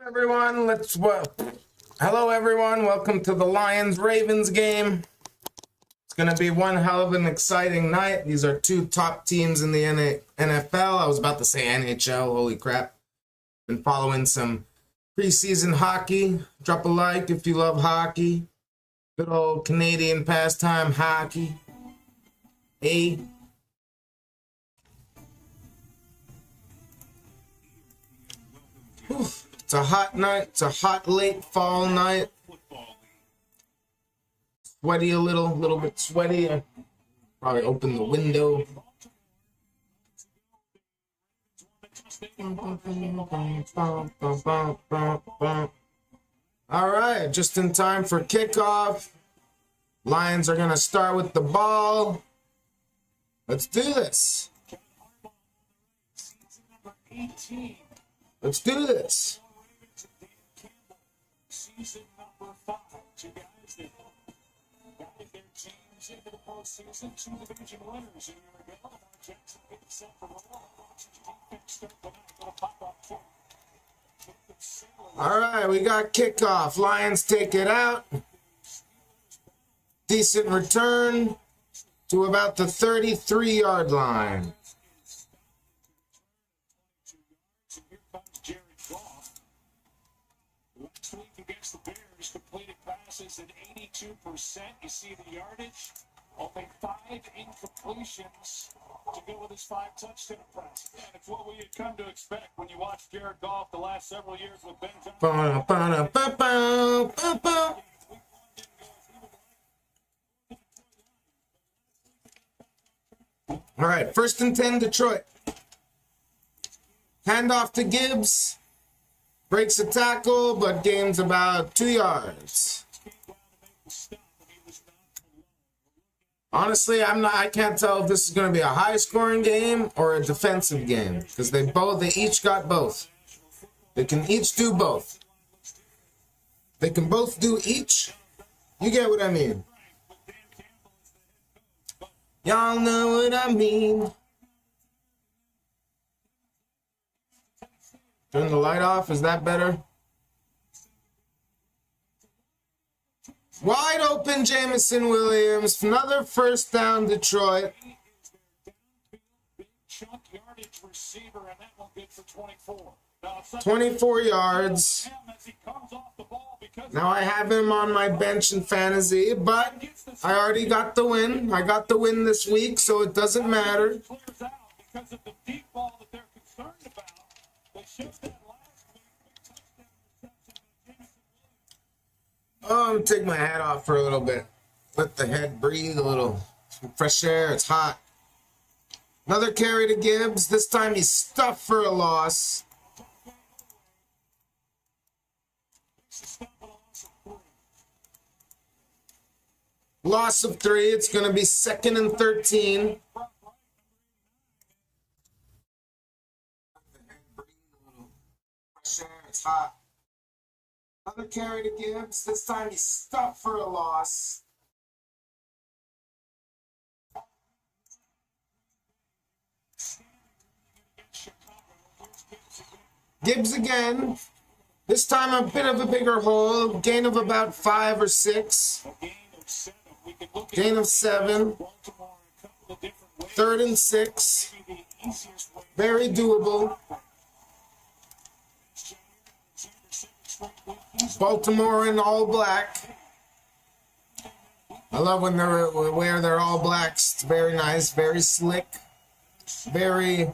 Everyone, hello everyone, welcome to the Lions-Ravens game. It's going to be one hell of an exciting night. These are two top teams in the NFL. I was about to say NHL, holy crap. Been following some preseason hockey. Drop a like if you love hockey. Good old Canadian pastime hockey. It's a hot night. It's a hot late fall night. Sweaty a little bit sweaty. I probably open the window. All right, just in time for kickoff. Lions are gonna start with the ball. Let's do this. Let's do this. Season number 5. Two guys that guided their teams into the postseason, two division winners a year ago. Lamar Jackson getting set for the ball. All right, we got kickoff. Lions take it out. Decent return to about the 33-yard line. Against the Bears, completed passes at 82%. You see the yardage. Only 5 incompletions to go with his 5 touchdown passes. And it's what we had come to expect when you watch Jared Goff the last several years with Ben All right, 1st and 10, Detroit. Handoff to Gibbs. Breaks a tackle, but gains about 2 yards. Honestly, I can't tell if this is going to be a high-scoring game or a defensive game because they each got both. They can each do both. They can both do each. You get what I mean? Y'all know what I mean. Turn the light off. Is that better? Wide open, Jameson Williams. Another 1st down, Detroit. 24 yards. Now I have him on my bench in fantasy, but I already got the win. I got the win this week, so it doesn't matter. Oh, I'm gonna take my hat off for a little bit. Let the head breathe a little. Some fresh air, it's hot. Another carry to Gibbs. This time he's stuffed for a loss. Loss of 3. It's gonna be 2nd and 13. Fresh air, it's hot. Another carry to Gibbs. This time he's stuffed for a loss. Gibbs again. This time a bit of a bigger hole. Gain of about 5 or 6. Gain of 7. 3rd and 6. Very doable. Baltimore in all black. I love when they wear their all blacks. It's very nice, very slick, very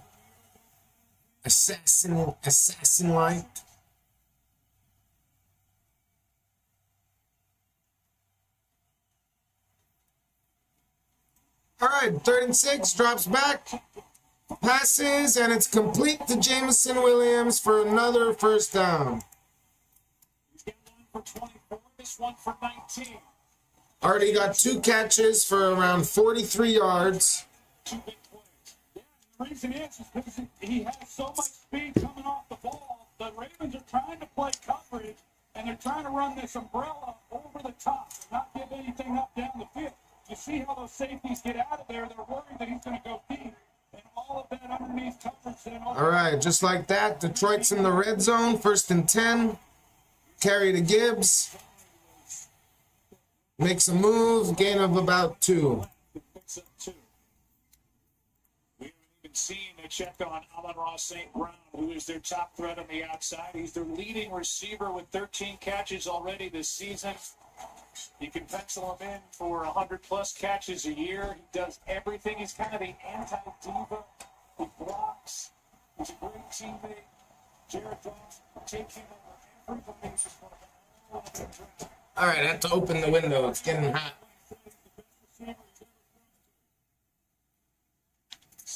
assassin-like. All right, 3rd and 6, drops back, passes, and it's complete to Jameson Williams for another 1st down. For 24, this one for 19. Already got 2 catches for around 43 yards. 2 big plays. The reason is because he has so much speed coming off the ball. The Ravens are trying to play coverage, and they're trying to run this umbrella over the top and not give anything up down the field. You see how those safeties get out of there. They're worried that he's going to go deep. And all of that underneath coverage All right, just like that, Detroit's in the red zone, 1st and 10. Carry to Gibbs. Makes a move, gain of about 2. Seen they check on Amon-Ra St. Brown, who is their top threat on the outside. He's their leading receiver with 13 catches already this season. You can pencil him in for 100-plus catches a year. He does everything. He's kind of the anti-diva. He blocks. He's a great teammate. Jared Goff takes him over every basis. All right, I have to open the window. It's getting hot.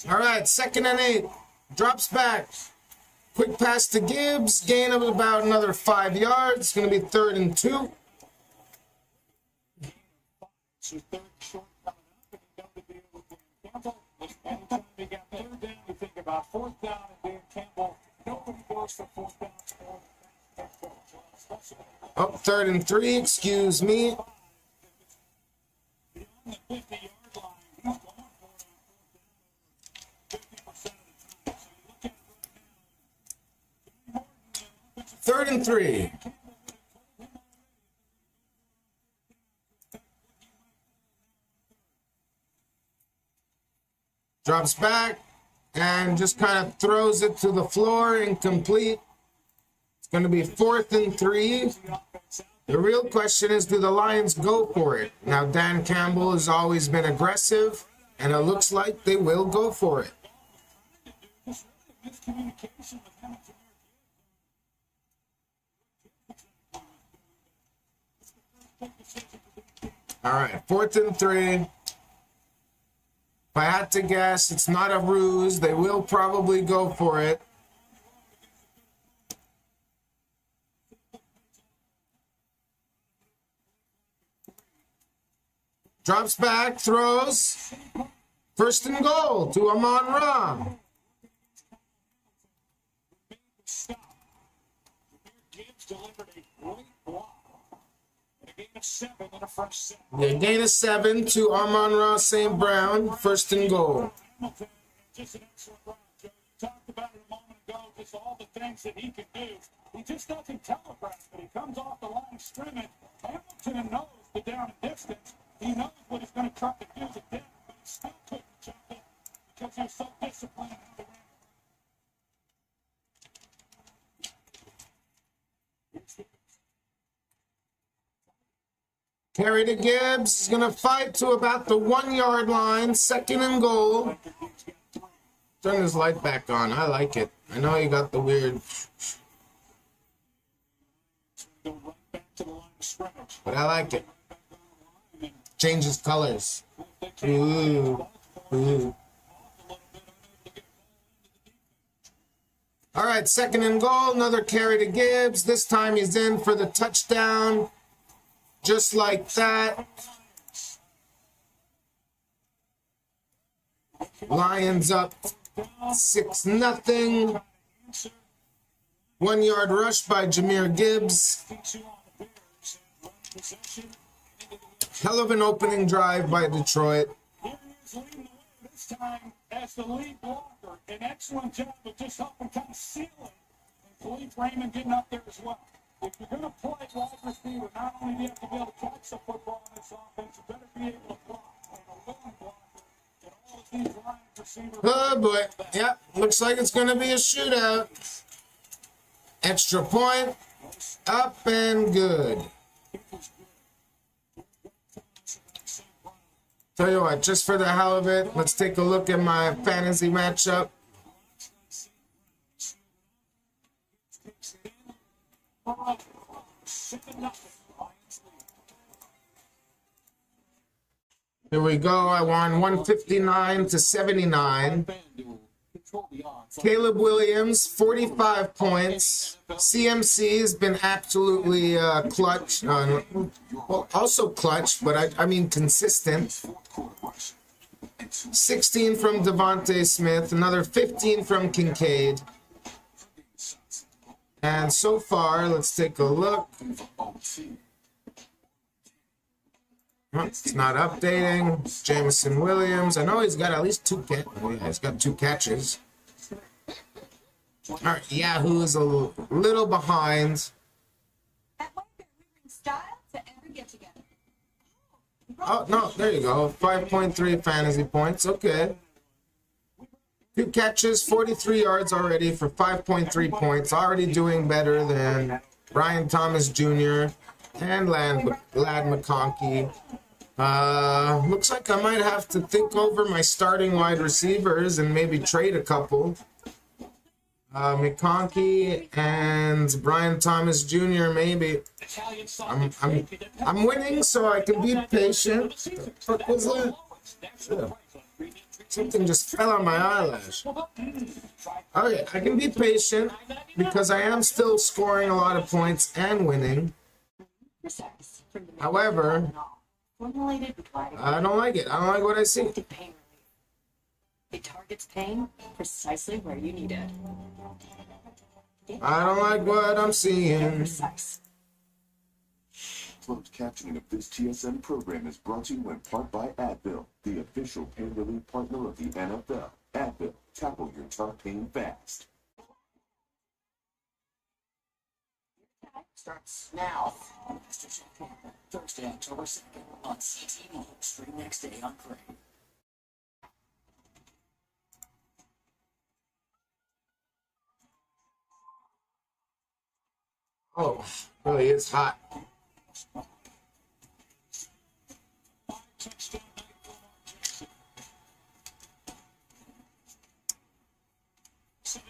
All right, 2nd and 8. Drops back. Quick pass to Gibbs. Gain of about another 5 yards. It's going to be 3rd and 2. So 3rd short coming up, and you know the deal with Dan Campbell. Anytime you got 3rd down, you think about 4th down, and Dan Campbell, nobody goes for 4th down. Oh, 3rd and 3, excuse me. Beyond the 50-yard line, he's going for 3rd and 3. Drops back and just kind of throws it to the floor, incomplete. It's going to be 4th and 3. The real question is, do the Lions go for it? Now, Dan Campbell has always been aggressive, and it looks like they will go for it. All right, 4th and 3. If I had to guess, it's not a ruse. They will probably go for it. Drops back, throws. 1st and goal to Amon-Ra. Gibbs delivered a great block. A gain of 7 in the first set. Yeah, gain of 7 to Amon-Ra St. Brown. 1st and goal. Hamilton, just an excellent run, Joe. You talked about it a moment ago, just all the things that he can do. He just doesn't telegraph, but he comes off the line of scrimmage. Hamilton knows the down and distance. He knows what he's going to try to do to them, but he still couldn't jump it because they're so disciplined in the ring. Carry to Gibbs. He's going to fight to about the 1-yard line. 2nd and goal. Turn his light back on. I like it. I know you got the weird. But I like it. Changes colors. Ooh. Ooh. All right, 2nd and goal. Another carry to Gibbs. This time he's in for the touchdown. Just like that. Lions up 6-0. 1-yard rush by Jahmyr Gibbs. Hell of an opening drive by Detroit. Here he is leading the way this time as the lead blocker. An excellent job of just helping kind of seal it. And Khalif Raymond getting up there as well. If you're going to play wide receiver, not only do you have to be able to catch the football in this offense, you better be able to block. And a willing blocker. And all of these Lions receivers. Oh boy. Yep. Looks like it's going to be a shootout. Extra point. Up and good. Tell you what, just for the hell of it, let's take a look at my fantasy matchup. Here we go. I won 159 to 79. Caleb Williams, 45 points. CMC has been absolutely clutch. Well, also clutch, but I mean consistent. 16 from Devontae Smith, another 15 from Kincaid. And so far, let's take a look. It's not updating. Jamison Williams. I know he's got at least 2 catches. Oh, yeah, he's got 2 catches. All right, Yahoo is a little behind. That way they're moving style to ever get together. Oh, no, there you go. 5.3 fantasy points. Okay. 2 catches, 43 yards already for 5.3 points. Already doing better than Brian Thomas Jr. and Lad McConkey. Looks like I might have to think over my starting wide receivers and maybe trade a couple. McConkey and Brian Thomas Jr. maybe. I'm winning, so I can be patient. What was that? Yeah. Something just fell on my eyelash. Okay, I can be patient because I am still scoring a lot of points and winning. However, I don't like it. I don't like what I see. It targets pain precisely where you need it. I don't like what I'm seeing. Closed captioning of this TSN program is brought to you in part by Advil, the official pain relief partner of the NFL. Advil, tackle your top pain fast. Starts now. Master Champion, Thursday, October 2nd on CTV. Stream next day on Crave. Oh, really is hot.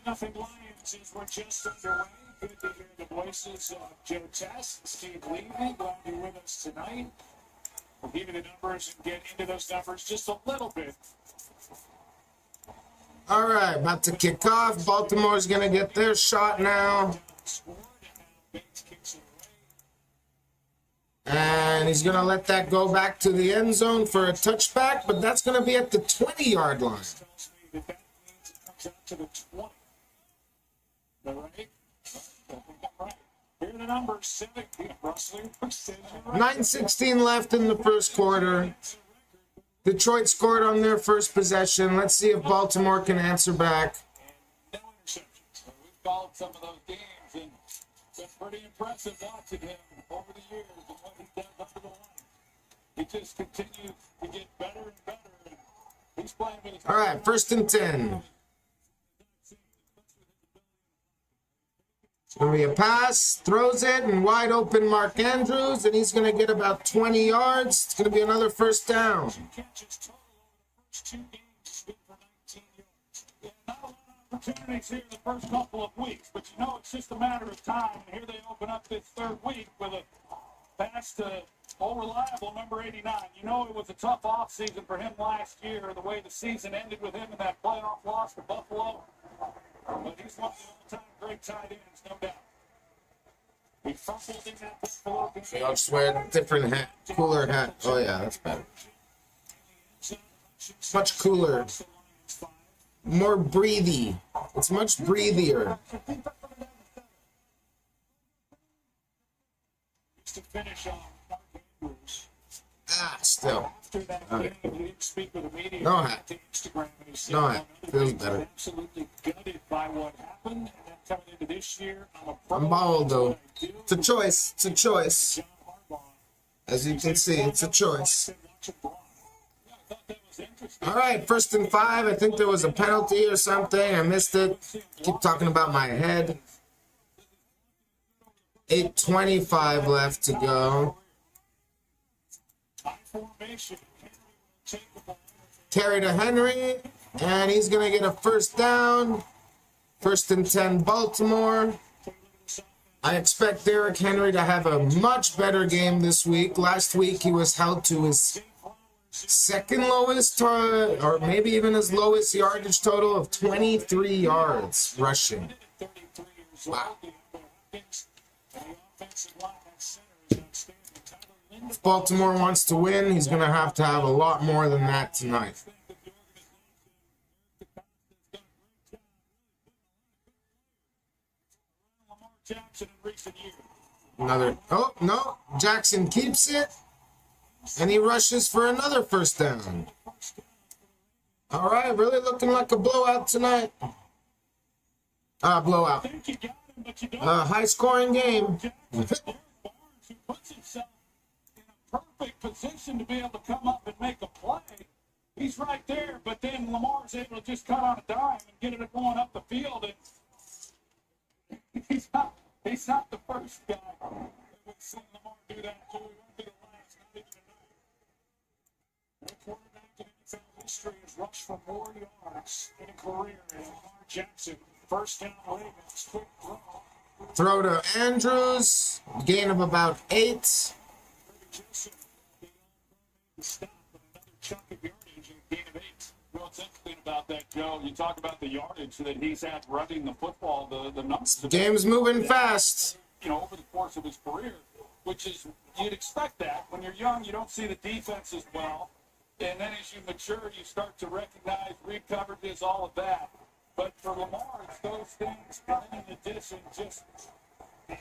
Nothing Lions as we're just underway. Good to hear the voices of Joe Tess and Steve Levy. Glad you're with us tonight. We'll give you the numbers and get into those numbers just a little bit. All right, about to kick off. Baltimore's going to get their shot now. And he's going to let that go back to the end zone for a touchback, but that's going to be at the 20-yard line. That means it comes out to the 20. Is that right? I think I'm right. Here are the numbers. 70. Rustler says you're right. 9:16 left in the first quarter. Detroit scored on their first possession. Let's see if Baltimore can answer back. No interceptions. So we've called some of those games, and it's been pretty impressive watching him over the years and what he does under the line. He just continues to get better and better. And he's playing with his All right, 1st and 10. It's going to be a pass, throws it, and wide open Mark Andrews, and he's going to get about 20 yards. It's going to be another first down. catches total over the first 2 games. He's good for 19 yards. Yeah, not a lot of opportunities here in the first couple of weeks, but you know it's just a matter of time. And here they open up this 3rd week with a pass to all reliable number 89. You know it was a tough offseason for him last year, the way the season ended with him in that playoff loss to Buffalo. But he's one of the all-time great tight ends, no doubt. He fumbled in that Buffalo game. I'll just wear a different hat, cooler hat. Oh, yeah, that's better. Much cooler. More breathy. It's much breathier. To finish on Mark Andrews. Ah, still. After that game, he didn't speak with the media. No hat. To Instagram, and he said, No hat. Feels better. Absolutely gutted by what happened, and then coming into this year, I'm bald, though. It's a choice. It's a choice. As you can see, it's a choice. All right, 1st and 5. I think there was a penalty or something. I missed it. Keep talking about my head. 8:25 left to go. Carry to Henry, and he's going to get a first down. 1st and 10, Baltimore. I expect Derrick Henry to have a much better game this week. Last week, he was held to his second lowest, or maybe even his lowest yardage total of 23 yards rushing. Wow. If Baltimore wants to win, he's going to have a lot more than that tonight. Another, oh, no, Jackson keeps it, and he rushes for another first down. All right, really looking like a blowout tonight. Blowout. think you got him, but you don't. High scoring game. Barnes, who puts himself in a perfect position to be able to come up and make a play. He's right there, but then Lamar's able to just cut on a dime and get it going up the field. And he's not the first guy that we've seen Lamar do that to. He won't be the last, not even tonight. No quarterback in NFL history has rushed for more yards in a career than Lamar Jackson. First down, Ravens, quick throw. Throw to Andrews. Gain of about 8. Joseph, the stop with another chunk of yardage and a gain of 8. Well, it's interesting about that, Joe. You talk about the yardage that he's had running the football, the numbers. Game's moving fast. You know, over the course of his career, which is, you'd expect that. When you're young, you don't see the defense as well. And then as you mature, you start to recognize read coverages, all of that. But for Lamar, it's those things. And then in addition, just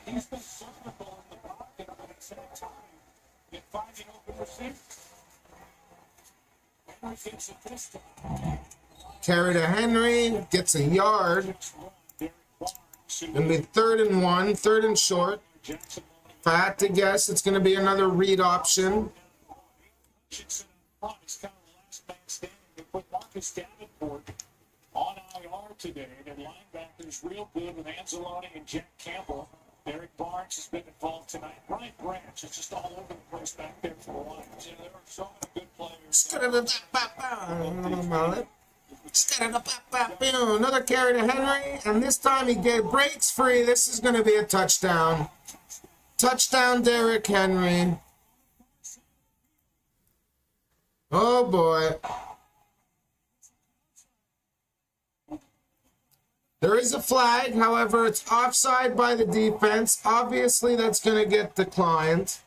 he's been surgical in the pocket at the same time in finding open receivers. Henry gets it this time. Carry to Henry. Gets a yard. Gonna be 3rd and 1. 3rd and short. Jackson If I had to guess, it's gonna be another read option. Hutchinson front is kind of the last man standing. They put Marcus Davenport on IR today. Their linebackers real good with Anzalone and Jack Campbell. Eric Barnes has been involved tonight. Brian Branch is just all over the place back there for the Lions. You know, there are so many good players. Another carry to Henry, and this time he breaks free. This is going to be a touchdown. Touchdown, Derrick Henry. Oh boy. There is a flag, however, it's offside by the defense. Obviously, that's going to get declined.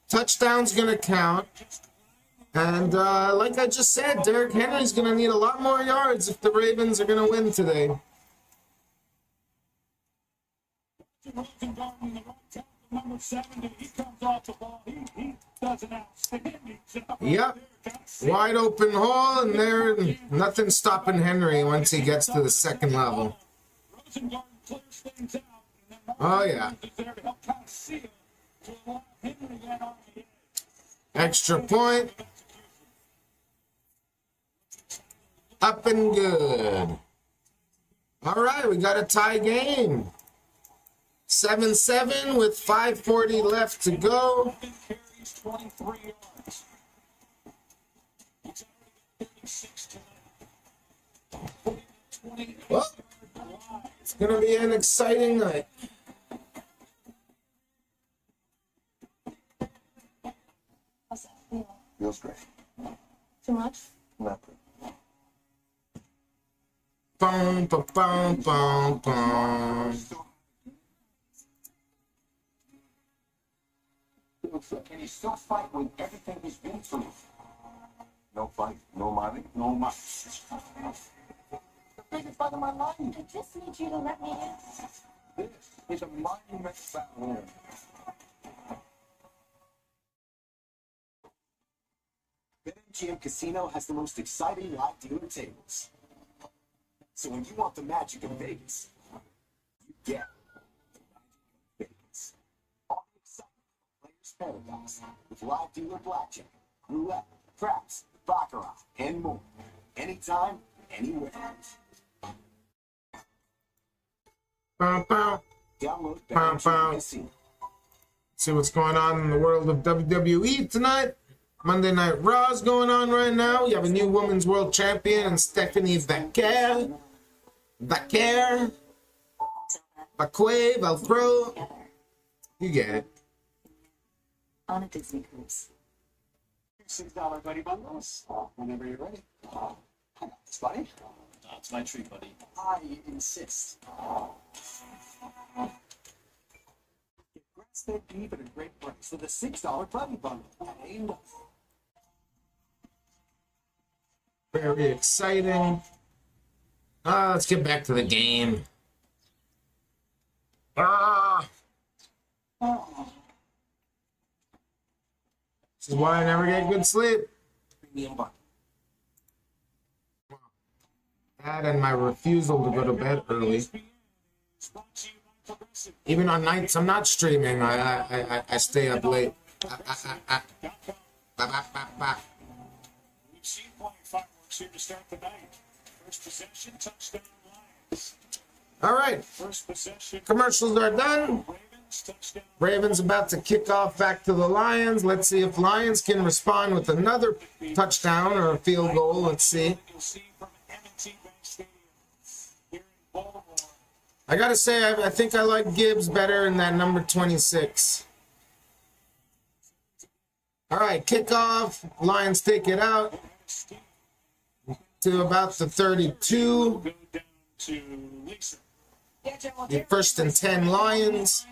Touchdown's going to count. And like I just said, Derrick Henry's going to need a lot more yards if the Ravens are going to win today. Rosengarten, the right tackle, number 70, he comes off the ball. He does an outstanding job. Yep. Wide open hole, and there nothing stopping Henry once he gets to the second level. Rosengarten clears things out, and then Oh, yeah. is there to help kind of seal to allow Henry to get on the edge. Extra point. Up and good. All right, we got a tie game. 7-7 with 5:40 left to go. Carries 23 yards. He's already got 36 tonight. 28 Well, it's going to be an exciting night. How's that feel? Feels great. Too much? Nothing. Boom, boom, boom, boom, boom. Can he still fight with everything he's been through? No fight, no money, no money. The biggest fight of my life. I just need you to let me in. This is a monumental battle. BetMGM Casino has the most exciting live dealer tables. So when you want the magic of Vegas, you get Vegas. All the excitement of Players Paradise with live dealer blackjack, roulette, craps, baccarat, and more. Anytime, anywhere. Bow, bow. Download Bow, bow. BetMGM Casino. See what's going on in the world of WWE tonight. Monday Night Raw is going on right now. You have a new Women's World Champion and Stephanie Vaquer. Vaquer. Vaquer, Velcro. Together You get it. on a Disney cruise. $6 buddy bundles. Whenever you're ready. It's funny. That's my treat, buddy. I insist. Get grass-fed beef at a great price with a $6 buddy bundle. That ain't nothing. Very exciting. Let's get back to the game. This is why I never get good sleep. Premium bundle. That and my refusal to go to bed early. ESPN Brought to you by Progressive. Even on nights I'm not streaming, I stay up late. Ba, ba, ba, ba. We've seen plenty of fireworks here to start the night. First possession, touchdown Lions. All right, First possession, commercials are done. Ravens, touchdown. Ravens about to kick off back to the Lions. Let's see if Lions can respond with another touchdown or a field goal. Let's see. You'll see from M&T Bank Stadium here in Baltimore. I gotta say, I think I like Gibbs better in that number 26. All right, kickoff. Lions take it out to about the 32. Go down to Lisa. The 1st and 10 Lions.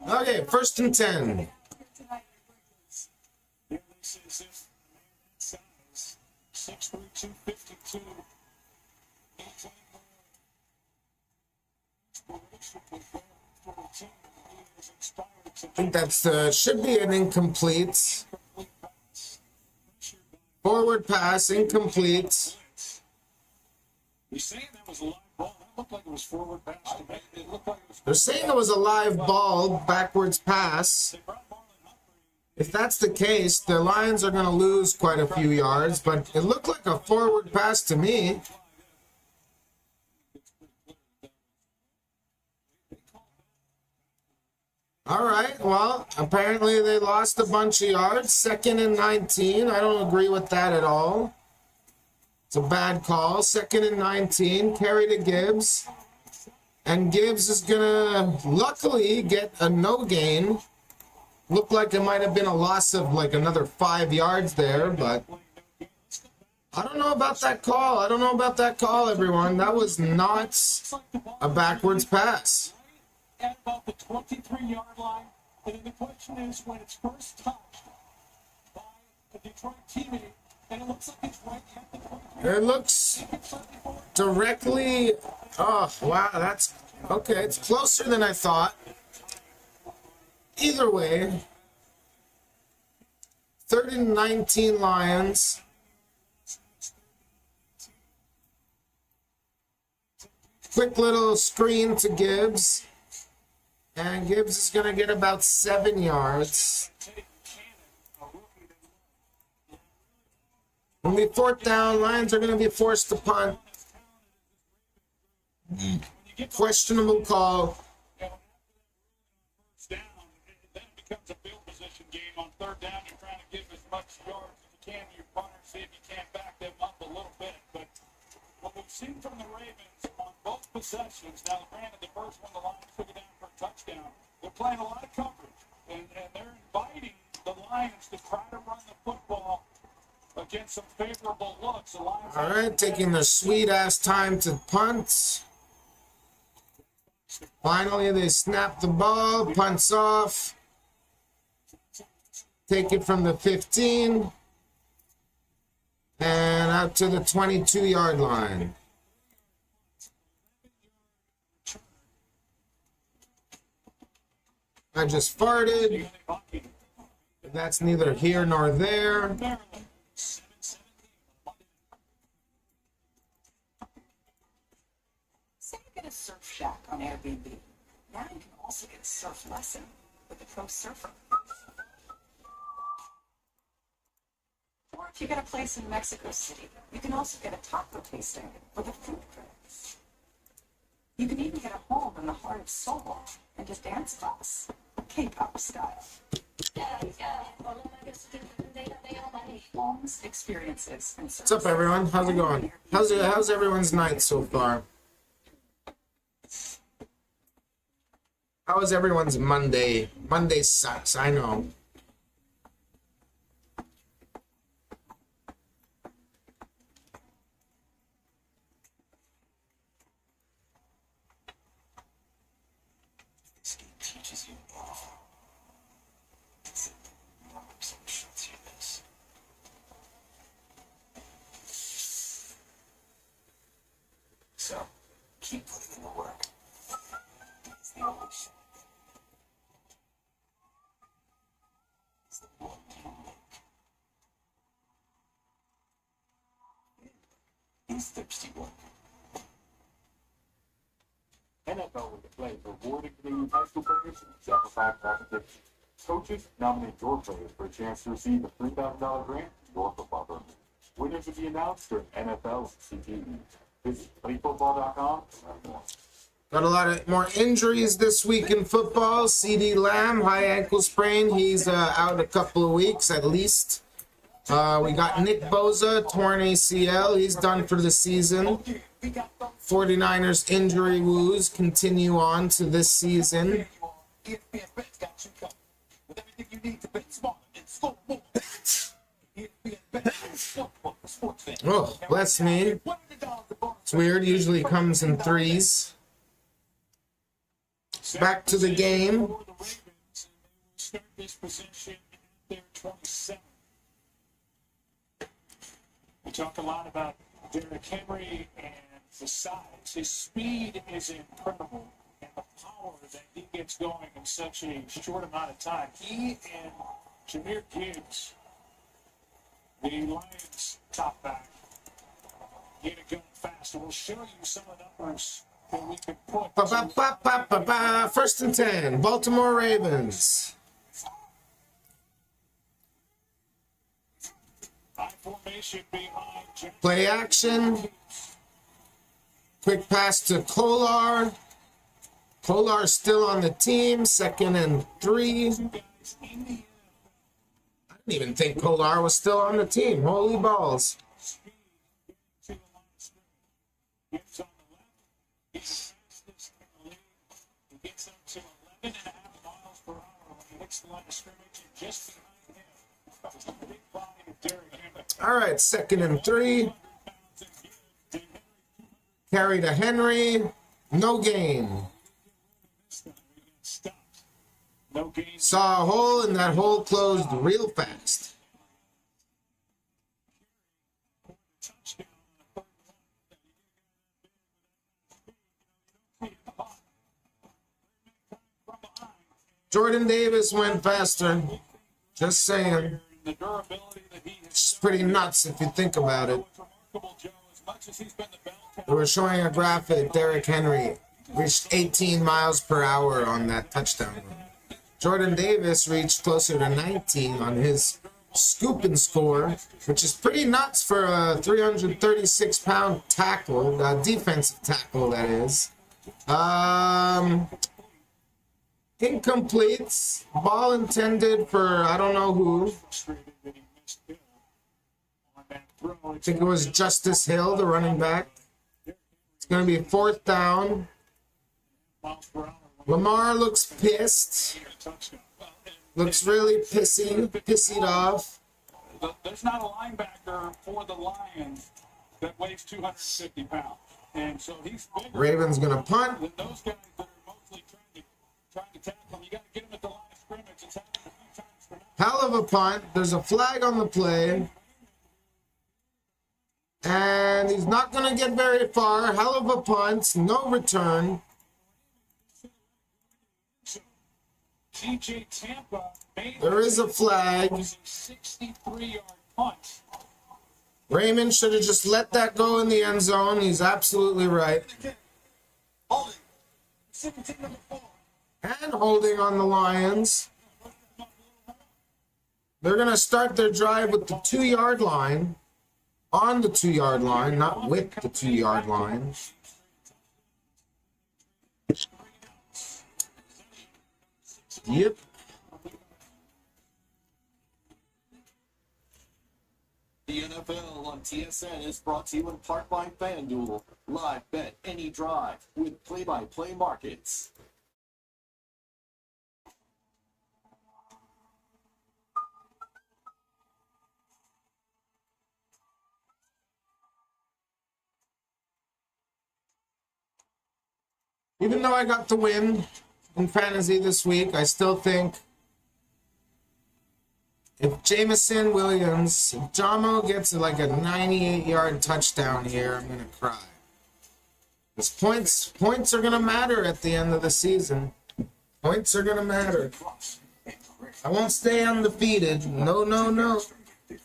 Okay, 1st and 10. Here Lisa is if size 6'3", 252. I think that's should be an incomplete. Forward pass, incomplete. You're saying that was a live ball. That looked like it was forward pass to me. It looked like it was. They're saying it was a live ball, backwards pass. They brought Marlon Humphrey. If that's the case, the Lions are going to lose quite a few yards, but it looked like a forward pass to me. All right, well, apparently they lost a bunch of yards. 2nd and 19. I don't agree with that at all. It's a bad call. 2nd and 19. Carry to Gibbs. And Gibbs is going to luckily get a no gain. Looked like it might have been a loss of like another 5 yards there, but I don't know about that call. I don't know about that call, everyone. That was not a backwards pass. At about the 23-yard line. And then the question is, when it's first touched by a Detroit teammate, and it looks like it's right at the 23. It looks directly. Oh, wow. That's okay. It's closer than I thought. Either way, 3rd and 19 Lions. Quick little screen to Gibbs. And Gibbs is going to get about 7 yards. When we 4th down, Lions are going to be forced to punt. Questionable call. Down, then it becomes a field position game. On 3rd down, you're trying to give as much yards as you can to your punter, see if you can't back them up a little bit. But what we've seen from the Ravens on both possessions, now granted the first one, the Lions took it down for a touchdown. They're playing a lot of coverage, and they're inviting the Lions to try to run the football against some favorable looks. The Lions All right, taking their sweet-ass time to punt. Finally, they snap the ball, punts off. Take it from the 15 and out to the 22-yard line. I just farted. That's neither here nor there. Say you get a surf shack on Airbnb. Now you can also get a surf lesson with a pro surfer. Or if you get a place in Mexico City, you can also get a taco tasting with a food critics. You can even get a home in the heart of Seoul and a dance class, K-pop style. Homes, experiences, and What's up, everyone? How's it going? How's everyone's night so far? How was everyone's Monday? Monday sucks, I know. This game teaches you anything. It's it marks and shows you this. keep putting in the work. It's the only shot. It's the one you make. He's thirsty one. NFL with the play rewarding Canadian high school players and sacrifice competition. Coaches nominate your players for a chance to receive a $3,000 grant to your football program. Winners will be announced during NFL and CTE. Visit playfootball.com to learn more. Got a lot of more injuries this week in football. CD Lamb, high ankle sprain. He's out a couple of weeks at least. We got Nick Bosa, torn ACL. He's done for the season. 49ers injury woes continue on to this season. Oh, bless me. It's weird. Usually comes in threes. Back to the game. Start this possession at their 27. We talk a lot about Derrick Henry and the size. His speed is incredible, and the power that he gets going in such a short amount of time. He and Jahmyr Gibbs, the Lions top back, get it going fast. And we'll show you some of the numbers that we can put. First and 10, Baltimore Ravens. High formation behind Jackson. Play action. Quick pass to Kolar. Kolar still on the team. 2nd and 3. I didn't even think Kolar was still on the team. Holy balls. Gets on the left. He's the fastest in the league. He gets up to 11.5 miles per hour when he hits the line of scrimmage, and just behind him is the big body of Derrick Henry. All right, 2nd and 3. Carry to Henry. No gain. No gain. Saw a hole, and that hole closed real fast. Jordan Davis went faster. Just saying. The durability that he has It's pretty nuts if you think about it. remarkable, Joe. As much as he's been the bell cow, They were showing a graphic. Derrick Henry reached 18 miles per hour on that touchdown run. Jordan Davis reached closer to 19 on his scoop and score, which is pretty nuts for a 336-pound tackle, defensive tackle, that is. Incomplete. Ball intended for I don't know who. frustrated that he missed Hill on that throw. I think it was Justice Hill, the running back. It's going to be 4th down. Miles per hour. Lamar looks pissed. Touchdown. Well, and Looks really pissied off. there's not a linebacker for the Lions that weighs 250 pounds. And so he's bigger Ravens going to punt. than those guys that are mostly trying to tackle him. You got to get him at the line of scrimmage. It's happened a few times for now. Hell of a punt. There's a flag on the play. And he's not going to get very far. Hell of a punt. No return. TJ Tampa made There is a flag. a 63-yard punt. Raymond should have just let that go in the end zone. He's absolutely right. Holding. 17 number 4. And holding on the Lions. They're going to start their drive with the 2-yard line. On the 2-yard line, not with the 2-yard line. Yep. The NFL on TSN is brought to you in part by FanDuel. Live bet any drive with play-by-play markets. Even though I got the win in fantasy this week, I still think if Jamison Williams, if Jamo gets like a 98-yard touchdown here, I'm going to cry. Points are gonna matter at the end of the season. Points are gonna matter. I won't stay undefeated. No, no, no. You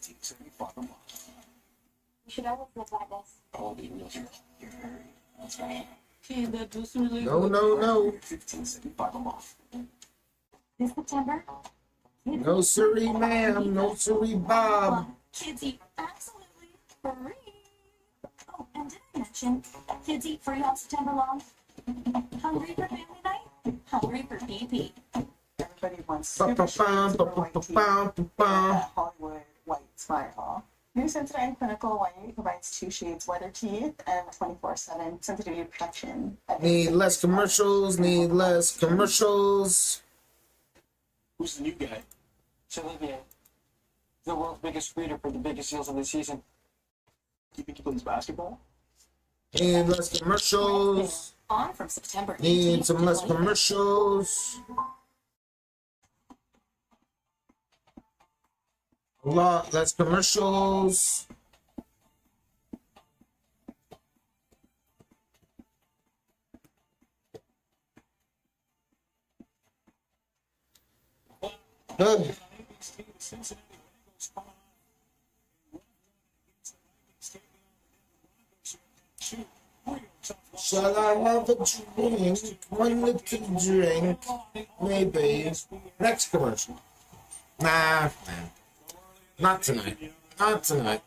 should always look like this. No, no, no. This September, No siree, ma'am. No siree, Bob. kids eat absolutely free. Oh, and did I mention kids eat free all September long? Hungry for family night? Hungry for PP. Everybody wants Ba-ba-bum, super shades or white teeth ba-ba-bum. at Hollywood White Smile. New Sensodyne Clinical White provides 2 shades whiter teeth and 24/7 sensitivity protection. Need less commercials. Need less commercials. Who's the new guy? It's Olivier, the world's biggest breeder for the biggest deals of the season. You think he plays basketball? Need less commercials. On from September 18th. Need some less to 20th. commercials. A lot less commercials. Ugh. Shall I have a drink? One little drink, maybe. Next commercial. Nah, not tonight. Not tonight.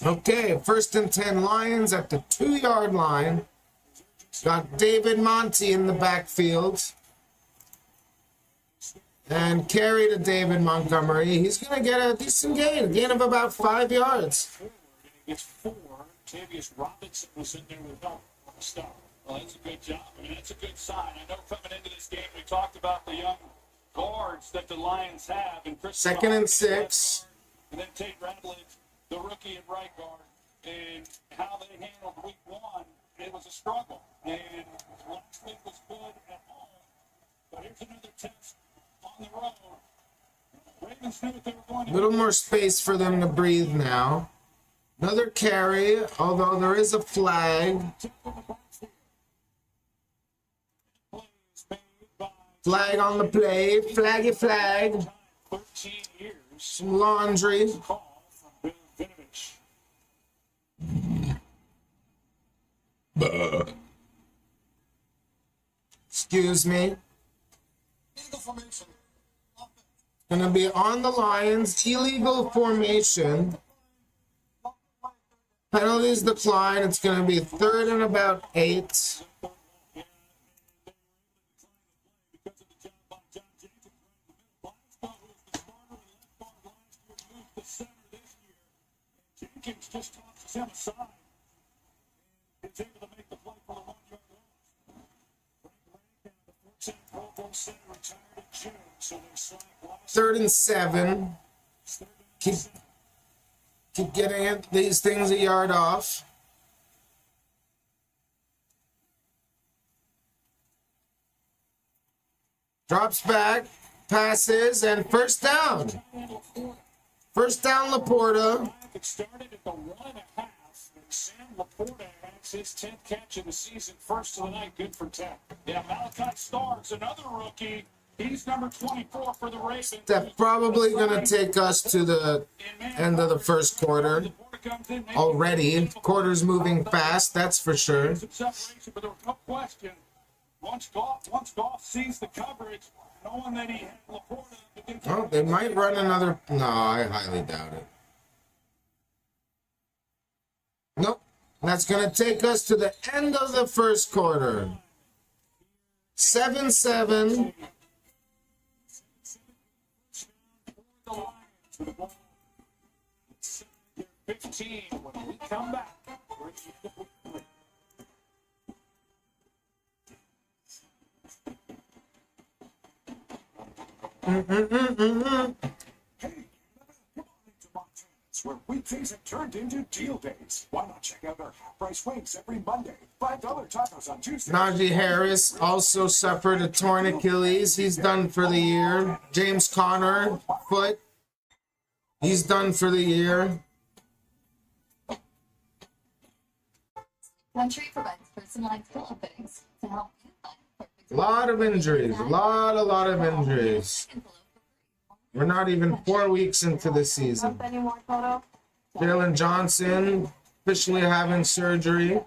Okay, 1st and 10 Lions at the 2-yard line. Got David Monty in the backfield. And carry to David Montgomery. He's going to get a decent gain. A gain of about 5 yards. It's 4. Tavius Robinson was in there with help on the start. Well, that's a good job. I mean, that's a good sign. I know coming into this game, we talked about the young guards that the Lions have. And Chris 2nd and 6. And then Tate Ratledge, the rookie at right guard. And how they handled week 1, it was a struggle. And last week was good at home. But here's another test on the road. Ravens knew what they were going to A little more space for them to breathe now. Another carry, although there is a flag. Flag on the play. Flaggy flag. 13 years. Some laundry. Call from Bill Vinovich. Excuse me. Gonna be on the Lions. Illegal formation. Penalties decline. It's gonna be 3rd and about 8. Jenkins just tosses him aside. He's able to make the play for the 1-yard loss. The 14 Pro Bowl center retired in June, so they're slack last 3rd and 7. Keep getting these things a yard off. Drops back, passes, and 1st down. 1st down, Laporta. It started at the 1.5, and Sam Laporta has his 10th catch of the season, first of the night, good for 10. Yeah, Malachi Starks, another rookie. He's number 24 for the Ravens. That's probably going to take us to the end of the 1st quarter. Laporta comes in, Already. Quarter's moving fast, that's for sure. some separation, but there was no question. Once Goff sees the coverage, knowing that he had Laporta against Oh, they might run another. No, I highly doubt it. Nope. That's going to take us to the end of the 1st quarter. 7-7. the Lions with the ball. 15 when we come back. We're at the end of week 3. Where weekdays have turned into deal days. Why not check out our half-price wings every Monday? $5 tacos on Tuesday. Najee Harris also suffered a torn Achilles. He's done for the year. James Conner, foot. He's done for the year. Country provides personalized pillow fittings to help you find the perfect A lot of injuries. A lot of injuries. We're not even 4 weeks into the season. Any more photo? Jalen Johnson officially having surgery.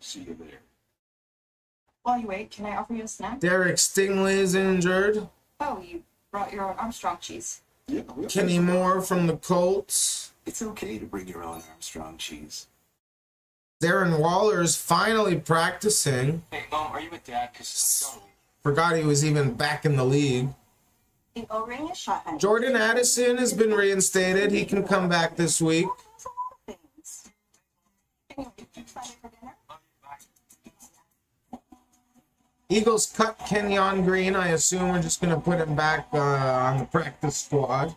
See you there. While you wait, can I offer you a snack? Derek Stingley is injured. Oh, you brought your own Armstrong cheese. Yeah, Kenny Moore from the Colts. it's okay to bring your own Armstrong cheese. Darren Waller's finally practicing. Hey, are you with Dad? Because Forgot he was even back in the league. The O-ring is shot at Jordan Addison has been reinstated. He can come back this week. things. Can you be excited for dinner? Eagles cut Kenyon Green. I assume we're just going to put him back on the practice squad.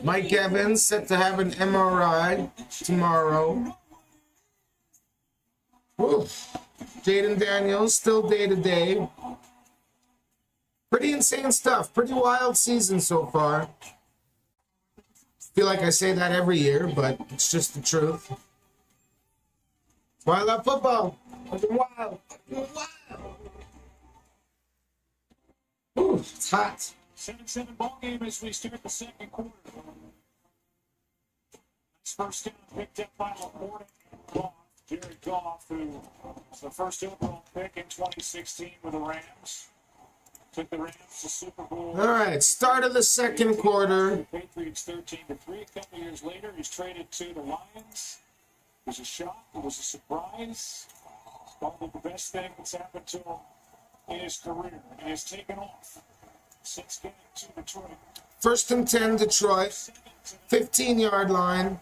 Mike Evans set to have an MRI tomorrow. Oof. Jaden Daniels still day to day. Pretty insane stuff. Pretty wild season so far. Feel like I say that every year, but it's just the truth. That's why I love football. Fucking wild. Fucking wild. Ooh, it's hot. 7-7 ball game as we start the second quarter. Nice first down picked up by Laporta and Goff. Jared Goff, who was the first overall pick in 2016 with the Rams. Took the Rams to Super Bowl. All right, start of the second quarter. The Patriots 13-3. A couple years later, he's traded to the Lions. It was a shock. It was a surprise. It's probably the best thing that's happened to him in his career. And has taken off since getting to Detroit. First and 10, Detroit. 15-yard line.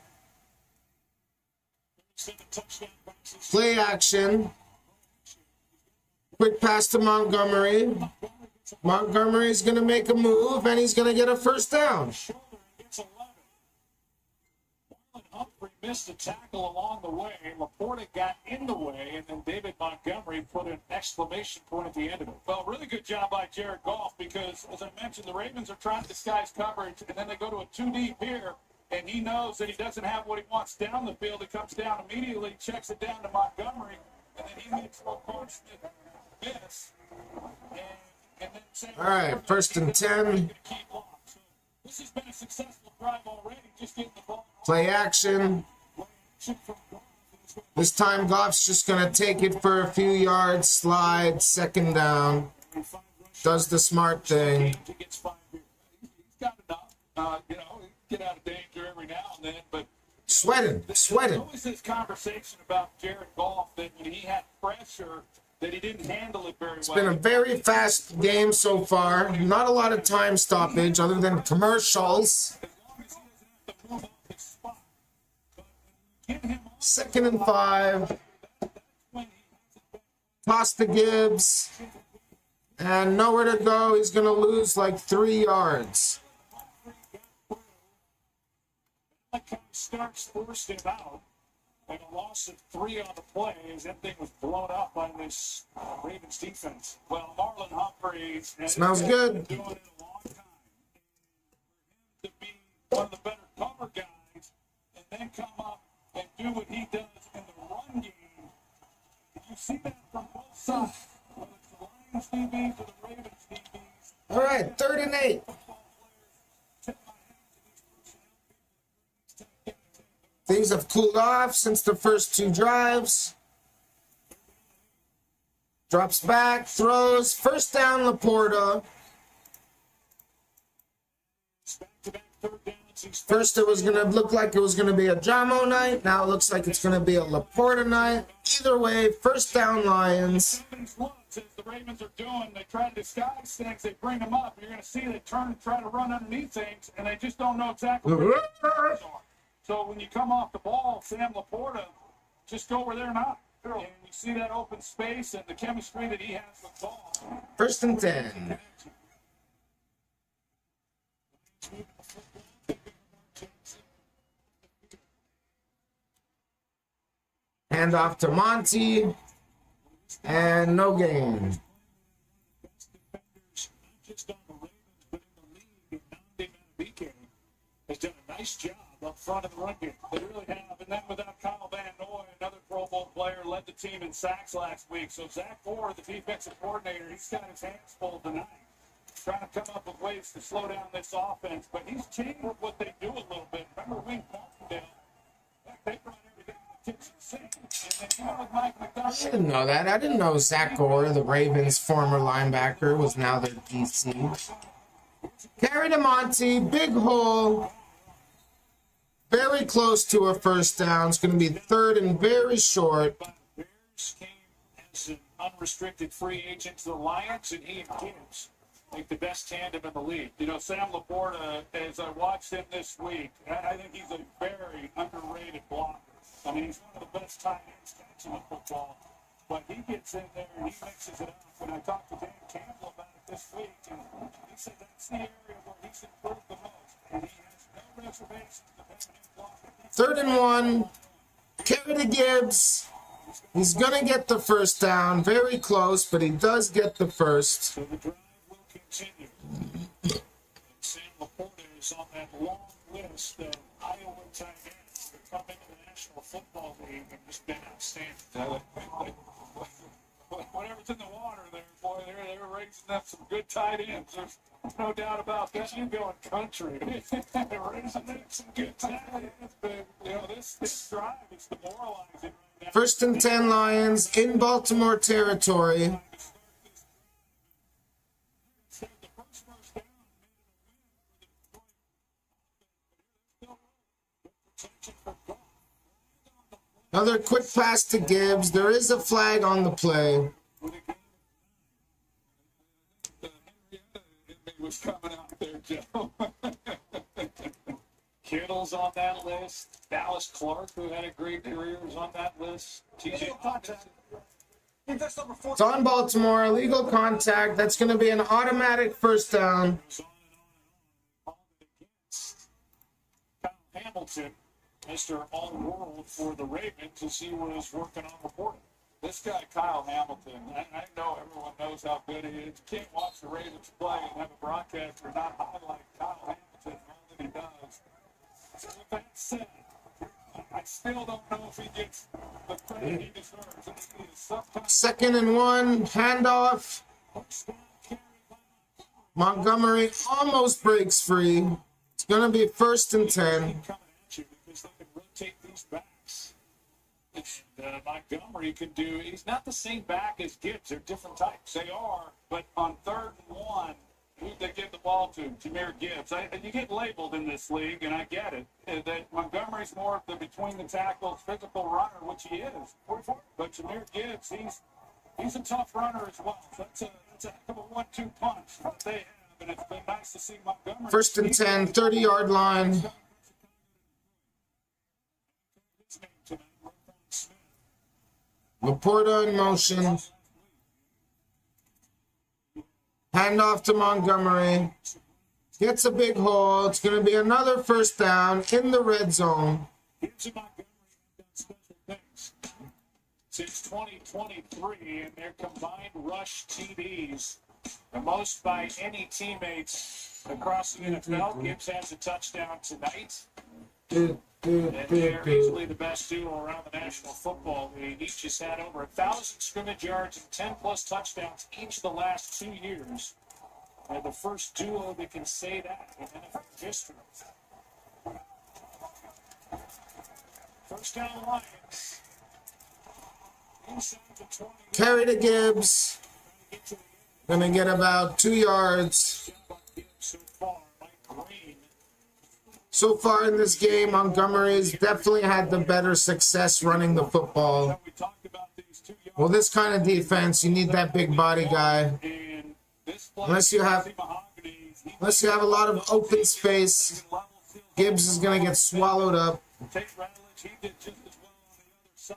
7 touchdown passes. Play action. Quick pass to Montgomery. Montgomery's going to make a move, and he's going to get a first down. Shoulder and gets 11. Marlon Humphrey missed a tackle along the way. Laporta got in the way, and then David Montgomery put an exclamation point at the end of it. Well, really good job by Jared Goff because, as I mentioned, the Ravens are trying to disguise coverage, and then they go to a 2-deep here, and he knows that he doesn't have what he wants down the field. He comes down immediately, checks it down to Montgomery, and then he makes what Coach Smith miss. All right, first and 10. This has been a successful drive already, just getting the ball. Play action. This time, Goff's just going to take it for a few yards, slide, second down. Does the smart thing. He's got enough. Get out of danger every now and then, but Sweating. there's always this conversation about Jared Goff that when he had pressure, that he didn't handle it very well. It's been a very fast game so far. Not a lot of time stoppage other than commercials. As long as he doesn't have to move off his spot. But when you get him off 2nd and 5. when he hasn't been Toss to Gibbs. And nowhere to go. He's going to lose like 3 yards. that kind of starts forced him out. And a loss of 3 on the play as that thing was blown up by this Ravens defense. Well, Marlon Humphrey Smells good. been doing it a long time. And for him to be one of the better cover guys and then come up and do what he does in the run game, you see that from both sides, whether it's the Lions DBs or the Ravens DBs. All right, 3rd and 8. Things have cooled off since the first 2 drives. Drops back, throws, first down, Laporta. Back-to-back third downs. First it was going to look like it was going to be a Jamo night. Now it looks like it's going to be a Laporta night. Either way, first down, Lions. Ravens once, as the Ravens are doing, they try to disguise things, they bring them up. You're going to see they turn and try to run underneath things, and they just don't know exactly where the are. So when you come off the ball, Sam Laporta, just go where they're not. And you see that open space and the chemistry that he has with the ball. First and 10. Hand off to Monty. And no gain. Defenders, not just on the Ravens, but in the league. And Nande Madubuike has done a nice job up front of the run game. They really have. And then without Kyle Van Noy, another Pro Bowl player, led the team in sacks last week. So Zach Orr, the defensive coordinator, he's got his hands full tonight, trying to come up with ways to slow down this offense. But he's changed what they do a little bit. Remember, Wink Martindale, they brought everything to the kitchen sink. And then even with Mike I McDonald, didn't know that. I didn't know Zach Orr, the Ravens' former linebacker, was now their DC. Carry to Monty. Big hole. Very close to a first down. It's going to be third and very short. Bears came as an unrestricted free agent to the Lions, and he and Gibbs like the best tandem in the league. You know, Sam Laporta, as I watched him this week, I think he's a very underrated blocker. I mean, he's one of the best tight ends catching the football. But he gets in there and he mixes it up. And I talked to Dan Campbell about it this week, and he said that's the area where he's improved the most. And he has no reservations of having him block. Third and one. Carry to Gibbs. He's going to get the first down. Very close, but he does get the first. So the drive will continue. And Sam Laporta is on that long list of Iowa tight ends that come into the National Football League and just been outstanding. Whatever's in the water there, boy, they're raising up some good tight ends. There's no doubt about that. You going country. They're raising up some good tight ends. But, you know, this drive is demoralizing right now. First and 10 Lions in Baltimore territory. Another quick pass to Gibbs. There is a flag on the play. Was coming out there, Joe. Kittle's on that list. Dallas Clark, who had a great career, was on that list. TJ contact. It's on Baltimore. Illegal contact. That's going to be an automatic first down. Kyle Hamilton, Mr. All-World for the Ravens, as he was working on reporting. This guy, Kyle Hamilton, I know everyone knows how good he is. You can't watch the Ravens play and have a broadcaster not highlight Kyle Hamilton and all that he does. So with that said, I still don't know if he gets the credit he deserves. And he is sometimes Second and one. Handoff. Montgomery almost breaks free. It's going to be first and 10. coming at you because they can rotate these backs. Montgomery can do, he's not the same back as Gibbs. They're different types. They are, but on third and one, who'd they give the ball to? Jahmyr Gibbs. You get labeled in this league, and I get it, that Montgomery's more of the between the tackles physical runner, which he is. But Jahmyr Gibbs, he's a tough runner as well. So that's a heck of a 1-2 punch that they have, and it's been nice to see Montgomery. First and 10, 30-yard line. Laporta in motion. Handoff to Montgomery. Gets a big hole. It's going to be another first down in the red zone. Gibbs and Montgomery have done special things since 2023 in their combined rush TDs, the most by any teammates across the NFL. Gibbs has a touchdown tonight. And they're easily the best duo around the National Football League. Each has had over 1,000 scrimmage yards and 10-plus touchdowns each of the last 2 years. They're the first duo that can say that in NFL history. First down Lions. Inside the 20. Carry to Gibbs. Going to get about 2 yards. So far, Mike Green. So far in this game, Montgomery's definitely had the better success running the football. We talked about these two young Well, this kind of defense, you need that big body guy. and this play, Unless you have a lot of open space, Gibbs is going to get swallowed up. Tate Ratledge, he did just as well on the other side.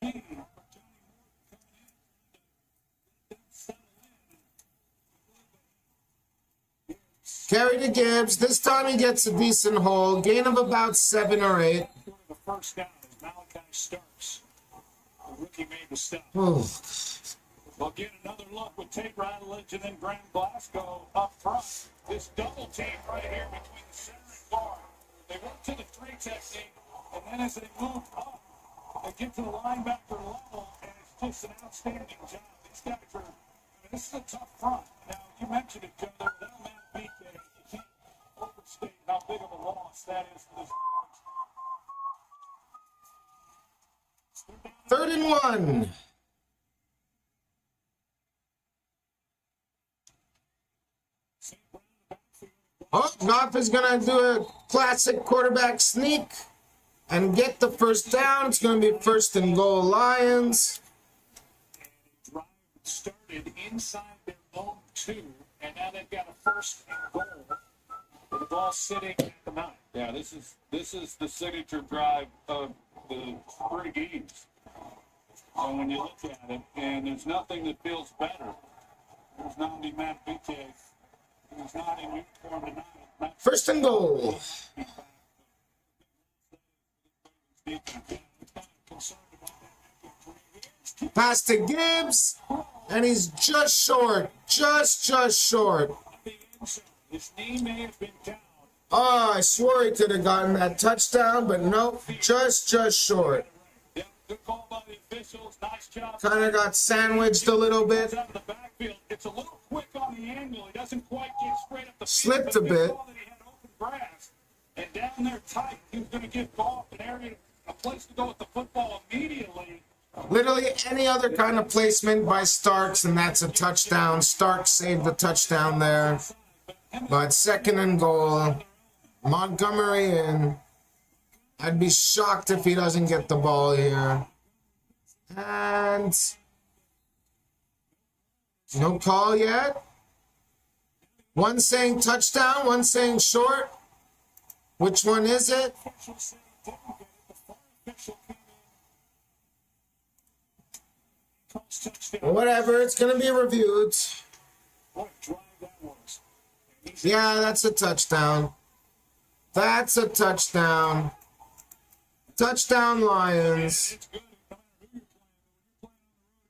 Key for Johnny Morton coming in. Settle in. Carry to Gibbs. This time he gets a decent hole. Gain of about 7 or 8. The first down as Malachi Starks. The rookie made the stop. Oh, We'll get another look with Tate Ratledge and then Graham Glasgow up front. This double team right here between the center and guard. They went to the 3 technique, and then as they moved up, they get to the linebacker level, and it's just an outstanding job. These guys are, this is a tough front. Now, you mentioned it, Joe, without Matt BK, you can't overstate how big of a loss that is for this. 3rd and 1. Oh, Goff is going to do a classic quarterback sneak and get the first down. It's going to be 1st and goal Lions. Drive started inside their own 2, and now they've got a 1st and goal with the ball sitting at the 9. Yeah, this is the signature drive of the 3 games. So when you look at it, and there's nothing that feels better. There's not only Matt BK, who's not in uniform tonight. 1st and goal. Pass to Gibbs, and he's just short. Just short. His knee may have been down. Oh, I swore he could have gotten that touchdown, but nope, just short. Yeah, good call by the officials. Nice job. Kind of got sandwiched a little bit. Out of the backfield. It's a little quick on the angle. He doesn't quite get straight up the field. Slipped but a good bit. call that he had open grass. And down there tight, he was going to give Goff an area, a place to go with the football immediately. Literally any other kind of placement by Starks, and that's a touchdown. Starks saved the touchdown there. But 2nd and goal. Montgomery in. I'd be shocked if he doesn't get the ball here. And no call yet. One saying touchdown, one saying short. Which one is it? Whatever, it's going to be reviewed. What a drive that was. Yeah, that's a touchdown. That's a touchdown. Touchdown, Lions. It's good.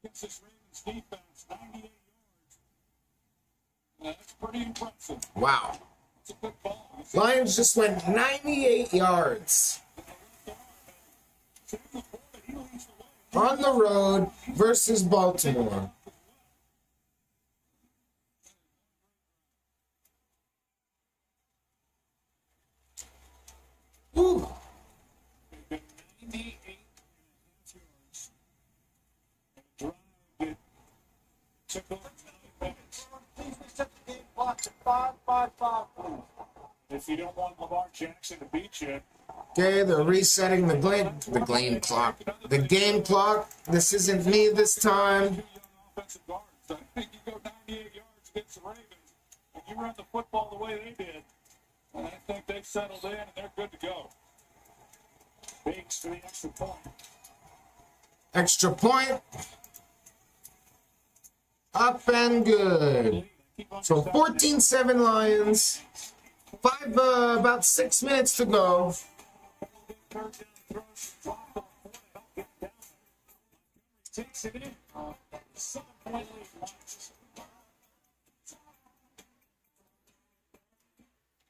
Against this Ravens defense, 98 yards. That's pretty impressive. Wow. It's a good ball. Lions just went 98 yards on the road versus Baltimore. Ooh. 98 yards. Drive that took over 9 minutes. If you don't want Lamar Jackson to beat you, Okay, they're resetting the game clock. The game clock. This isn't me this time. 2 young offensive guards. I think you go 98 yards against the Ravens, and you run the football the way they did, and I think they've settled in and they're good to go. Bakes for the extra point. Extra point. Up and good. So 14-7 Lions. About 6 minutes to go. Takes it in. 7-point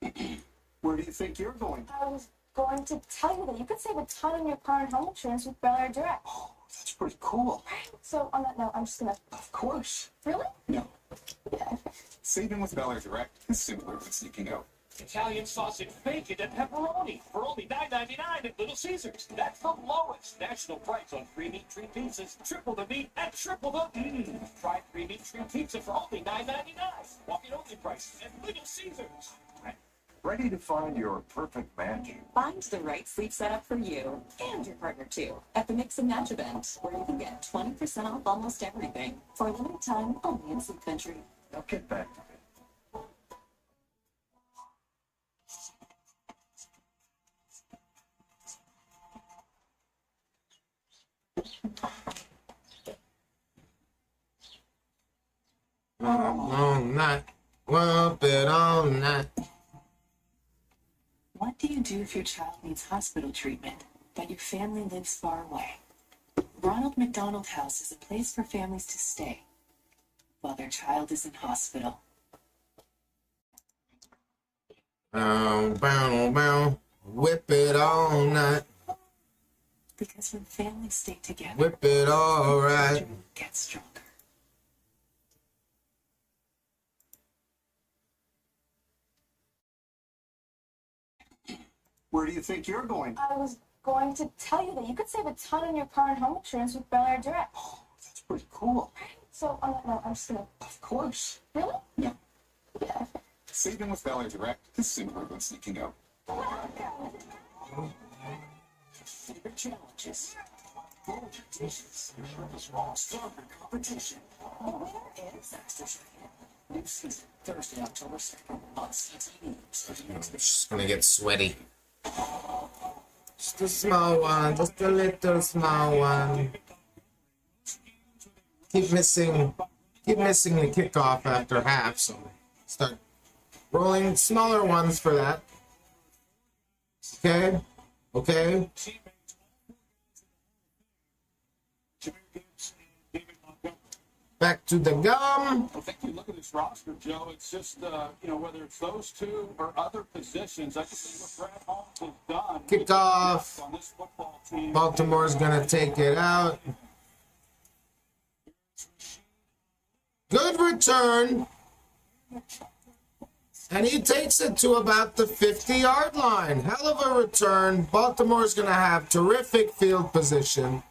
lead. Where do you think you're going? I was going to tell you that you could save a ton on your car and home insurance with Bel Air Direct. Oh, that's pretty cool. Right? So on that note, I'm just gonna. Of course. Really? No. Yeah. Saving with Bel Air Direct is simpler than sneaking out. Italian sausage, bacon, and pepperoni for only $9.99 at Little Caesars. That's the lowest national price on 3 meat treat pizzas, triple the meat, and triple the Try 3 meat treat pizza for only $9.99. Walk-in only prices at Little Caesars. Ready to find your perfect match? Find the right sleep setup for you and your partner too at the Mix and Match event, where you can get 20% off almost everything for a limited time only in Sleep Country. Now get back to it. No, not Whoop it all night. What do you do if your child needs hospital treatment, but your family lives far away? Ronald McDonald House is a place for families to stay while their child is in hospital. Bow, bow, bow. Whip it all night. Because when families stay together, Whip it all right. children get stronger. Where do you think you're going? I was going to tell you that you could save a ton on your car and home insurance with Bel Air Direct. That's pretty cool. So on that note, I'm just gonna. Of course. Really? Yeah. Yeah. Saving with Bel Air Direct is simpler than sneaking out. Favorite challenges. Bolder dishes. Stronger competition. The winner is Extra Second. New season, Thursday, October 2nd on CTV. Just gonna get sweaty. Just a small one, just a little small one. Keep missing the kickoff after half, so start rolling smaller ones for that. Okay, okay. Back to the gum. I think you look at this roster, Joe, it's just, whether it's those two or other positions, I just think what Brad Holmes has done. Kickoff. On this football team. Baltimore's gonna take it out. Good return. And he takes it to about the 50-yard line. Hell of a return. Baltimore's gonna have terrific field position.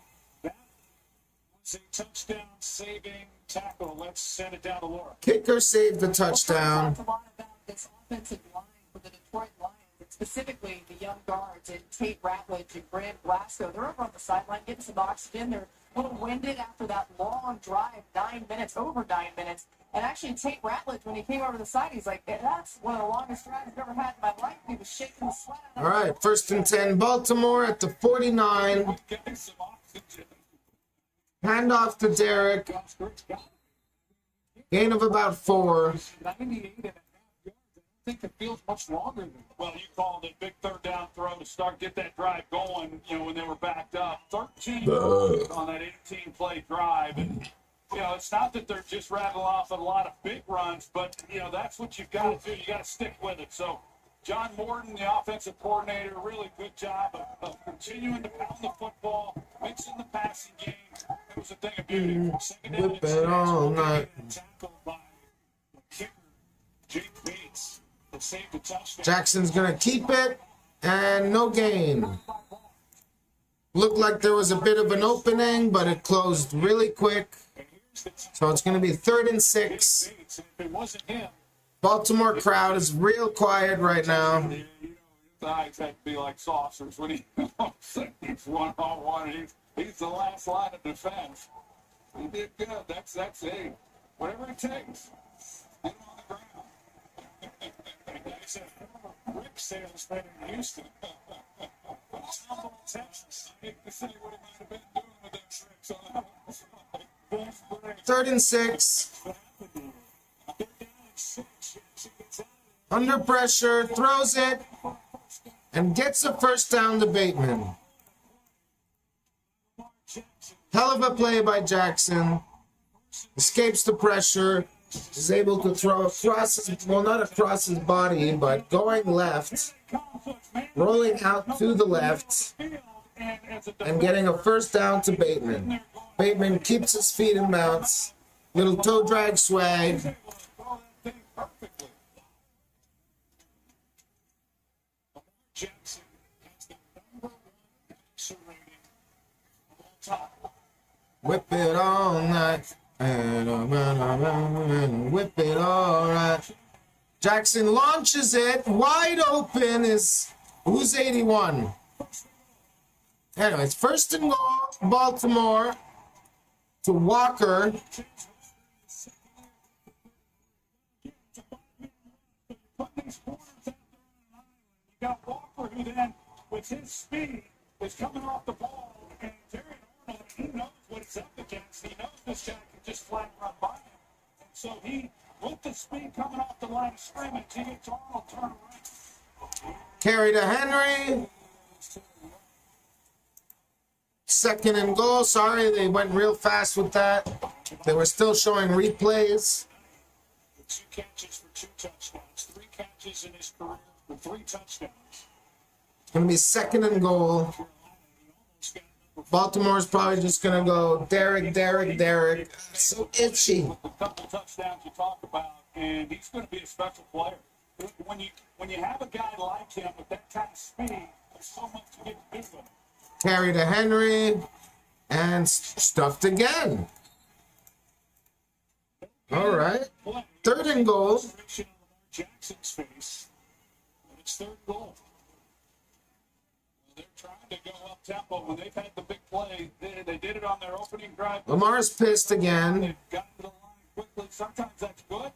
It's a touchdown saving tackle. Let's send it down to Laura. Kicker saved the touchdown. Talked a lot about this offensive line for the Detroit Lions, and specifically the young guards and Tate Ratledge and Grant Glasgow. They're over on the sideline getting some oxygen. They're a little winded after that long drive, 9 minutes, over 9 minutes. And actually, Tate Ratledge, when he came over the side, he's like, that's one of the longest drives I've ever had in my life. He was shaking the sweat out of All right, 1st and 10, Baltimore at the 49. Getting some oxygen. Handoff to Derek. Gain of about 4. 98 and a half yards. I don't think it feels much longer than. Well, you called it big third down throw to get that drive going, when they were backed up. 13 on that 18-play drive. And, it's not that they're just rattling off a lot of big runs, but, that's what you've got to do. You got to stick with it. So, John Morton, the offensive coordinator, really good job of continuing to pound the football, mixing the passing game. It was a thing of beauty. Second down Whip and it 6, all night. tackled by the kicker, Jake Bates, that saved a touchdown. Jackson's gonna keep it, and no gain. Looked like there was a bit of an opening, but it closed really quick. And here's the So it's gonna be 3rd and 6. Bates. And if it wasn't him, Baltimore crowd is real quiet right now. his eyes had to be like saucers when he's one-on-one. He's the last line of defense. He did good. That's it. Whatever it takes. Get him on the ground. He's a brick salesman in Houston. Humble, Texas. I hate to say what he might have been doing with that tricks on that. 3rd and 6. Under pressure, throws it, and gets a first down to Bateman. Hell of a play by Jackson. Escapes the pressure. Is able to throw across his, well, not across his body, but going left. Rolling out to the left. And getting a first down to Bateman. Bateman keeps his feet in bounds. Little toe drag swag. Jackson has the #1 passer rating of all time. Whip it all night. And whip it all right. Jackson launches it. Wide open is who's 81? Anyways, 1st and goal, Baltimore to Walker. You got Walker, who then, with his speed, is coming off the ball, and Terry Arnold, he knows what it's up against. He knows this guy can just flat run by him. And so he with the speed coming off the line of scrimmage, he gets Arnold turned around. Carry to Henry. Second and goal. Sorry, they went real fast with that. They were still showing replays. 2 catches for 2 touchdowns. 3 catches in his career for 3 touchdowns. It's going to be second and goal. Baltimore's probably just going to go Derek. So itchy. With the couple touchdowns you talk about, and he's going to be a special player. When you have a guy like him with that kind of speed, there's so much to get to do with him. Carry to Henry. And stuffed again. All right. Third and goal. Jackson's face. And it's 3rd goal. They're trying to go up tempo. When they've had the big play, they did it on their opening drive. Lamar's pissed again. They've gotten to the line quickly. Sometimes that's good.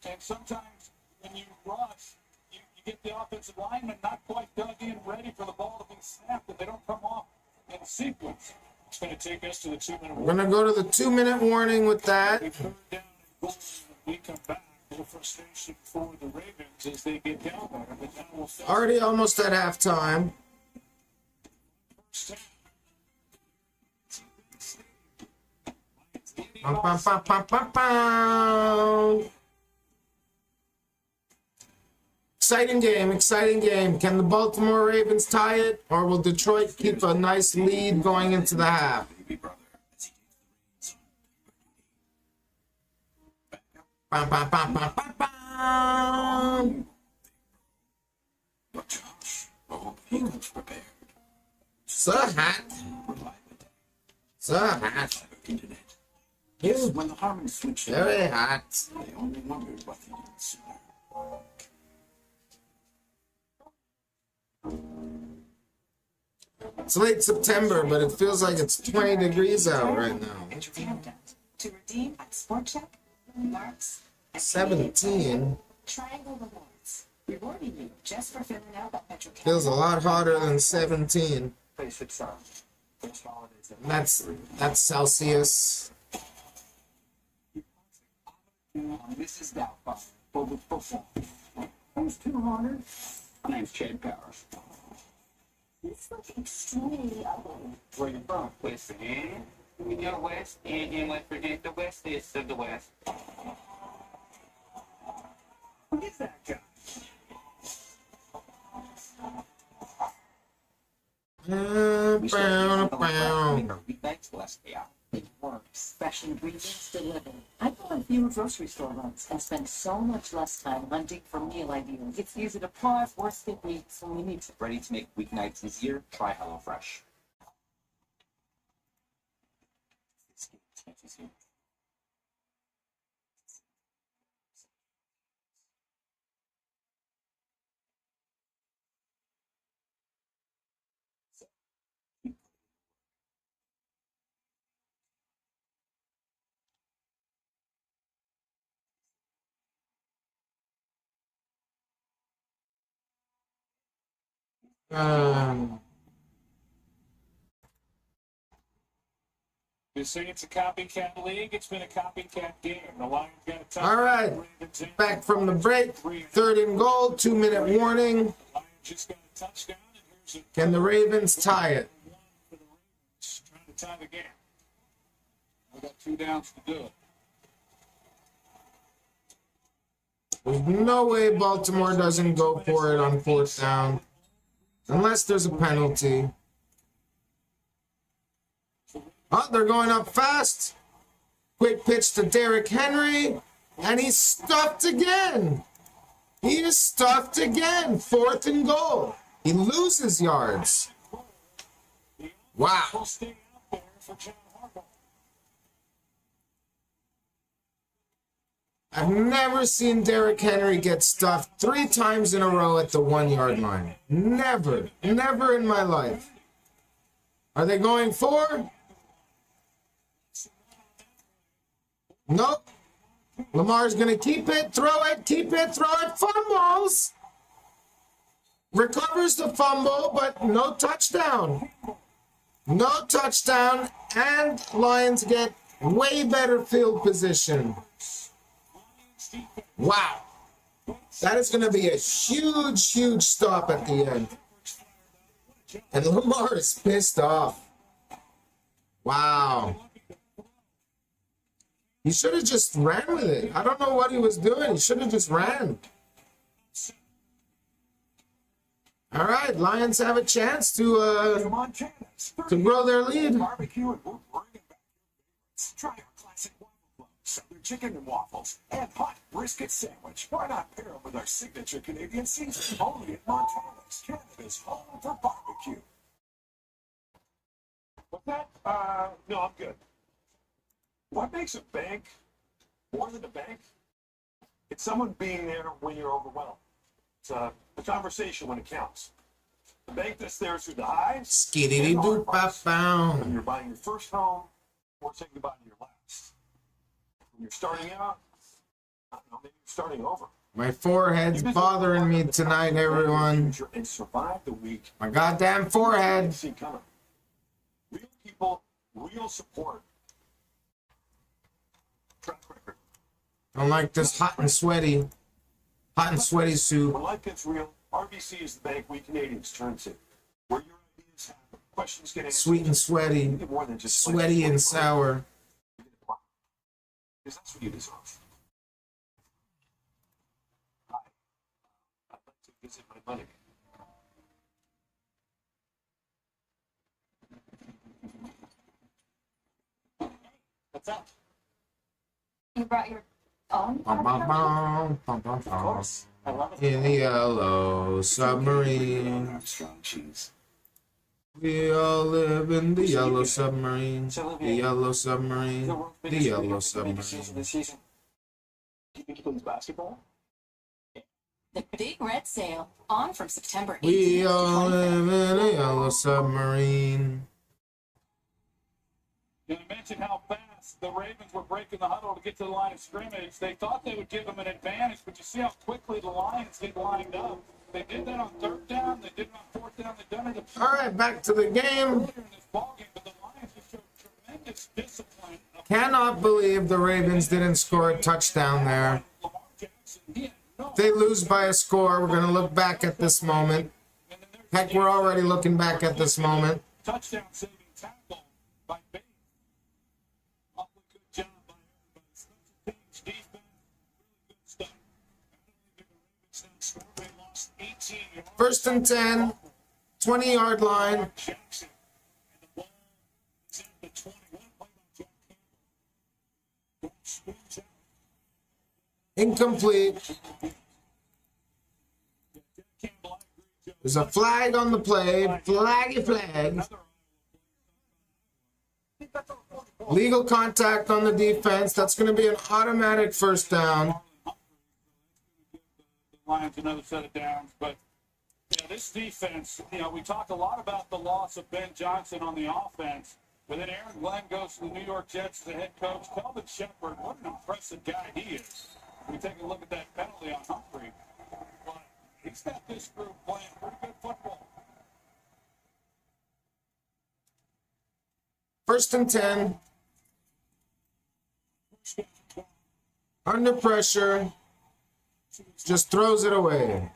And sometimes when you rush, you get the offensive lineman not quite dug in, ready for the ball to be snapped, and they don't come off in sequence. It's going to take us to the 2-minute We're going to go to the 2-minute warning with that. Third down and goal. We come back. A little frustration for the Ravens as they get down there. But now we'll start. Already almost at halftime. Bum, bum, bum, bum, bum, bum. Exciting game. Can the Baltimore Ravens tie it, or will Detroit keep a nice lead going into the half? Bum, bum, bum, bum, bum, bum. But Josh, he comes prepared. So hot. When the Harmon switched, Very hot. they only wondered what they did sooner. It's late September, but it feels like it's 20 degrees out right now. Entertainment. To redeem at Sport Check, Marks, 17 Triangle Rewards. Rewarding you just for filling out that Metro feels a lot hotter than 17. Basic sound. First holidays. That's Celsius. This is Doubtfire, Boba Football. Who's too honored? My name's Chad Powers. This looks extremely ugly. Where you from? West Virginia. We go west, and in West Virginia, the west is of the west. Who is that guy? Thanks, Leslie. It works. Special ingredients delivered. I go on fewer grocery store runs and spend so much less time hunting for meal ideas. It's easy to pause, worst thing weeks when we need to. Ready to make weeknights easier? Try HelloFresh. They say it's a copycat league. It's been a copycat game. The Lions got a touchdown. All right, back from the break. Third and goal, 2-minute warning. Lions just got a touchdown, and here's a Can the Ravens tie it? one for the Ravens trying to tie the game. We got 2 downs to do it. There's no way Baltimore doesn't go for it on 4th down. Unless there's a penalty. Oh, they're going up fast. Quick pitch to Derrick Henry. And he's stuffed again. He is stuffed again. 4th and goal. He loses yards. Wow. We'll stay out there for John Harbaugh. I've never seen Derrick Henry get stuffed 3 times in a row at the 1-yard line. Never. Never in my life. Are they going for? Nope. Lamar's going to keep it, throw it, keep it, throw it, fumbles. Recovers the fumble, but no touchdown. No touchdown, and Lions get way better field position. Defense Wow. That is going to be a huge, huge stop at the end. And Lamar is pissed off. Wow. He should have just ran with it. I don't know what he was doing. He should have just ran. All right, Lions have a chance to grow their lead. Barbecue and we're bringing back favorites. Try our classic waffle club, Southern chicken and waffles, and hot brisket sandwich. Why not pair them with our signature Canadian seasoning? Only at Montana's, Canada's home for barbecue. What's that? No, I'm good. What makes a bank more than a bank? It's someone being there when you're overwhelmed. It's a conversation when it counts. The bank that's there through the highs. Skiddy doo ba When you're buying your first home or saying goodbye to your last. When you're starting out, I don't know, maybe you're starting over. My forehead's bothering me tonight, everyone. And survive the week. My goddamn forehead. See coming. Real people, real support. Track record. Don't like this hot and sweaty soup. When life gets real, RBC is the bank we Canadians turn to. Where your ideas happen, questions get answered. Sweet and sweaty. More than just Sweaty and sour. Because that's what you deserve. Hi. I'd like to visit my money. What's up? You brought your own? Bum, bum, bum, bum, bum, Of bum. course. I love it. In the yellow submarine. Strong cheese. We all live in the yellow submarine. So, The yellow submarine. The world's The biggest yellow breeder for the biggest seals of submarine. the season. Do you think he plays basketball? The Big Red Sale, on from September 18th We to all 23rd. live in a yellow submarine. You know, I mentioned how fast the Ravens were breaking the huddle to get to the line of scrimmage. They thought they would give them an advantage, but you see how quickly the Lions get lined up. They did that on third down. They did it on fourth down. They've done it All right, back to the game. earlier in this ballgame, but the Lions just showed tremendous discipline. Cannot believe the Ravens didn't score a touchdown there. Lamar Jackson, he had no If they lose by a score, we're going to look back at this moment. and then there's Heck, we're already looking back at this moment. touchdown saving tackle by Bates. Awfully good job by everybody. Special teams, defense, really good stuff. I don't think the Ravens scored. They lost 18 yards. First and 10, 20-yard line. Jackson, and the ball is at the 20. What a play by Jack Campbell. Don't spins out. Incomplete. Jack Campbell, I agree, Joe. There's a flag on the play. Flaggy flag. Another Legal contact on the defense. That's going to be an automatic first down. Lions another set of downs, but this defense, we talk a lot about the loss of Ben Johnson on the offense, but then Aaron Glenn goes to the New York Jets as the head coach. Kelvin Shepard, what an impressive guy he is. We take a look at that penalty on Humphrey, but he's got this group playing pretty good football. First and 10. Under pressure. Just throws it away.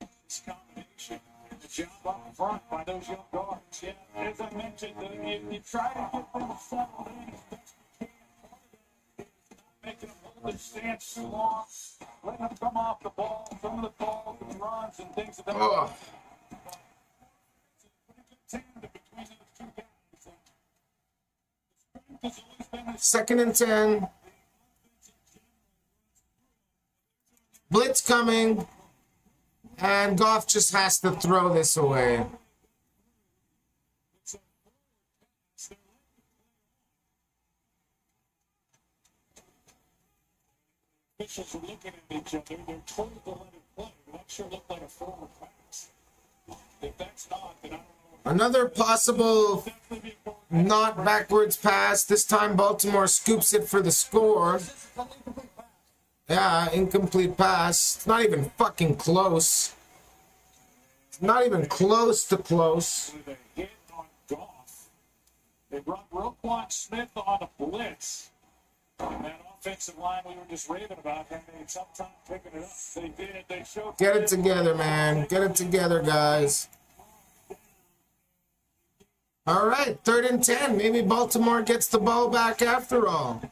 This combination and the job up front by those young guards. Yeah, as I mentioned, you try to get them settled in as best you can. Making them hold their stance too long, letting them come off the ball, some of the balls and runs and things of that. Oh, It's a pretty good tandem between those two guys. And the strength has always been this. second and 10. Blitz coming. And Goff just has to throw this away. Officials are looking at each other. They're told to let it play. That sure looked like a forward pass. If that's not, then I don't know. Another possible Definitely be a forward pass. not backwards pass. This time Baltimore scoops it for the score. Yeah, incomplete pass. It's not even fucking close. Not even close to close. With a hit on Goff. They brought Roquan Smith on a blitz. And that offensive line we were just raving about had a tough time picking it up. They did. They showed. Get it together, man. Get it together, guys. All right, 3rd and 10. Maybe Baltimore gets the ball back after all.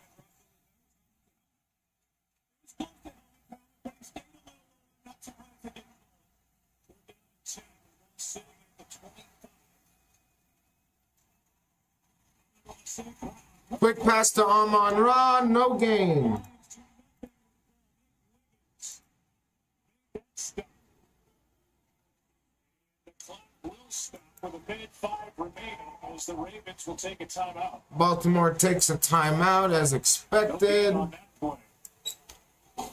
Quick pass to Amon Ra, no gain. With a minute 5 remaining, as the Ravens will take a timeout. Baltimore takes a timeout as expected. On that play.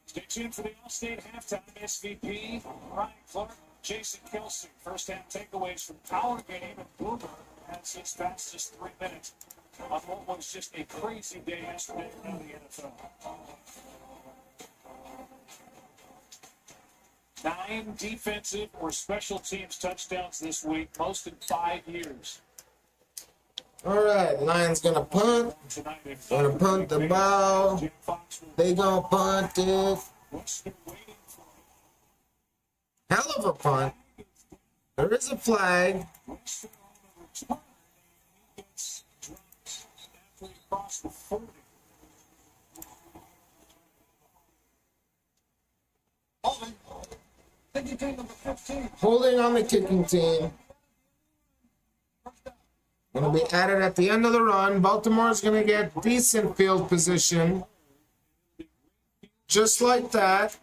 Stay tuned for the All-State halftime. SVP Ryan Clark, Jason Kelsey. First half takeaways from Power Game and Boomer has his fastest 3 minutes on what was just a crazy day yesterday around the NFL. 9 defensive or special teams touchdowns this week, most in 5 years. All right, Lions gonna punt. Gonna punt the ball. They gonna punt it. Hell of a punt. There is a flag. Holding on the kicking team. Gonna be added at the end of the run. Baltimore's gonna get decent field position. Just like that.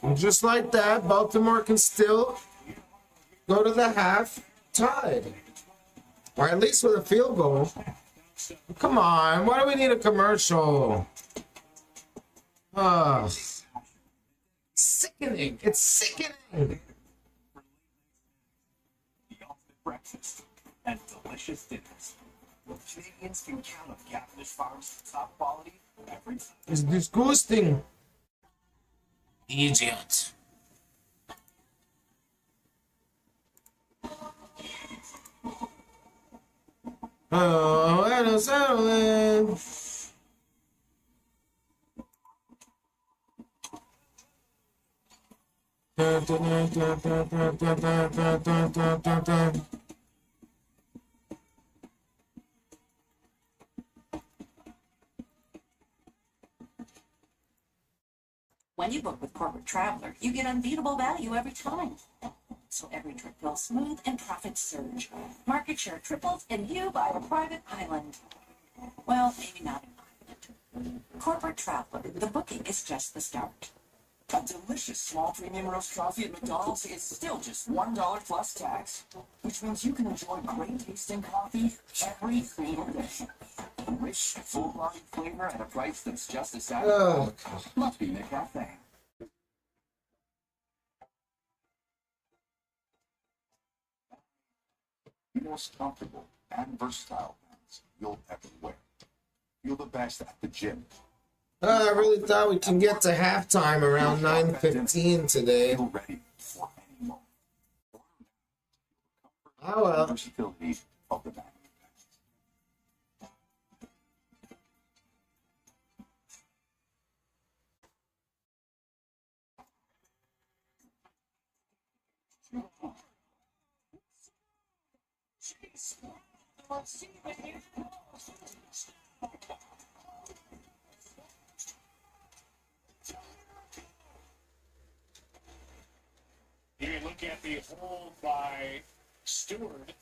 And just like that, Baltimore can still go to the half tied. Or at least with a field goal. Come on, why do we need a commercial? Sickening. It's sickening. Breakfast and delicious dinners. Canadians can count on Cavendish Farms top quality every time. It's disgusting. Idiot. Oh, I don't settle. When you book with Corporate Traveler, you get unbeatable value every time. So every trip goes smooth and profits surge. Market share triples and you buy a private island. Well, maybe not an island. Corporate Traveler, the booking is just the start. A delicious small premium roast coffee at McDonald's is still just $1 plus tax, which means you can enjoy great tasting coffee every single day. Rich, full-bodied flavor at a price that's just as satisfying. Must be McCafe. The most comfortable and versatile pants you'll ever wear. Feel the best at the gym. I really thought we can get to halftime around 9:15 today. Feel ready for any moment. Oh well. Versatility of the Madden Content. You look at the hold by Stewart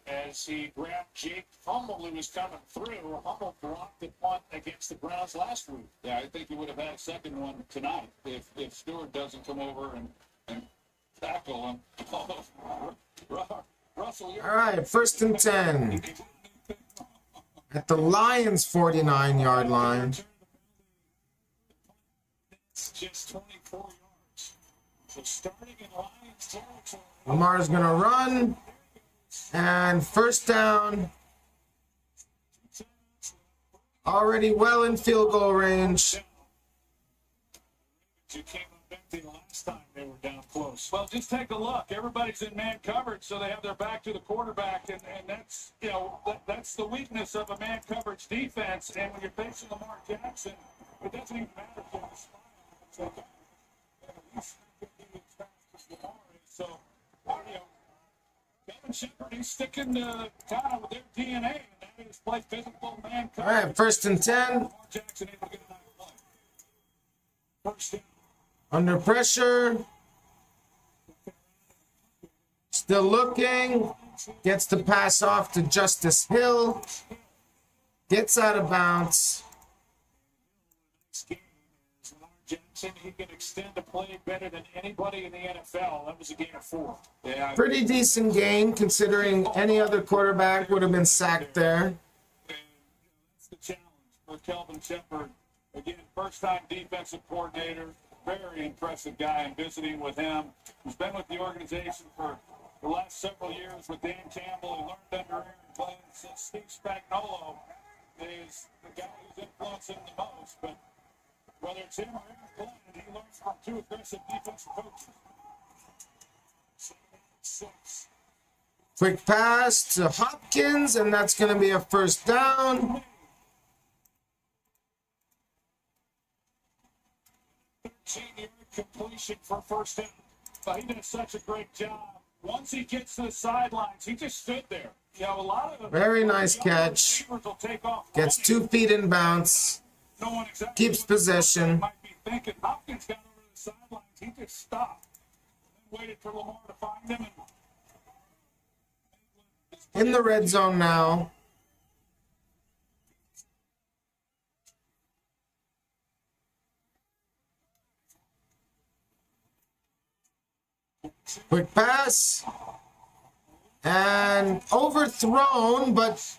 as he grabbed Jake Hummel, who was coming through. Hummel blocked the punt against the Browns last week. Yeah, I think he would have had a second one tonight if Stewart doesn't come over and tackle him. Russell, you're All right, 1st and 10 at the Lions' 49-yard line. It's just 24 yards. So starting in Lions territory. Lamar's gonna run, and 1st down. Already well in field goal range. You came up the last time they were down close. Well, just take a look. Everybody's in man coverage, so they have their back to the quarterback, and that's, you know, that's the weakness of a man coverage defense. And when you're facing Lamar Jackson, it doesn't even matter if you're it's like, he's not going to be as fast as Lamar is. So, you know, Kevin Shepard, he's sticking to kind of with their DNA, and that is play physical man coverage. All right, 1st and 10. Lamar Jackson able to get a nice play. First down. Under pressure. Still looking. Gets the pass off to Justice Hill. Gets out of bounds. Lamar Jackson, he can extend a play better than anybody in the NFL. That was a gain of 4. Yeah, Pretty decent gain considering any other quarterback would have been sacked there. And that's the challenge for Kelvin Shepard. Again, first-time defensive coordinator. Very impressive guy. I'm visiting with him. He's been with the organization for the last several years with Dan Campbell. He learned under Aaron Glenn. Since Steve Spagnuolo is the guy who's influencing him the most. But whether it's him or Aaron Glenn, he learns from 2 aggressive defensive coaches. 6. Quick pass to Hopkins, and that's going to be a first down. 13-yard completion for first down. But he did such a great job. Once he gets to the sidelines, he just stood there. You know, a lot of Very nice catch. receivers will take off. Gets 2 feet in bounce. No one exactly Keeps possession. might be thinking. Hopkins got over to the sidelines. He just stopped and waited for Lamar to find him. In the red zone now. Quick pass. And overthrown, but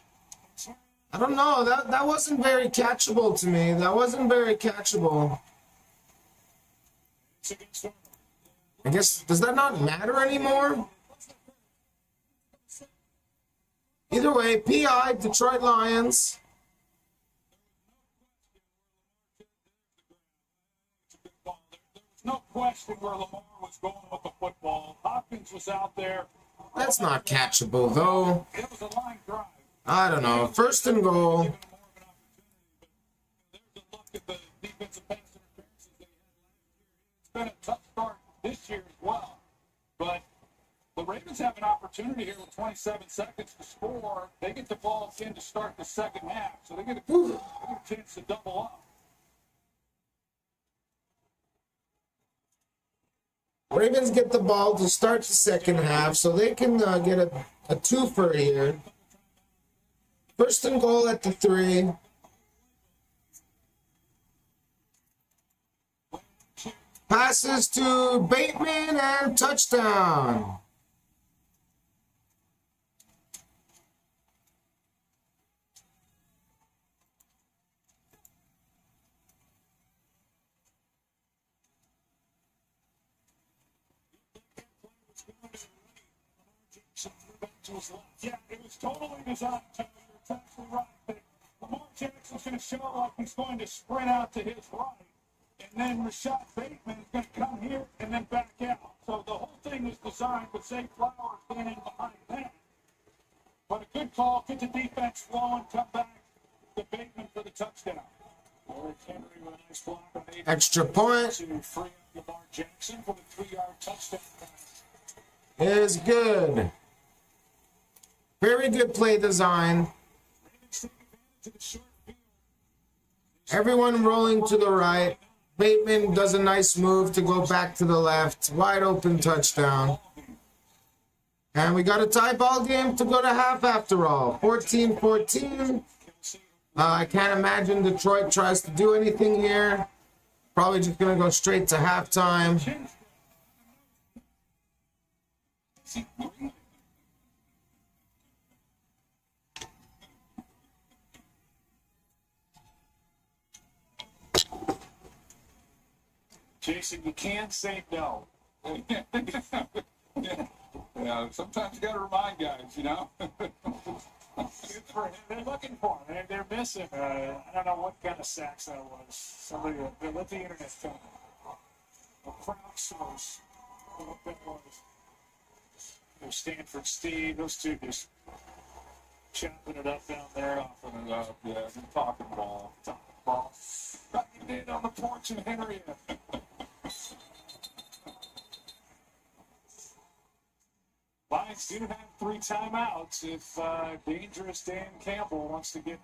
I don't know. That wasn't very catchable to me. That wasn't very catchable. I guess, does that not matter anymore? Either way, PI, Detroit Lions. No question where Lamar was going with the football. Hopkins was out there. That's not catchable, though. It was a line drive. I don't know. 1st and goal. There's a look at the defensive pass interferences they had last year. It's been a tough start this year as well. But the Ravens have an opportunity here with 27 seconds to score. They get the ball in to start the second half. So they get a chance to double up. Ravens get the ball to start the second half, so they can get a twofer here. 1st and goal at the 3. Passes to Bateman and touchdown. Yeah, it was totally designed to. You're absolutely right. But Lamar Jackson's going to show like he's going to sprint out to his right. And then Rashad Bateman is going to come here and then back out. So the whole thing was designed with Zay Flowers being in behind that. But a good call, get the defense flowing, come back to Bateman for the touchdown. Derrick Henry with a nice block on 8. Extra point To free up Lamar Jackson for the 3-yard touchdown pass. is good. Very good play design. Everyone rolling to the right. Bateman does a nice move to go back to the left. Wide open touchdown. And we got a tie ball game to go to half after all. 14-14. I can't imagine Detroit tries to do anything here. Probably just going to go straight to halftime. Jason, you can't say no. Yeah, sometimes you got to remind guys, you know. They're looking for him. They're missing. I don't know what kind of sacks that was. Somebody let the internet tell me. crowdsource what that was. There's Stanford Steve, those two just chopping it up down there. Chopping it up, yeah, we're talking ball. Right in on the porch in Henrietta. Lions do have 3 timeouts if dangerous Dan Campbell wants to get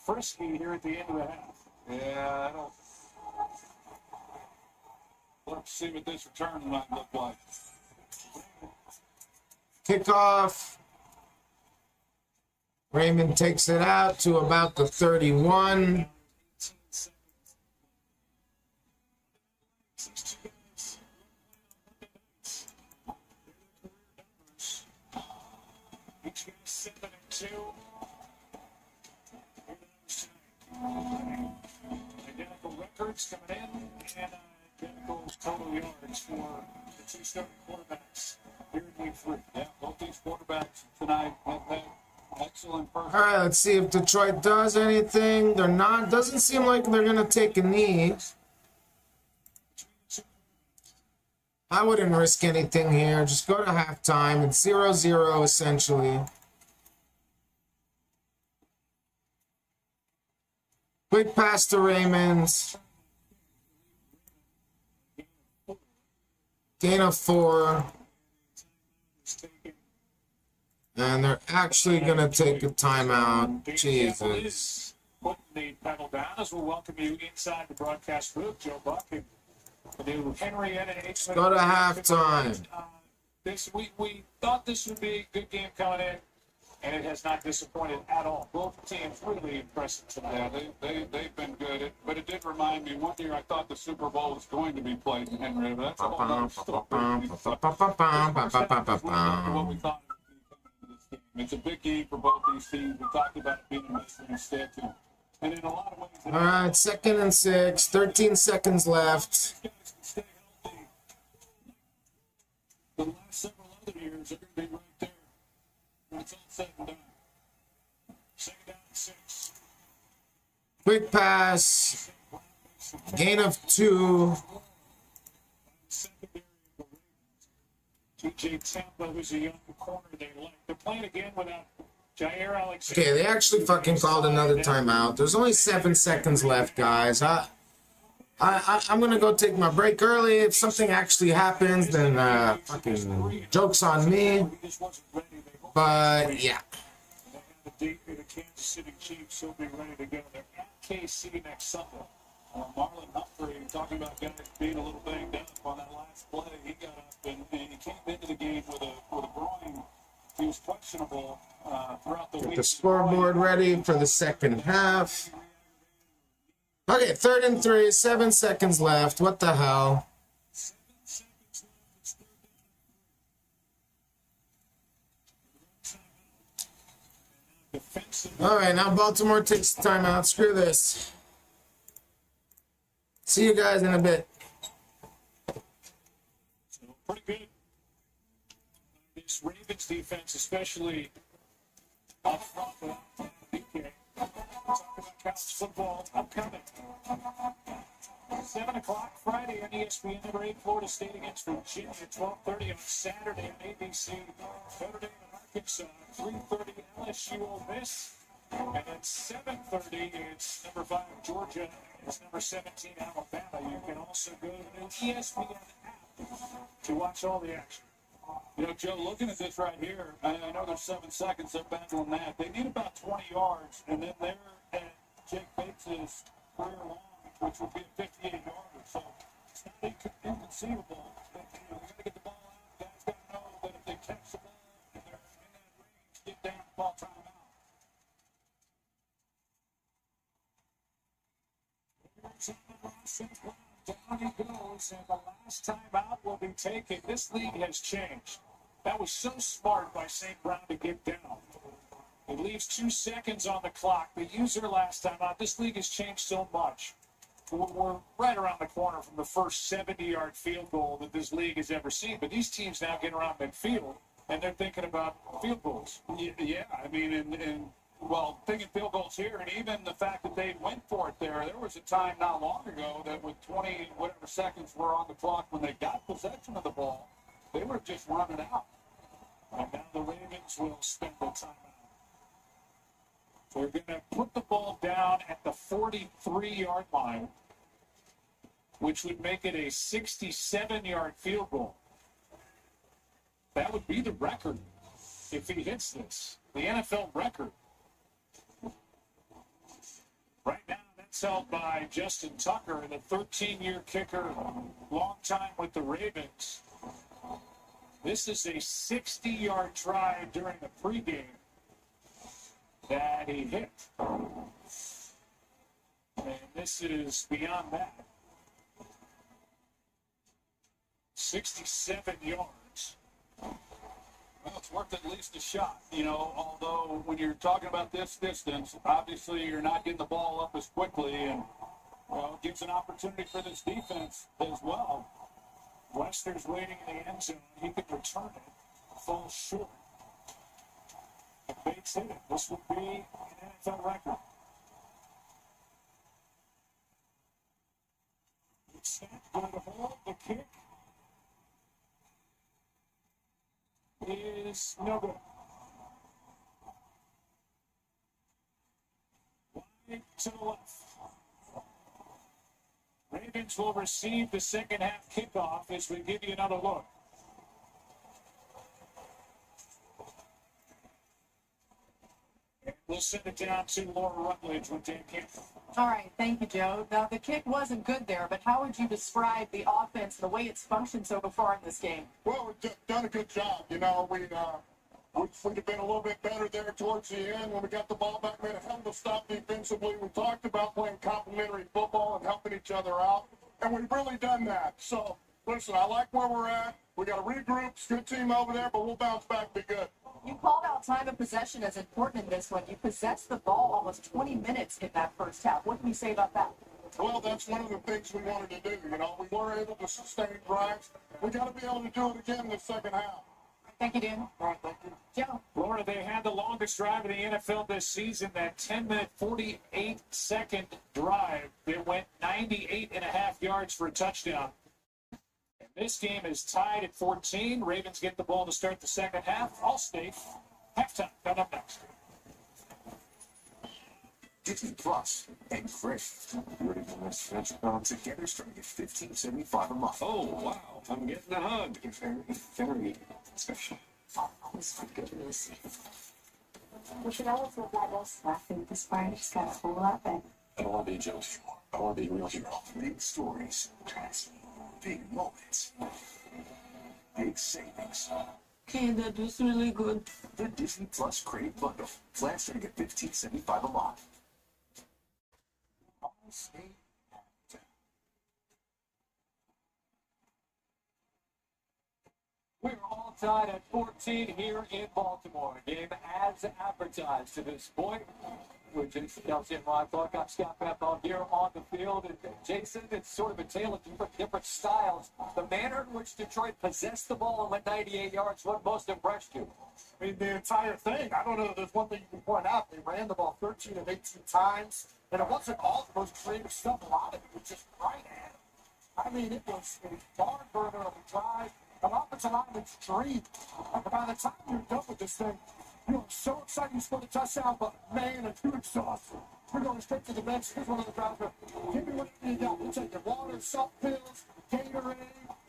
frisky here at the end of the half. Yeah, I don't. Let's see what this return might look like. Kickoff. Raymond takes it out to about the 31. Each game 7-2. Identical records coming in and identical total yards for the 2 starting quarterbacks here in week 3. Yeah, both these quarterbacks tonight have had excellent All first. right, let's see if Detroit does anything. They're not. Doesn't seem like they're going to take a knee. I wouldn't risk anything here. Just go to halftime. It's 0-0 essentially. Quick pass to Raymond. Gain of 4. And they're actually going to take a timeout. Jesus. Putting the pedal down as we'll welcome you inside the broadcast booth. Joe Buck and the new Henrietta H. Go to halftime. We thought this would be a good game coming in, and it has not disappointed at all. Both teams really impressive Yeah, tonight. they've been good. But it did remind me, one year I thought the Super Bowl was going to be played in Henrietta. But that's a whole other story. What we thought it would be coming into this game. It's a big game for both these teams. We talked about it being a Western State too. And in a lot of ways, All right, 2nd and 6. 13 seconds left. guys can stay healthy. The last several other years are going to be right there when it's all said and done. 2nd down and 6. Quick pass. Gain of 2. Secondary of the Ravens. TJ Tampa, who's a young corner they like. They're playing again without Jair Alexander. Okay, they actually fucking called another timeout. There's only 7 seconds left, guys. I'm gonna go take my break early. If something actually happens, then fucking joke's on me. He just wasn't ready. They hope But yeah. they have the date for the Kansas City Chiefs. He'll be ready to go. They're at KC next Sunday. Marlon Humphrey talking about guys being a little banged up on that last play. He got up and he came into the game with a groin. He was questionable throughout the week. Get the scoreboard ready for the second half. Okay, 3rd and 3, 7 seconds left. What the hell? All right, now Baltimore takes the timeout. Screw this. See you guys in a bit. So pretty good. This Ravens defense, especially up front with DK. Talk about college football upcoming. 7 o'clock Friday on ESPN, number 8, Florida State against Virginia. 12:30 on Saturday on ABC. Notre Dame and Arkansas. 3:30 LSU Ole Miss. And at 7:30, it's number 5 Georgia. It's number 17 Alabama. You can also go to the new ESPN app to watch all the action. You know, Joe, looking at this right here, I know there's 7 seconds. They're battling that. They need about 20 yards, and then they're at Jake Bates' career long, which would be a 58-yarder. So it's not inconceivable. But, you know, they got to get the ball out. Guys got to know that if they catch the ball and they're in that range, get down the ball timeout. Down he goes, and the last time out will be taken. This league has changed. That was so smart by St. Brown to get down. It leaves 2 seconds on the clock. They used their last time out. This league has changed so much. We're right around the corner from the first 70-yard field goal that this league has ever seen. But these teams now get around midfield, and they're thinking about field goals. Yeah, I mean, and well, thinking field goals here, and even the fact that they went for it there. There was a time not long ago that with 20 whatever seconds were on the clock when they got possession of the ball, they were just running out. And now the Ravens will spend the timeout. They're going to put the ball down at the 43-yard line, which would make it a 67-yard field goal. That would be the record if he hits this, the NFL record. Right now, that's held by Justin Tucker, the 13-year kicker, long time with the Ravens. This is a 60-yard try during the pregame that he hit. And this is beyond that. 67 yards. Well, it's worth at least a shot, you know, although when you're talking about this distance, obviously you're not getting the ball up as quickly, and, well, it gives an opportunity for this defense as well. Wester's waiting in the end zone. He could return it, falls short. If Bates hit it, this would be an NFL record. It's snapped, going to hold the kick. Is no good. Wide to the left. Ravens will receive the second half kickoff as we give you another look. And we'll send it down to Laura Rutledge with Dan Campbell. All right, thank you, Joe. Now, the kick wasn't good there, but how would you describe the offense, the way it's functioned so far in this game? Well, we've done a good job. You know, we'd have been a little bit better there towards the end when we got the ball back. Made a hell of a stop defensively. We talked about playing complementary football and helping each other out, and we've really done that. So, listen, I like where we're at. We got to regroup. It's a good team over there, but we'll bounce back and be good. You called out time of possession as important in this one. You possessed the ball almost 20 minutes in that first half. What can you say about that? Well, that's one of the things we wanted to do. You know, we were able to sustain drives. We got to be able to do it again in the second half. Thank you, Dan. All right, thank you. Joe. Florida, they had the longest drive in the NFL this season, that 10-minute, 48-second drive. They went 98 and a half yards for a touchdown. And this game is tied at 14. Ravens get the ball to start the second half. Allstate, halftime. Coming up next. Disney Plus and Fresh. You ready for this French pound together starting at $15.75 a month. Oh, wow. I'm getting a hug. You're very special. Always fun to really see. We should always look like us laughing. This party just got a whole lot better. I don't want to be Joe's hero. I want to be a real hero. Big stories. Big moments. Big savings. Okay, that was really good. The Disney Plus Crave Bundle. Plan starting at $15.75 a month. We're all tied at 14 here in Baltimore. Game as advertised to this point. We're Jason Kelsey and Ron Clark. I'm Scott Bethel here on the field. And Jason, it's sort of a tale of different styles. The manner in which Detroit possessed the ball and went 98 yards, what most impressed you? I mean, the entire thing. I don't know if there's one thing you can point out. They ran the ball 13 of 18 times, and it wasn't all the most creative stuff. A lot of it was just right at it. I mean, it was a barn burner of a drive. An offensive lineman's dream. And by the time you're done with this thing, you're so excited you scored a touchdown, but man, if you're exhausted, you're going straight to the bench. Here's one of the guys where, give me whatever you got. We'll take your water, salt pills, Gatorade,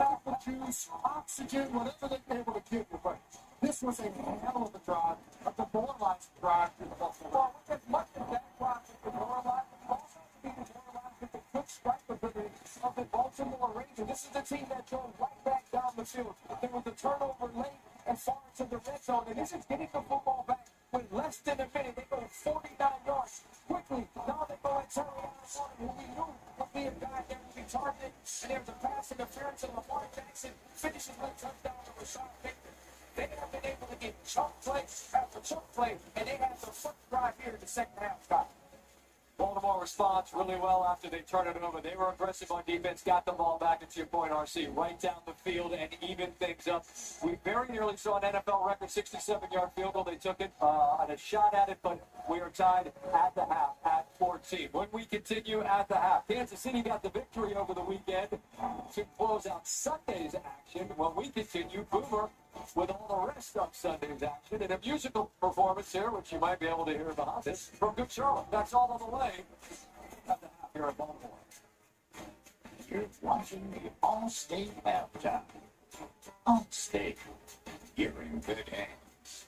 apple juice, oxygen, whatever they're able to give you. But this was a hell of a drive, a demoralizing drive. Well, with as much as that drive is demoralizing, you also have to be demoralized with the quick strike ability of the Baltimore Rangers. This is the team that drove right back down the field. There was a turnover late and far into the red zone, and this is getting the football back with less than a minute. They go 49 yards quickly. Now they go and Terry Allen, who we knew would be a guy that would be targeted, and there's a pass interference, and Lamar Jackson finishes with a touchdown to Rashad Bateman. They have been able to get chunk play after chunk play, and they have the first drive here in the second half, Scott. Baltimore responds really well after they turn it over. They were aggressive on defense, got the ball back, and to your point, RC, right down the field and even things up. We very nearly saw an NFL record 67-yard field goal. They took it and a shot at it, but we are tied at the half at 14. When we continue at the half, Kansas City got the victory over the weekend to close out Sunday's action. When we continue, Boomer with all the rest of Sunday's action and a musical performance here, which you might be able to hear behind this, from Good Charlotte. That's all on the way at the half here at Baltimore. You're watching the All-State halftime. All-State, you're in good hands.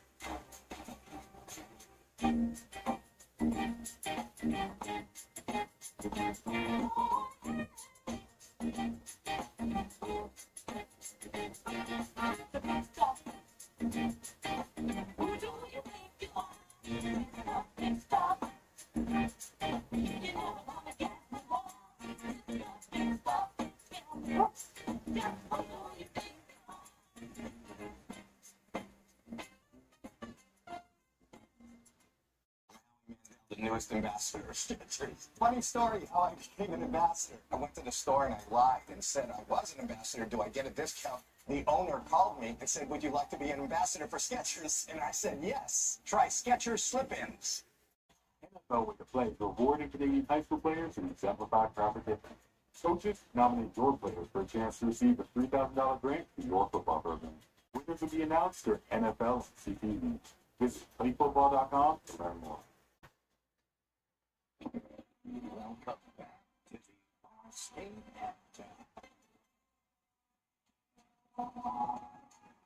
The newest ambassador of Skechers. Funny story how I became an ambassador. I went to the store and I lied and said I was an ambassador. Do I get a discount? The owner called me and said, would you like to be an ambassador for Skechers? And I said, yes. Try Skechers slip-ins. NFL with the play rewarding Canadian high school players and exemplify proper difference. Coaches nominate your players for a chance to receive a $3,000 grant for your football program. Winners will be announced during NFL CTV. Visit playfootball.com to learn more. Welcome back to the All-State halftime.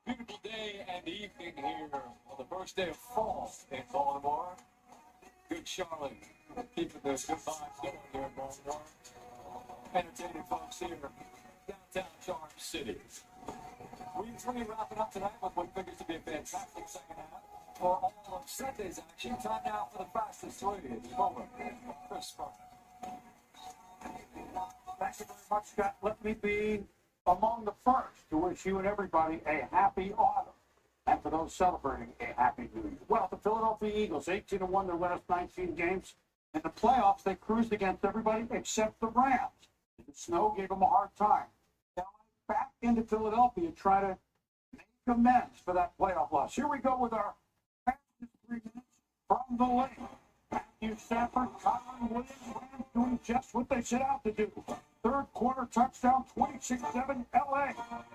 Beautiful day and evening here on the first day of fall in Baltimore. Good Charlotte, keeping those good vibes going here in Baltimore. Entertaining folks here, downtown Charm City. Week 3 wrapping up tonight with what figures to be a fantastic second half. For all of Sunday's action, time now for the fastest three. It's Bowman, Chris Spartan. Thank you very much, Scott. Let me be among the first to wish you and everybody a happy autumn. And for those celebrating, a happy new year. Well, the Philadelphia Eagles, 18-1, their last 19 games. In the playoffs, they cruised against everybody except the Rams. The snow gave them a hard time. Now, back into Philadelphia, try to make amends for that playoff loss. Here we go with our fastest 3 minutes from the lane. Matthew Stafford, Kyron Williams, Rams doing just what they set out to do. Third quarter touchdown, 26-7 LA.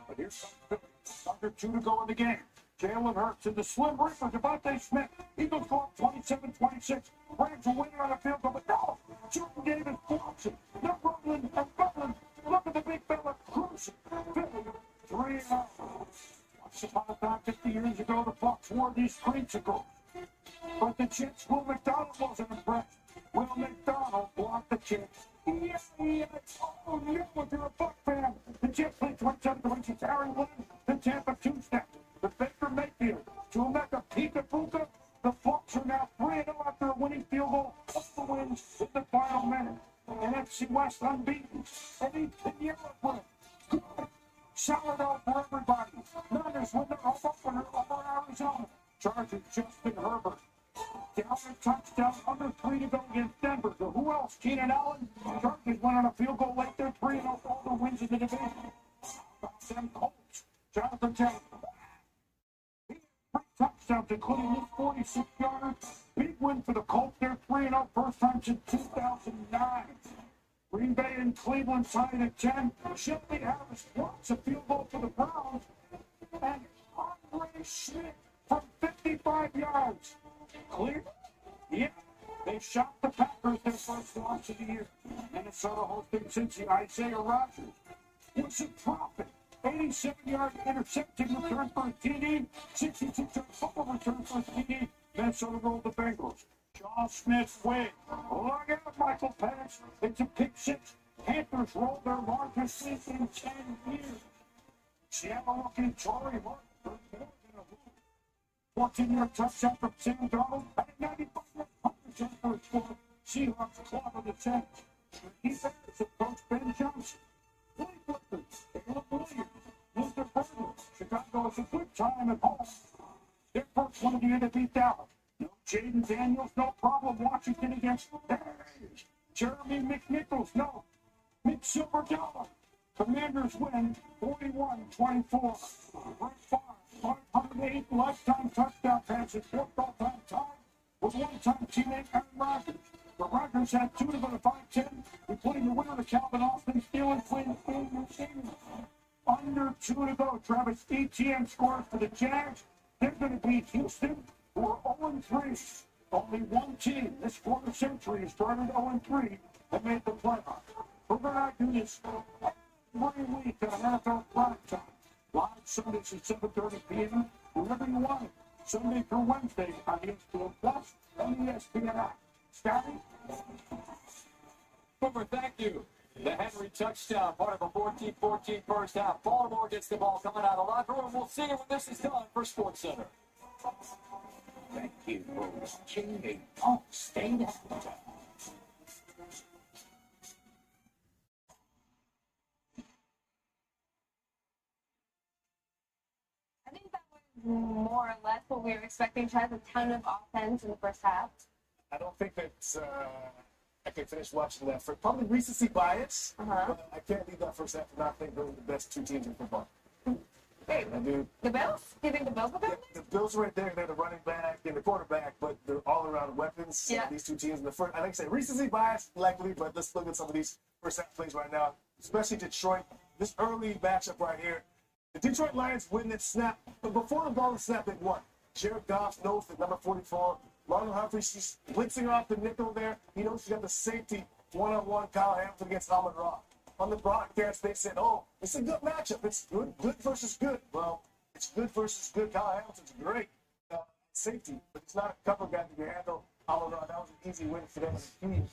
But here's Philly. Under 2 to go in the game. Jalen Hurts in the slim ripper, Devontae Smith. Eagles go up 27-26. Rams are winning on the field goal, but no. Jordan Davis blocks it. They're rumbling and bubbling. Look at the big fella cruising. Philly, 3-0. Once upon a time, 50 years ago, the Bucs wore these creamsicles. But the Jets, Will McDonald wasn't impressed. Will McDonald blocked the Jets. Yeah. Oh, no, if you're a Buck fan. The Jets played 27-26. Harry Lynn, the Tampa two-step. The Baker Mayfield, Chumeka Pika. The Bucs are now 3-0 after a winning field goal. Up the wins in the final minute. NFC West unbeaten. Eddie Pinheiro with it. Good. Sourdough for everybody. Niners win their home opener over Arizona. Chargers Justin Herbert. Down a touchdown, under 3 to go against Denver. So who else? Keenan Allen. Chargers went on a field goal late there, 3-0 all the wins in the division. Them Colts. Jonathan Taylor. 3 touchdowns, including this 46-yarder. Big win for the Colts. They're 3-0, first time since 2009. Green Bay and Cleveland tied at 10. Shelby Harris blocks a field goal for the Browns. And Andre Schmidt from 55 yards. Clear? Yeah. They shot the Packers their first loss of the year. Minnesota hosting Cincy. Isaiah Rodgers was a prophet. 87-yard intercepting return for a TD. 66-yard fumble return for a TD. Minnesota rolled the Bengals. John Smith win. Look out, Michael Penix. It's a pick 6. Panthers rolled their largest lead in 10 years. Seattle looking Torrey Martin for more than a 14-yard touchdown from Sam Darnold. And 95-yard return for a score. Seahawks claw the 10. Defense of Coach Ben Johnson. Blake Whitman, Caleb Williams, Luther Burger. Chicago has a good time at home. Their first one of the year to beat Dallas. No Jaden Daniels, no problem. Washington against the Bears. Jeremy McNichols, no. McSilverdollar. Commanders win 41-24. Brett Favre, 508 lifetime touchdown passes, fourth all-time tie with one-time teammate Aaron Rodgers. The Rodgers had 2 to go to 5-10, including the winner to Calvin Austin, Steelers win in New England. Under 2 to go, Travis Etienne scores for the Jags. They're going to beat Houston, who are 0-3. Only one team this quarter century has started 0-3 and made the playoffs. We're going to do this every week on NFL PrimeTime. Live Sundays at 7:30 p.m. wherever you want it. Sunday through Wednesday on ESPN Plus and ESPN app. Scotty? Boomer, thank you. The Henry touchdown, part of a 14-14 first half. Baltimore gets the ball coming out of the locker room. We'll see you when this is done for SportsCenter. Thank you for watching a Pump State Athlete. I think that was more or less what we were expecting. Chad has a ton of offense in the first half. I don't think that I can finish watching that. For probably recency bias, but I can't leave that first half and not think those are the best 2 teams in football. Wait, I do. the Bills? Do you think the Bills will go? The Bills right there, they're the running back and the quarterback, but they're all around weapons. Yeah. These 2 teams in the first, I like to say recency bias, likely, but let's look at some of these first half plays right now, especially Detroit. This early matchup right here. The Detroit Lions win that snap, but before the ball is snapped, they won. Jared Goff knows that number 44, Marlon Humphrey, she's blitzing off the nickel there. He knows she's got the safety one-on-one Kyle Hamilton against Amon Ra. On the broadcast, they said, oh, it's a good matchup. It's good versus good. Well, it's good versus good. Kyle Hamilton's great safety, but he's not a cover guy that can handle Amon Ra. That was an easy win for them in a key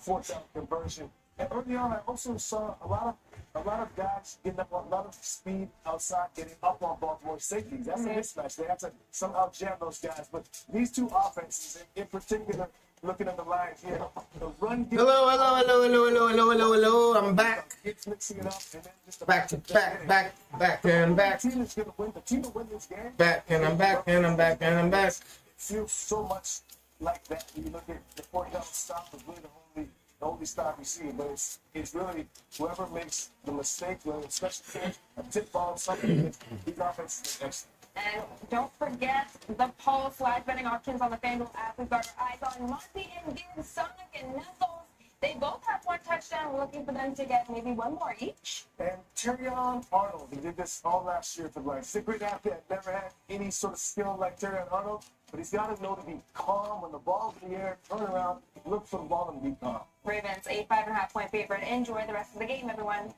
fourth down conversion. And early on, I also saw a lot of guys getting up on a lot of speed outside, getting up on Baltimore safeties. That's a mismatch. They have to somehow jam those guys. But these 2 offenses, in particular, looking at the Lions here, the run game. Hello. I'm back. It's mixing it up, and then just Back and back. The team is going to win. The team will win this game. Back and I'm back. It feels so much like that when you look at the 4-down stop is really the only stop you see, but it's really whoever makes the mistake, especially a tip ball, something, these offenses are excellent. And don't forget the Pulse live betting options on the FanDuel app. We've got our eyes on Monty and Gibbs, Sonic and Knuckles. They both have 1 touchdown. We're looking for them to get maybe 1 more each. And Terrion Arnold, he did this all last year for the Lions. He's a great athlete. Never had any sort of skill like Terrion Arnold, but he's got to know to be calm when the ball's in the air, turn around, look for the ball and be calm. Ravens, a 5.5-point favorite. Enjoy the rest of the game, everyone.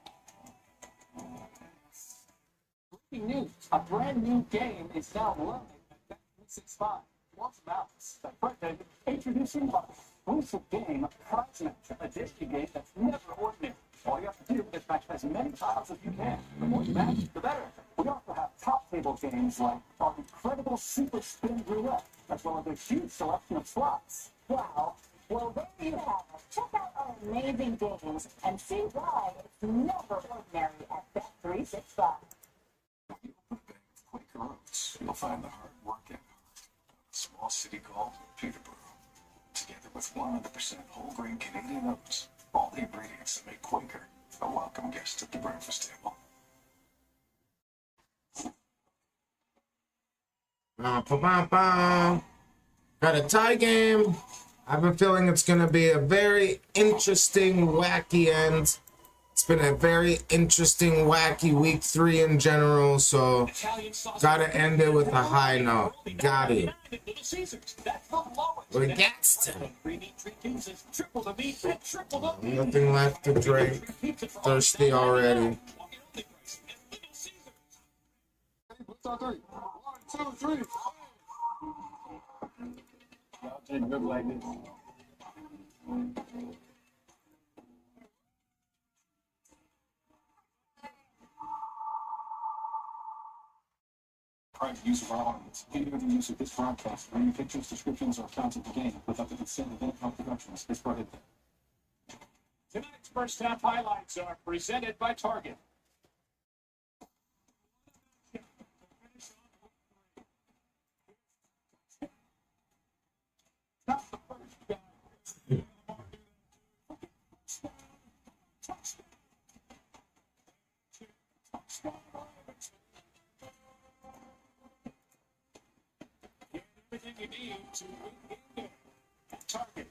Breaking news. A brand new game is now live at Bet365. What's Mouse? The birthday introducing the exclusive game, PrimeTime, a Disney game that's never ordinary. All you have to do is match as many tiles as you can. The more you match, the better. We also have top table games like our incredible Super Spin Roulette, as well as a huge selection of slots. Wow. Well, there you have it. Check out our amazing games and see why it's never ordinary at Bet365. Quaker Oats, you'll find the hard work and heart of a small city called Peterborough. Together with 100% whole grain Canadian oats, all the ingredients that make Quaker a welcome guest at the breakfast table. Got a tie game. I have a feeling it's going to be a very interesting, wacky end. It's been a very interesting, wacky week 3 in general, so gotta end it with a high note. Got it. We got to. Nothing left to drink. Thirsty already. 1, 2, 3. Y'all didn't look like this. Private use of our audience. Any other use of this broadcast, or any pictures, descriptions, or accounts of the game without the consent of Intercom Productions is prohibited. Tonight's first half highlights are presented by Target. everything you need to win game day. Target.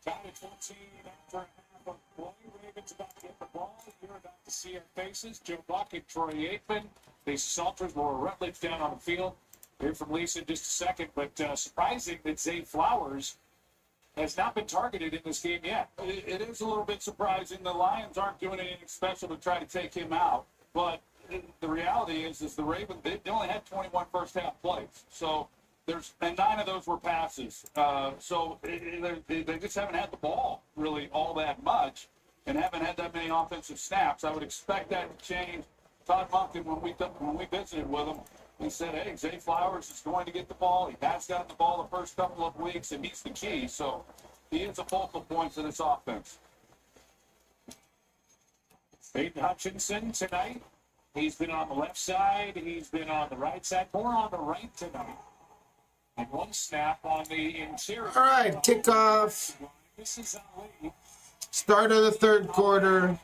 Tied at 14 after a half of play. Ravens about to get the ball. You're about to see our faces. Joe Buck and Troy Aikman. The Salters will Rutledge down on the field. Hear from Lisa in just a second, but surprising that Zay Flowers has not been targeted in this game yet. It is a little bit surprising. The Lions aren't doing anything special to try to take him out, but the reality is the Ravens, they only had 21 first half plays. So and 9 of those were passes. So they just haven't had the ball really all that much and haven't had that many offensive snaps. I would expect that to change. Todd Monken, when we visited with him, he said, hey, Zay Flowers is going to get the ball. He has gotten the ball the first couple of weeks, and he's the key. So he is a focal point in this offense. Aiden Hutchinson tonight. He's been on the left side. He's been on the right side. More on the right tonight. And one snap on the interior. All right, kickoff. This is Ali. Start of the third quarter.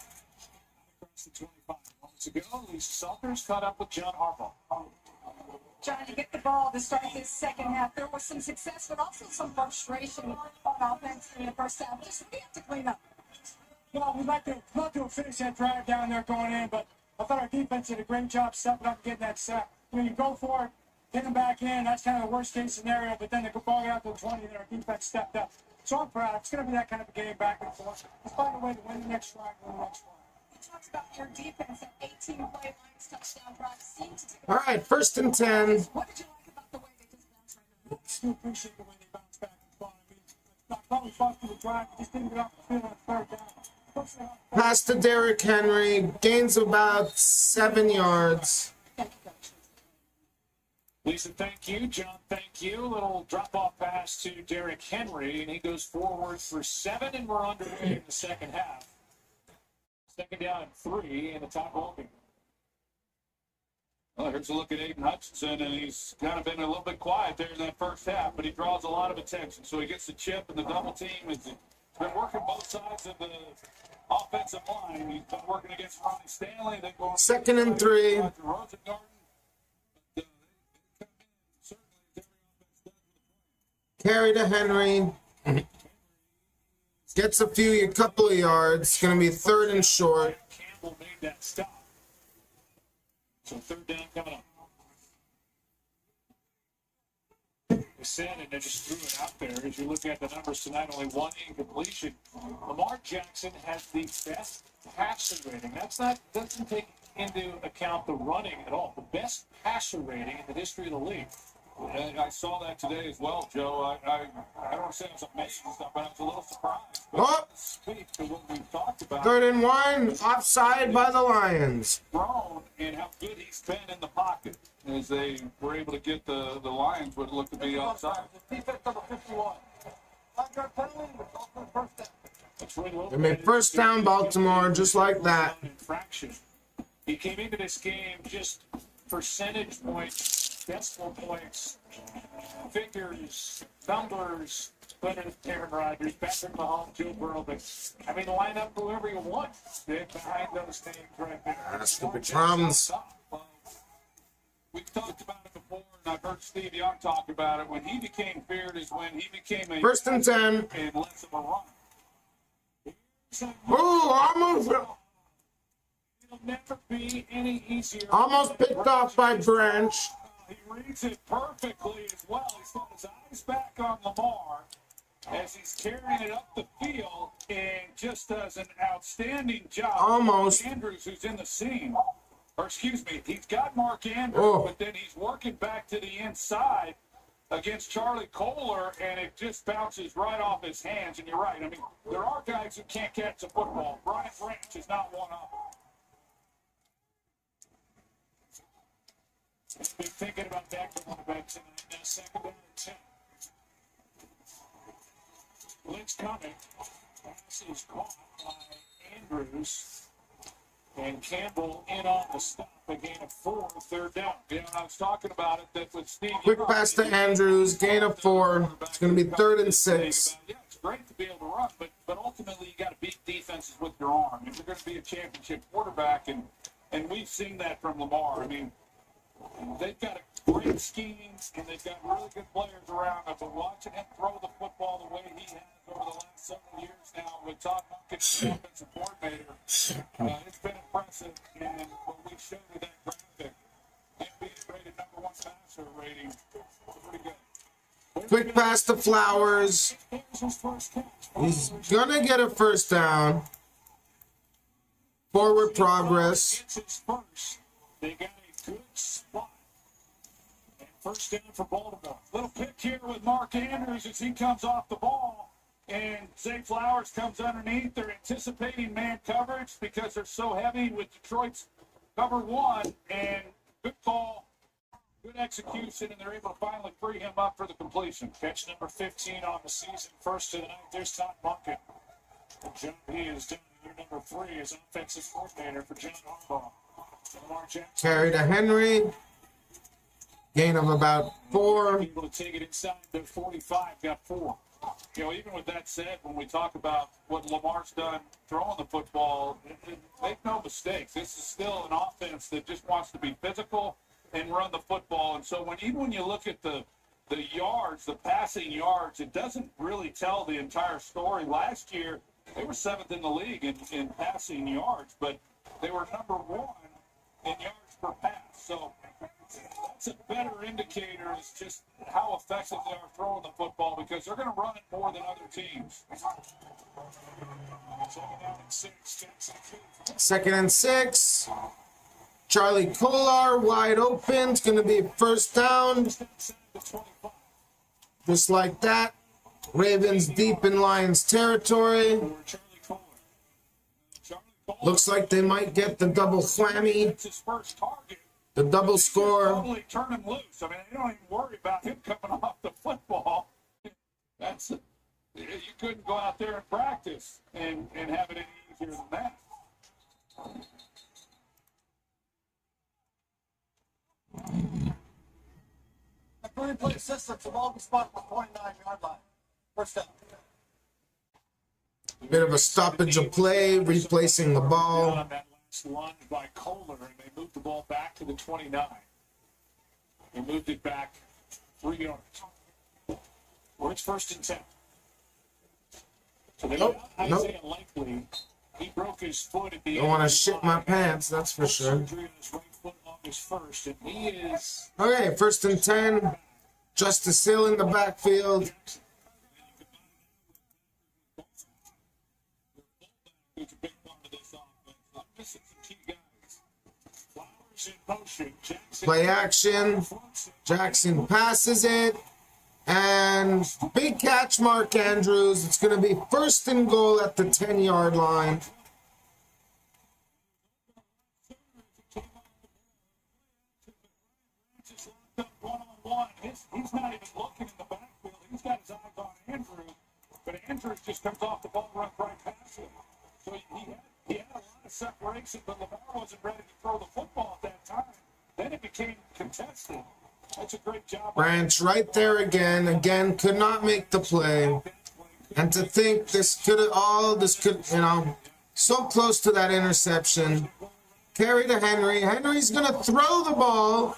Across the 25 moments ago, the Salters caught up with John Harbaugh. Trying to get the ball to start this second half. There was some success, but also some frustration on offense in the first half. Just we have to clean up. Well, we'd like to finish that drive down there going in, but I thought our defense did a great job stepping up and getting that sack. When you go for it, get them back in, that's kind of the worst case scenario, but then the ball got out to the 20 and our defense stepped up. So I'm proud. It's going to be that kind of a game back and forth. Let's find a way to win the next drive and win the next one. He talks about your defense at 18 play Lions touchdown drive seemed to take. All right, 1st and 10. What did you like about the way they just bounced right now? I still appreciate the way they bounced back and fought. I mean, I thought we fought through the drive, we just didn't get off the field on third down. Pass to Derrick Henry. Gains about 7 yards. Lisa, thank you. John, thank you. Little drop-off pass to Derrick Henry, and he goes forward for 7, and we're underway in the second half. Second down and 3 in the top ballgame. Well, here's a look at Aiden Hutchinson, and he's kind of been a little bit quiet there in that first half, but he draws a lot of attention. So he gets the chip, and the double team has been working both sides of the offensive line. He's been working against Ronnie Stanley. They go 2nd and 3. Carry to Henry. Gets a couple of yards. It's going to be 3rd and short. Campbell made that stop. So 3rd down coming up. They said, and they just threw it out there. As you look at the numbers tonight, only 1 incompletion. Lamar Jackson has the best passer rating. Doesn't take into account the running at all. The best passer rating in the history of the league. And I saw that today as well, Joe. I don't say it's amazing stuff, but I was a little surprised. But Oh. speak to what we talked about. 3rd and 1. Offside by the Lions. Thrown and how good he's been in the pocket as they were able to get the Lions what looked to be outside. Defense number 51. 5-yard penalty, but also first down. That's really low. They made 1st down Baltimore just like that. Infraction. He came into this game just percentage points, decimal points, figures, numbers, better than Aaron Rodgers, Patrick Mahomes, Joe Burrow. But I mean, line up whoever you want behind those names right there. Stupid drums. We've talked about it before, and I've heard Steve Young talk about it. When he became feared is when he became a 1st and 10. and less of a runner. Oh, almost. It'll never be any easier. Almost picked off by Branch. He reads it perfectly as well. He's got his eyes back on Lamar as he's carrying it up the field and just does an outstanding job. Almost. Andrews, who's in the seam, or excuse me, he's got Mark Andrews, Oh. but then he's working back to the inside against Charlie Kohler, and it just bounces right off his hands. And you're right. I mean, there are guys who can't catch a football. Brian Branch is not one of them. Be thinking about that quarterback tonight. Now 2nd down and 10. Blitz coming. Pass is caught by Andrews. And Campbell in on the stop. A gain of 4, 3rd down. Yeah, I was talking about it that with Steve. Quick pass to Andrews. Gain of 4. It's going to be 3rd and 6. Yeah, it's great to be able to run, but ultimately you got to beat defenses with your arm. If you're going to be a championship quarterback, and we've seen that from Lamar. I mean, they've got great schemes, and they've got really good players around him. But watching him throw the football the way he has over the last several years now with Todd Monken, the offensive coordinator, it's been impressive. And when we showed you that graphic, him being rated #1 passer rating, pretty good. Quick pass to Flowers. Here's his first catch. He's gonna get a first down. Forward progress. It's his first. They got a good spot. And first down for Baltimore. Little pick here with Mark Andrews as he comes off the ball. And Zay Flowers comes underneath. They're anticipating man coverage because they're so heavy with Detroit's cover one. And good call, good execution, and they're able to finally free him up for the completion. Catch number 15 on the season. First of the night. There's Todd Monken. John, he is down to year number 3 as offensive coordinator for John Harbaugh. Lamar Jackson. Carry to Henry. Gain of about 4. Able to take it inside the 45, got 4. You know, even with that said, when we talk about what Lamar's done throwing the football, make no mistakes. This is still an offense that just wants to be physical and run the football. And so even when you look at the yards, the passing yards, it doesn't really tell the entire story. Last year, they were 7th in the league in passing yards, but they were number 1 in yards per pass. So that's a better indicator is just how effective they are throwing the football because they're going to run it more than other teams. Second and 6. Charlie Kolar wide open. It's going to be first down. Just like that. Ravens deep in Lions territory. Looks like they might get the double whammy. The double score. Totally turn him loose. I mean, they don't even worry about him coming off the football. That's it. You couldn't go out there and practice and have it any easier than that. The three play system, the longest spot for 29-yard line. First down. Bit of a stoppage of play, replacing the ball. On that last lunge by Kohler, and they moved the ball back to the 29. They moved it back 3 yards. Or it's first and 10. So they got Isaiah Likely. He broke his foot at the end. Don't want to shit my pants, that's for sure. Surgery on his right foot on his first, and he is. Okay, first and 10. Justice Hill in the backfield. It's a big part of this offense. I'm missing some key guys. Flowers in motion. Jackson. Play action. Jackson passes it. And big catch, Mark Andrews. It's going to be first and goal at the 10-yard line. He's not even looking in the backfield. He's got his eyes on Andrews. But Andrews just comes off the ball, runs right past him. So he had a lot of separation, but Lamar wasn't ready to throw the football at that time. Then it became contested. That's a great job. Branch right there again. Again, could not make the play. And to think this could, you know, so close to that interception. Carry to Henry. Henry's going to throw the ball.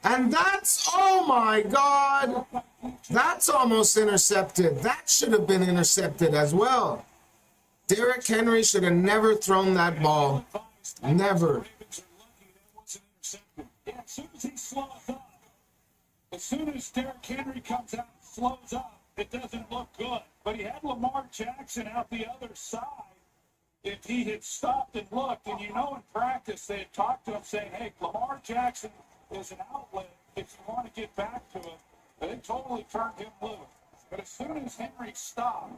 And that's, oh my God. That's almost intercepted. That should have been intercepted as well. Derrick Henry should have never thrown that ball. Never. As soon as Derrick Henry comes out and slows up, it doesn't look good. But he had Lamar Jackson out the other side. If he had stopped and looked, and you know in practice they had talked to him saying, hey, Lamar Jackson is an outlet if you want to get back to him. But they totally turned him loose. But as soon as Henry stopped,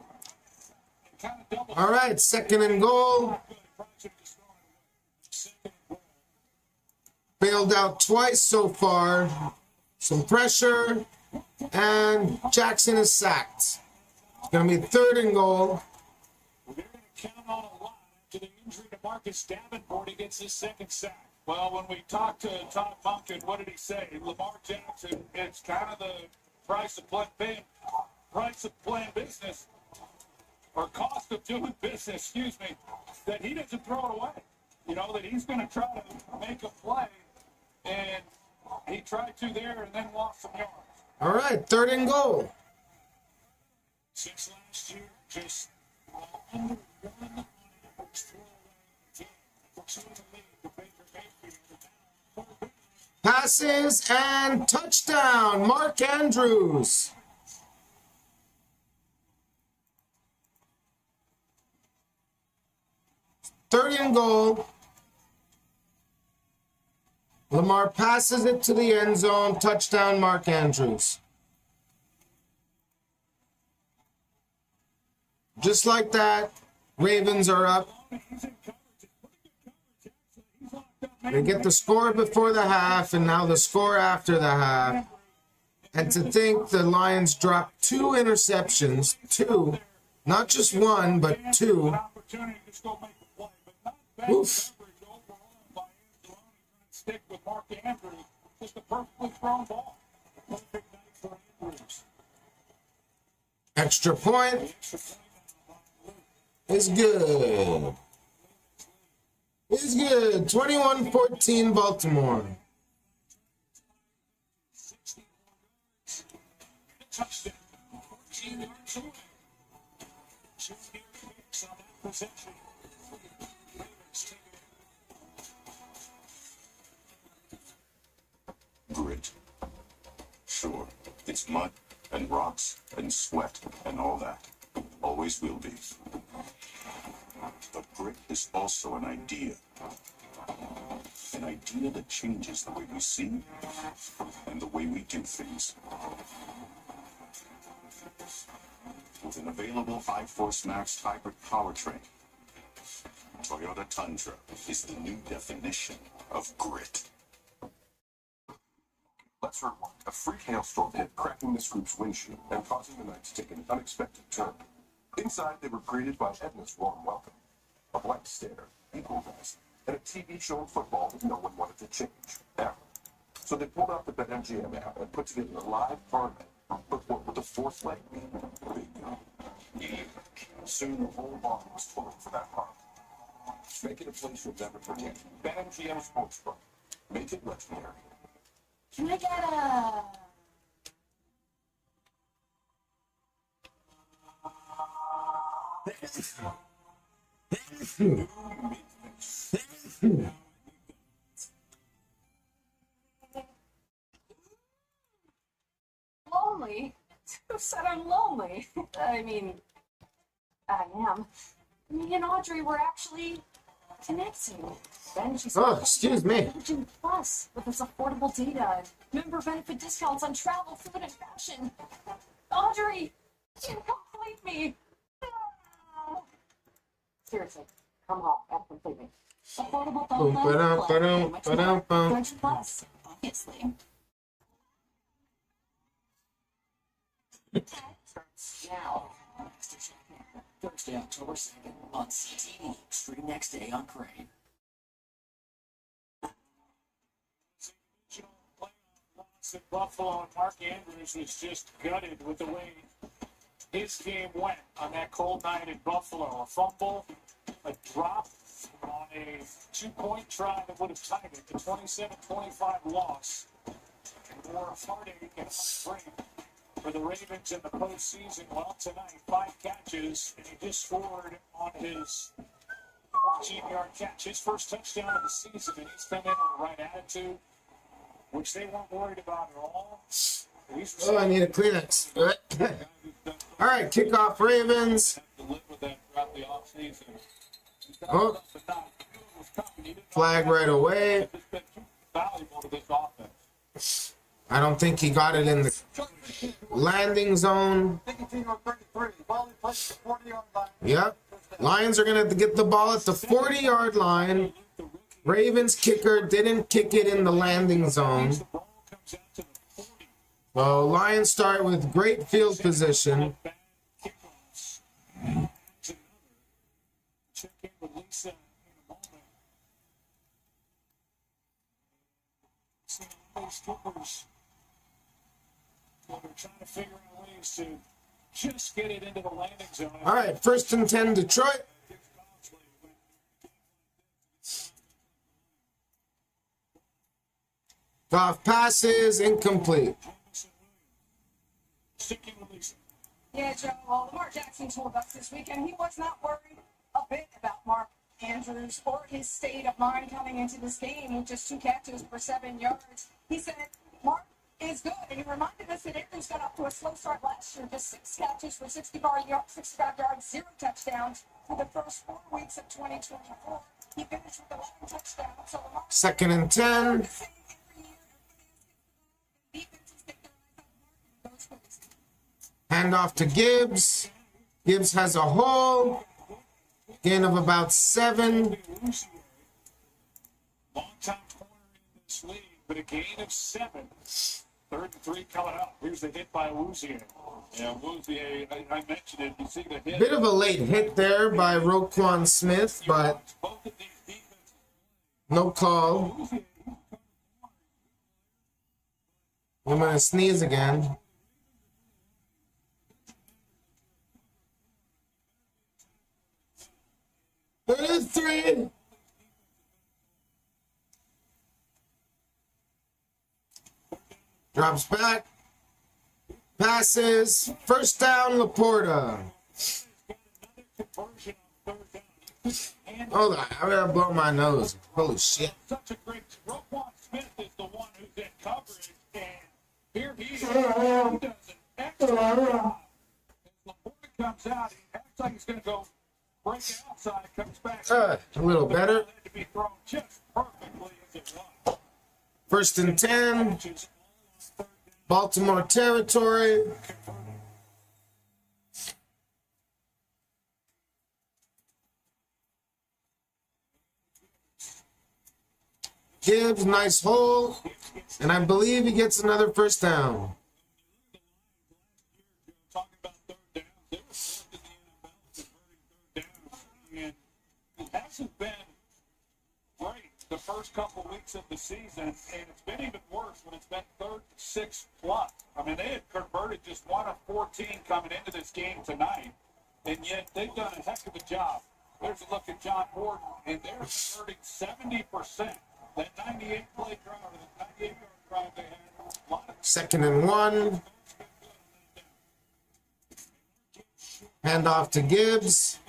it kind of doubled. All right, second and goal. Bailed out twice so far. Some pressure, and Jackson is sacked. It's going to be third and goal. We're going to count on a lot after the injury to Marcus Davenport. He gets his second sack. Well, when we talked to Todd Monken, what did he say? Lamar Jackson, it's kind of the price of playing business, or cost of doing business, excuse me, that he doesn't throw it away. You know, that he's going to try to make a play, and He tried to there and then lost some yards. All right, 3rd and goal. Since last year, just under 1 on average throwaway game. Unfortunately, the Baker Mayfield Passes and touchdown, Mark Andrews. Third and goal. Lamar passes it to the end zone. Touchdown, Mark Andrews. Just like that, Ravens are up. They get the score before the half, and now the score after the half. And to think the Lions dropped 2 interceptions, 2, not just 1, but 2. Oof. Stick with Mark Andrews. Just a perfectly thrown ball. Perfect night for Andrews. Extra point is good. It's good. 21-14 Baltimore. Touchdown. 14 yards away. 2 picks on that possession. Grit. Sure, it's mud and rocks and sweat and all that. Always will be. But grit is also an idea. An idea that changes the way we see and the way we do things. With an available iForce Max hybrid powertrain, Toyota Tundra is the new definition of grit. Let's rewind. A freak hailstorm hit, cracking this group's windshield and causing the night to take an unexpected turn. Inside, they were greeted by Edna's warm welcome. A blank stare, equal guys, and a TV showing football that no one wanted to change, ever. So they pulled out the BetMGM app and put together a live parlay. But what would the fourth leg be? Bingo. Soon the whole bar was pulling for that parlay. Make it a place you'll never forget. BetMGM Sportsbook. Make it legendary. Can I get a... Lonely? Who said I'm lonely? I mean, I am. Me and Audrey were actually connecting. Then she said, Oh, excuse me. Virgin Plus with its affordable data and member benefit discounts on travel, food, and fashion. Audrey, you complete me. Seriously, come home and complete me. Affordable phone plan, Virgin Plus, obviously. Now, Thursday, October 2nd on CTV. Stream next day on Crane. At Buffalo, and Mark Andrews was just gutted with the way his game went on that cold night in Buffalo. A fumble, a drop on a 2-point try that would have tied it. The 27-25 loss. More heartache and heartbreak for the Ravens in the postseason. Well, tonight, 5 catches, and he just scored on his 14-yard catch. His first touchdown of the season, and he's come in with the right attitude, which they weren't worried about at all. Oh, I need a Kleenex. All right, kickoff Ravens. Oh, flag right away. I don't think he got it in the landing zone. Yep. Lions are going to get the ball at the 40-yard line. Ravens kicker didn't kick it in the landing zone. So Lions start with great field position. Check in with Lisa in a moment. See those kickers. Well, they're trying to figure out ways to just get it into the landing zone. All right, 1st and 10 Detroit. Goff passes, incomplete. Sticking with Lisa. Yeah, Joe. Well, Lamar Jackson told us this weekend he was not worried a bit about Mark Andrews or his state of mind coming into this game with just 2 catches for 7 yards. He said Mark is good, and he reminded us that Andrews got off to a slow start last year, just 6 catches for 65 yards, 0 touchdowns for the first 4 weeks of 2024. He finished with 11 touchdowns. So Lamar 2nd and 10. Handoff to Gibbs. Gibbs has a hole. Gain of about 7. Long time corner in this league, but a gain of 7. 3rd and 3 coming up. Here's the hit by Woozier. Yeah, Woozier, I mentioned it. You see the hit. Bit of a late hit there by Roquan Smith, but no call. I'm going to sneeze again. Three. Drops back. Passes. First down, Laporta. Hold on, I gotta blow my nose. Holy shit. Such a great Roquan Smith is the one who's in coverage, and here he is. He does an excellent job. As Laporta comes out, he acts like he's going to go break it outside, comes back. A little better. To be thrown just perfectly as it was. 1st and 10. Baltimore territory. Gibbs, nice hole. And I believe he gets another first down. Talking about third downs, they were first in the NFL converting third downs, and it hasn't been great the first couple weeks of the season, and it's been even worse when it's been 3rd and 6 plus. I mean, they had converted just 1 of 14 coming into this game tonight, and yet they've done a heck of a job. There's a look at John Morton, and they're converting 70%. That 98 play drive, or the 98 yard drive they had, a lot of 2nd and 1. Handoff to Gibbs.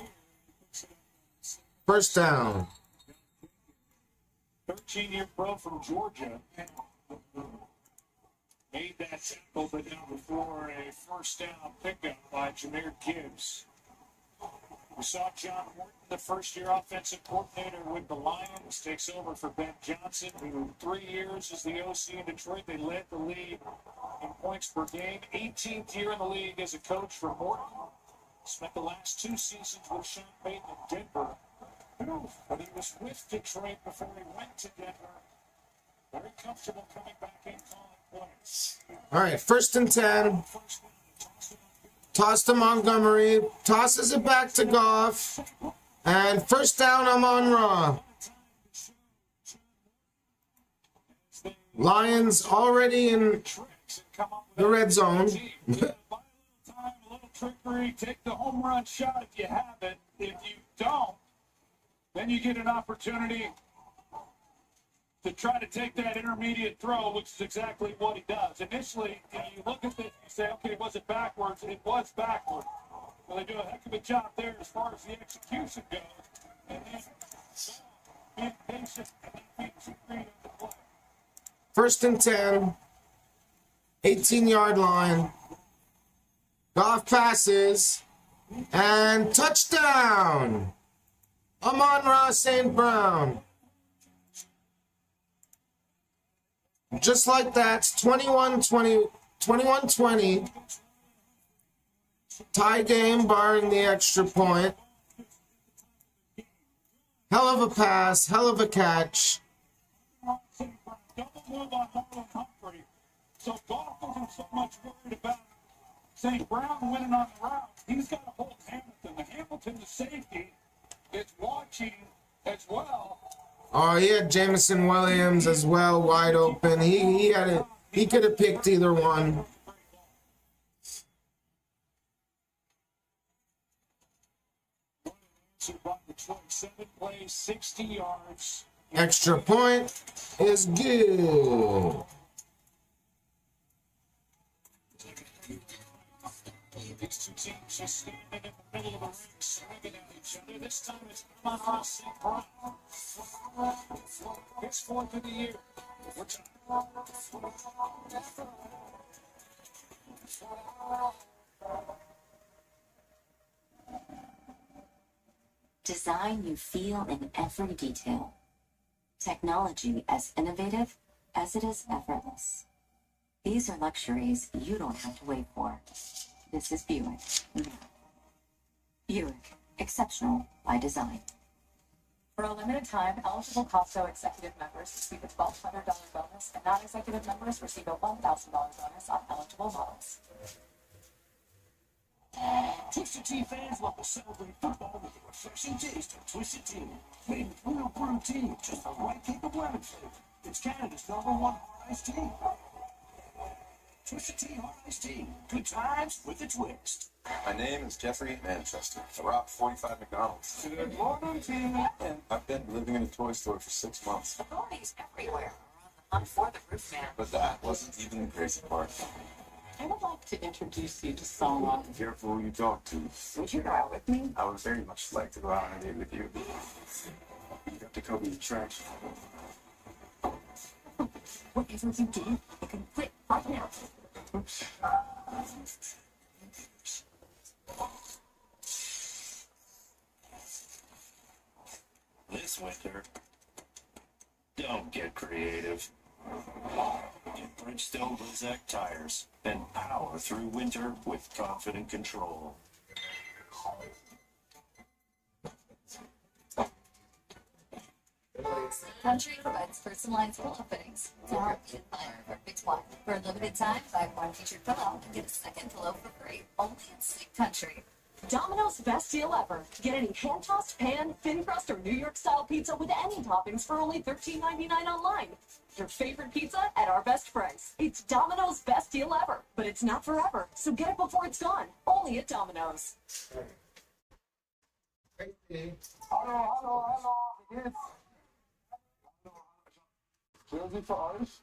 First down. 13-year pro from Georgia made that tackle, but now before a first down pickup by Jahmyr Gibbs. We saw John Morton, the first-year offensive coordinator with the Lions, takes over for Ben Johnson, who 3 years as the OC in Detroit. They led the league in points per game. 18th year in the league as a coach for Morton. Spent the last 2 seasons with Sean Payton in Denver. But he was with Detroit before he went to Denver. Very comfortable coming back in calling points. All right, 1st and 10. Toss to Montgomery. Tosses it back to Goff. And first down, Amon-Ra. Lions already in the red zone. A little trickery. Take the home run shot if you have it. If you don't, then you get an opportunity to try to take that intermediate throw, which is exactly what he does. Initially, you look at this, you say, okay, was it backwards? It was backwards. Well, they do a heck of a job there as far as the execution goes. And then being patient and then being supreme in the play. 1st and 10. 18-yard line. Goff passes. And touchdown! Amon-Ra St. Brown. Just like that, 21-20. Tie game, barring the extra point. Hell of a pass, hell of a catch. Double move on Marlon Humphrey. So Goff isn't so much worried about St. Brown winning on the route. He's got to hold Hamilton. The Hamilton, the safety, is watching as well. Oh, he had Jameson Williams as well, wide open. He could have picked either one. By Detroit, 7 plays, 60 yards. Extra point is good. These two teams just standing in the middle of the ring, swinging at each other. This time it's Amon-Ra St. Brown. His fourth of the year. Design you feel in every detail. Technology as innovative as it is effortless. These are luxuries you don't have to wait for. This is Buick. Buick. Exceptional by design. For a limited time, eligible Costco executive members receive a $1,200 bonus, and non-executive members receive a $1,000 bonus on eligible models. Twisted Tea fans love to celebrate football with a refreshing taste of Twisted Tea. Made with real brew tea, just the right kick of lemon flavor. It's Canada's #1 hard iced tea. Twisted Tea hard iced tea. Good times with a twist. My name is Jeffrey Manchester. I robbed 45 McDonald's. Good morning, team. And I've been living in a toy store for 6 months. Authorities everywhere are on the hunt for the roof man. But that wasn't even the crazy part. I would like to introduce you to someone. Careful who you talk to. Would you go out with me? I would very much like to go out on a date with you. You got to cover your tracks. Whatever you do, you can quit right now. Oops. This winter, don't get creative. Get Bridgestone Blizzak tires and power through winter with confident control. Country provides personalized pillow fittings to help you find your perfect one. For a limited time, buy one featured pillow and get a second pillow for free. Only in Sleep Country. Domino's best deal ever. Get any hand-tossed, pan, thin crust, or New York-style pizza with any toppings for only $13.99 online. Your favorite pizza at our best price. It's Domino's best deal ever, but it's not forever, so get it before it's gone. Only at Domino's. Hello. Yes. Jersey for us.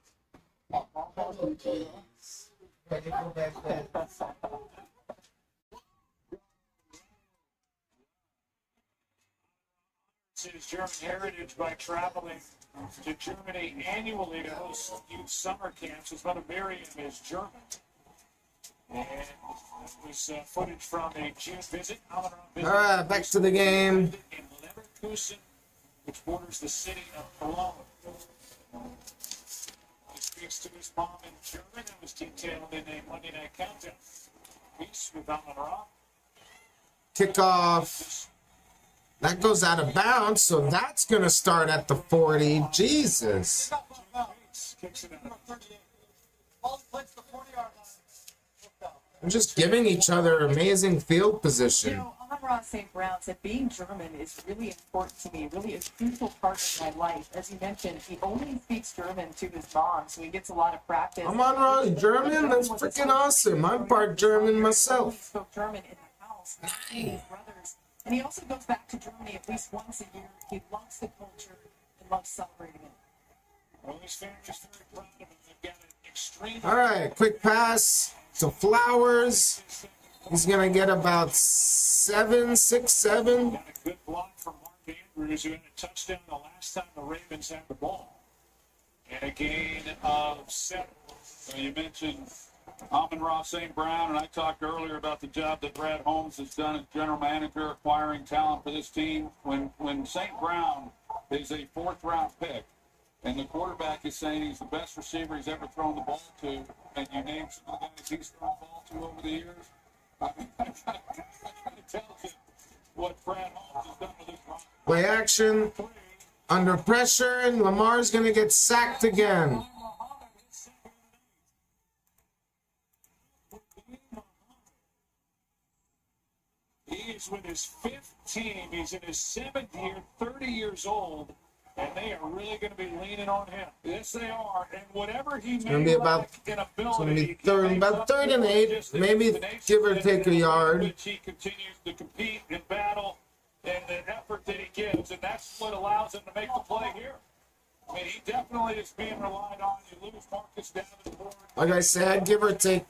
His German heritage by traveling to Germany annually to host youth summer camps. His mother Miriam is German. And that was footage from a June visit. All right, back to the game. In Leverkusen, which borders the city of Cologne. He speaks to his mom in German and was detailed in a Monday Night Countdown piece with Amon-Ra. Kickoff. That goes out of bounds, so that's going to start at the 40. Jesus. Kicks it out. They're just giving each other amazing field You position. know, Amon-Ra St. Brown said being German is really important to me, really a crucial part of my life. As you mentioned, he only speaks German to his mom, so he gets a lot of practice. Amon-Ra's German? That's freaking awesome. I'm part German He myself. spoke German in the house with his brothers. And he also goes back to Germany at least once a year. He loves the culture and loves celebrating it. Well, his family's very proud of him. They've got an extreme. All right, quick pass to Flowers. He's going to get about 7, 6, 7. Got a good block from Mark Andrews, who had a touchdown the last time the Ravens had the ball. And a gain of 7. So you mentioned Amon-Ra St. Brown, and I talked earlier about the job that Brad Holmes has done as general manager, acquiring talent for this team. When St. Brown is a 4th-round pick, and the quarterback is saying he's the best receiver he's ever thrown the ball to, and you name some of the guys he's thrown the ball to over the years, I mean, that tells you what Brad Holmes has done with this roster. Play action. Under pressure, and Lamar's going to get sacked again. He is with his 5th team. He's in his 7th year, 30 years old, and they are really going to be leaning on him. Yes, they are. And whatever he may Gonna be about- lack in It's going to ability, be third, about 3rd and 8, maybe give or take a yard. which he continues to compete and battle, and the effort that he gives, and that's what allows him to make the play here. I mean, he definitely is being relied on. You lose Marcus down to the board. Like I said, give or take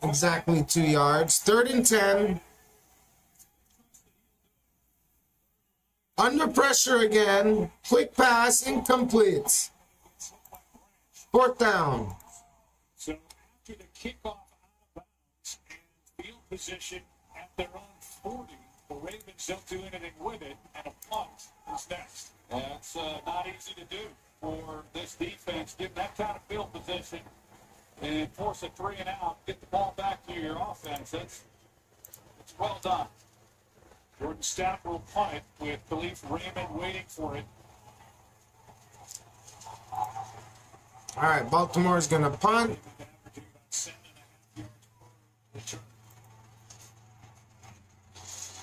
exactly 2 yards. 3rd and 10. Under pressure again. Quick pass, incomplete. 4th down. So after the kickoff out of bounds and field position at their own 40, the Ravens don't do anything with it, and a punt is next. That's not easy to do for this defense. Give that kind of field position and force a 3 and out. Get the ball back to your offense. It's well done. Jordan Stafford will punt it with Khalif Raymond waiting for it. All right, Baltimore's going to punt.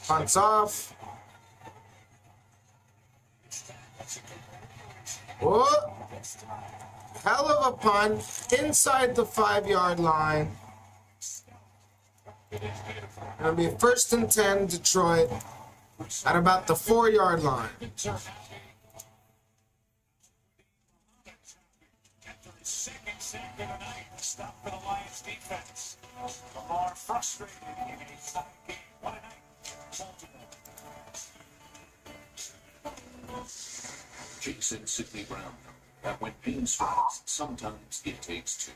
Punts off. Oh, hell of a punt inside the 5-yard line. It'll be 1st and 10, Detroit, at about the 4-yard line. Second sack of the night. Stop for the Lions defense. Lamar frustrated. He's not a game. What a night. Jason Sidney Brown. That when pain strikes, sometimes it takes two.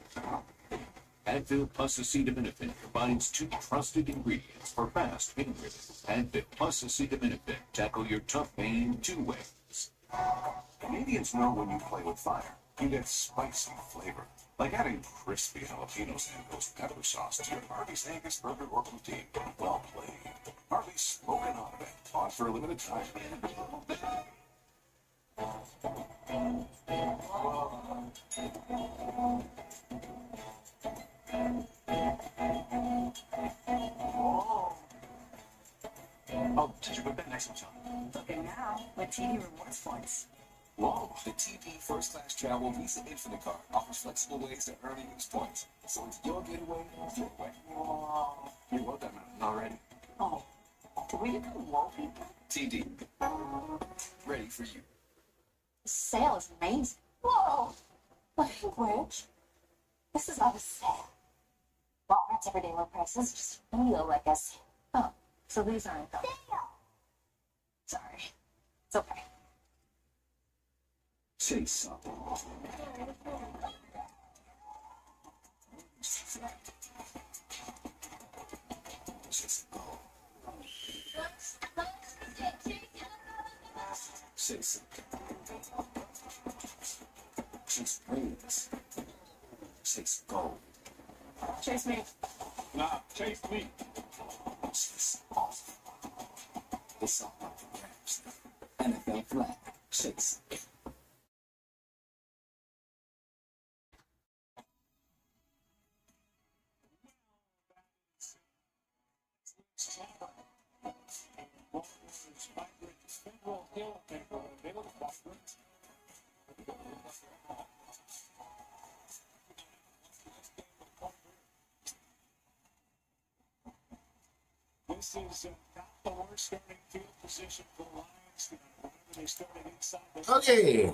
Advil plus acetaminophen combines 2 trusted ingredients for fast pain relief. Advil plus acetaminophen tackle your tough pain 2 ways. Canadians know when you play with fire, you get spicy flavor. Like adding crispy jalapeno sandwich pepper sauce to your Harvey's Angus burger or poutine. Well played. Harvey's Smokin' Hot event. On for a limited time. Oh, did you put that next one, John? Looking now with TD Rewards points. Whoa, the TD First Class Travel Visa Infinite Card offers flexible ways to earn and use points. So it's your getaway, your way. Whoa. You wrote that mountain already. Oh, do we become wallpaper? TD. Ready for you. The sale is amazing. Whoa! Language. This is not a sale. Walmart's everyday low prices just feel like a sale. Oh, so these aren't the Sale! Sorry. It's okay. Say something. Just go. Say something. Chase rings. Chase gold. Chase me. Nah, chase me. Chase off. It's all about the Rams. NFL flag. Chase. This is not the worst starting field position for the Lions. Whenever they started inside the Okay.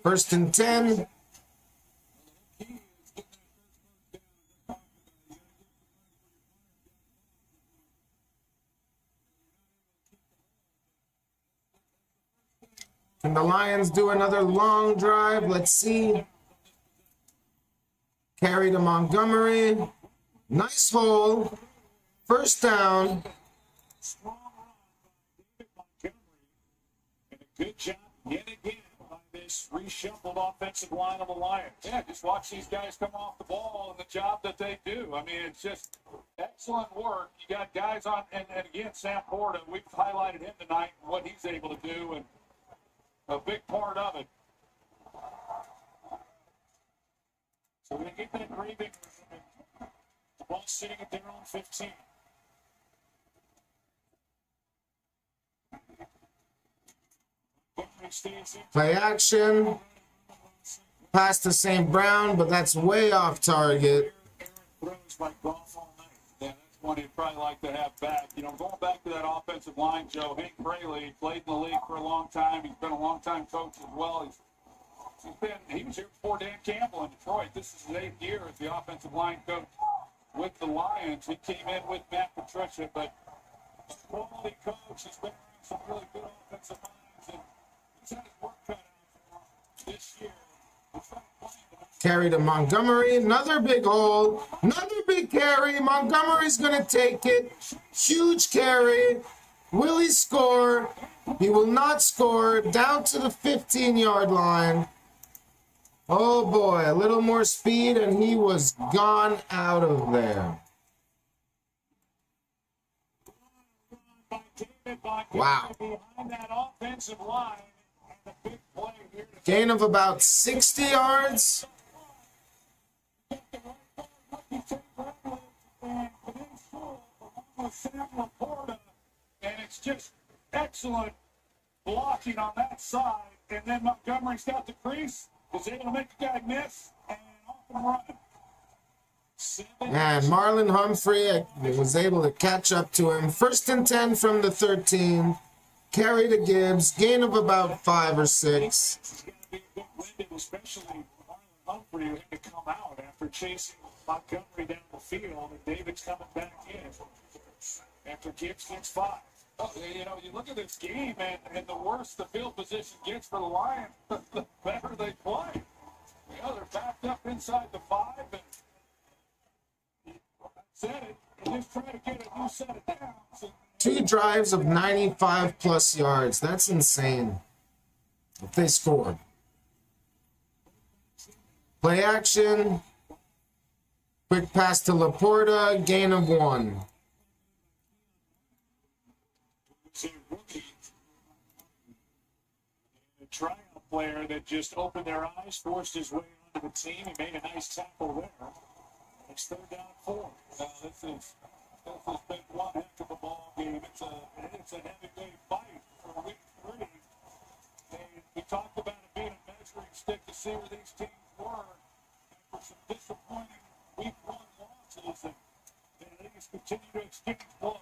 1st and 10. Can the Lions do another long drive? Let's see. Carry to Montgomery. Nice hole. 1st down. strong run by David Montgomery. And a good job yet again by this reshuffled offensive line of the Lions. Yeah, just watch these guys come off the ball and the job that they do. I mean, it's just excellent work. You got guys on, and again, Sam Porta, we've highlighted him tonight and what he's able to do, and a big part of it. So we get that breathing room, and the ball sitting at their own 15. Play action. Pass to St. Brown, but that's way off target. Throws by golf all night. Yeah, that's one he'd probably like to have back. You know, going back to that offensive line, Joe, Hank Fraley played in the league for a long time. He's been a long-time coach as well. He was here before Dan Campbell in Detroit. This is his 8th year as the offensive line coach with the Lions. He came in with Matt Patricia, but quality coach. He's been around some really good offensive minds, and he's had his work cut out for him this year. Carry to Montgomery, another big hole, another big carry. Montgomery's going to take it. Huge carry. Will he score? He will not score. Down to the 15-yard line. Oh boy, a little more speed and he was gone out of there. Wow. Gain of about 60 yards. And it's just excellent blocking on that side. And then Montgomery's got the crease, was able to make the guy miss, and off and running. And Marlon Humphrey was able to catch up to him. 1st and 10 from the 13. Carry to Gibbs. Gain of about 5 or 6. It's going to be a bit winded, especially Marlon Humphrey, who had to come out after chasing Montgomery down the field, and David's coming back in after Gibbs gets 5. Oh, you know, you look at this game, and the worse the field position gets for the Lions, the better they play. You know, they're backed up inside the 5, and said it, and just try to get a new set of downs. 2 drives of 95 plus yards. That's insane. If they scored. Play action. Quick pass to Laporta. Gain of 1. A tryout player that just opened their eyes, forced his way onto the team. He made a nice tackle there. It's 3rd down 4. This has been one heck of a ball game. It's a heavyweight fight for week 3. And we talked about it being a measuring stick to see where these teams were. And for some disappointing week 1 losses, and they just continue to exchange blows.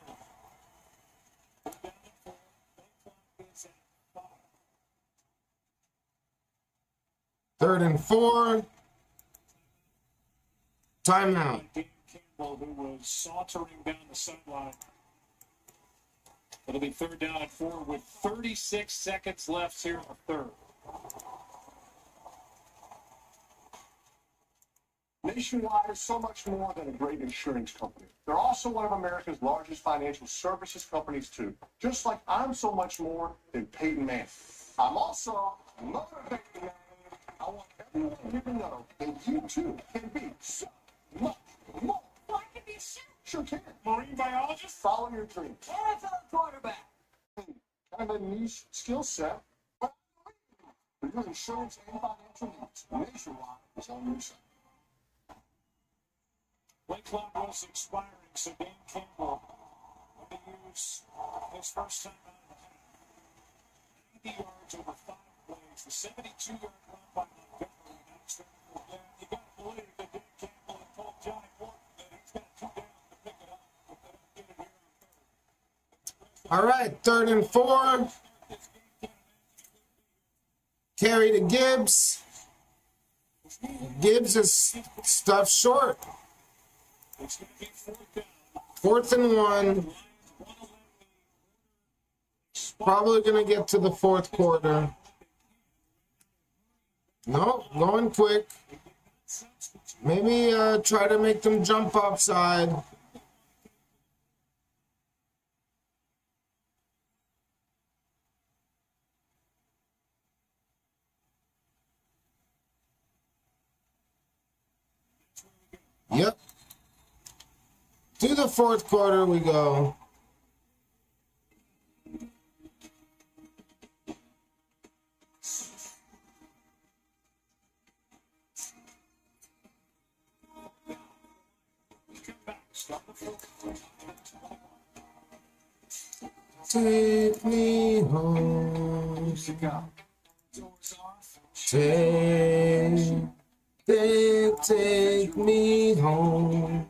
Third and 4. Timeout. Dan Campbell, who was sauntering down the sideline. It'll be 3rd down and 4 with 36 seconds left here in the 3rd. Nationwide is so much more than a great insurance company. They're also one of America's largest financial services companies, too. Just like I'm so much more than Peyton Manning. I'm also motivated man. I want everyone here to know that you, too, can be so much more. Well, I can be a chef. Sure can. Marine biologist? Follow your dreams. NFL quarterback. Kind of a niche skill set, but for your insurance and financial needs, Nationwide is on your side. Play clock was expiring, so Dan Campbell had to use his first time out of the 90 yards over 5 plays. The 72-yard run by Montgomery. You got to believe that Dan Campbell had told Johnny Morton that he's got 2 downs to pick it up if they don't get it here on 3rd. All right, 3rd and 4. Carry to Gibbs. Gibbs is stuffed short. It's going to be 4th down. 4th and 1. Probably going to get to the 4th quarter. No, going quick. Maybe try to make them jump offside. Yep. To the 4th quarter we go. Take me home. Take me home.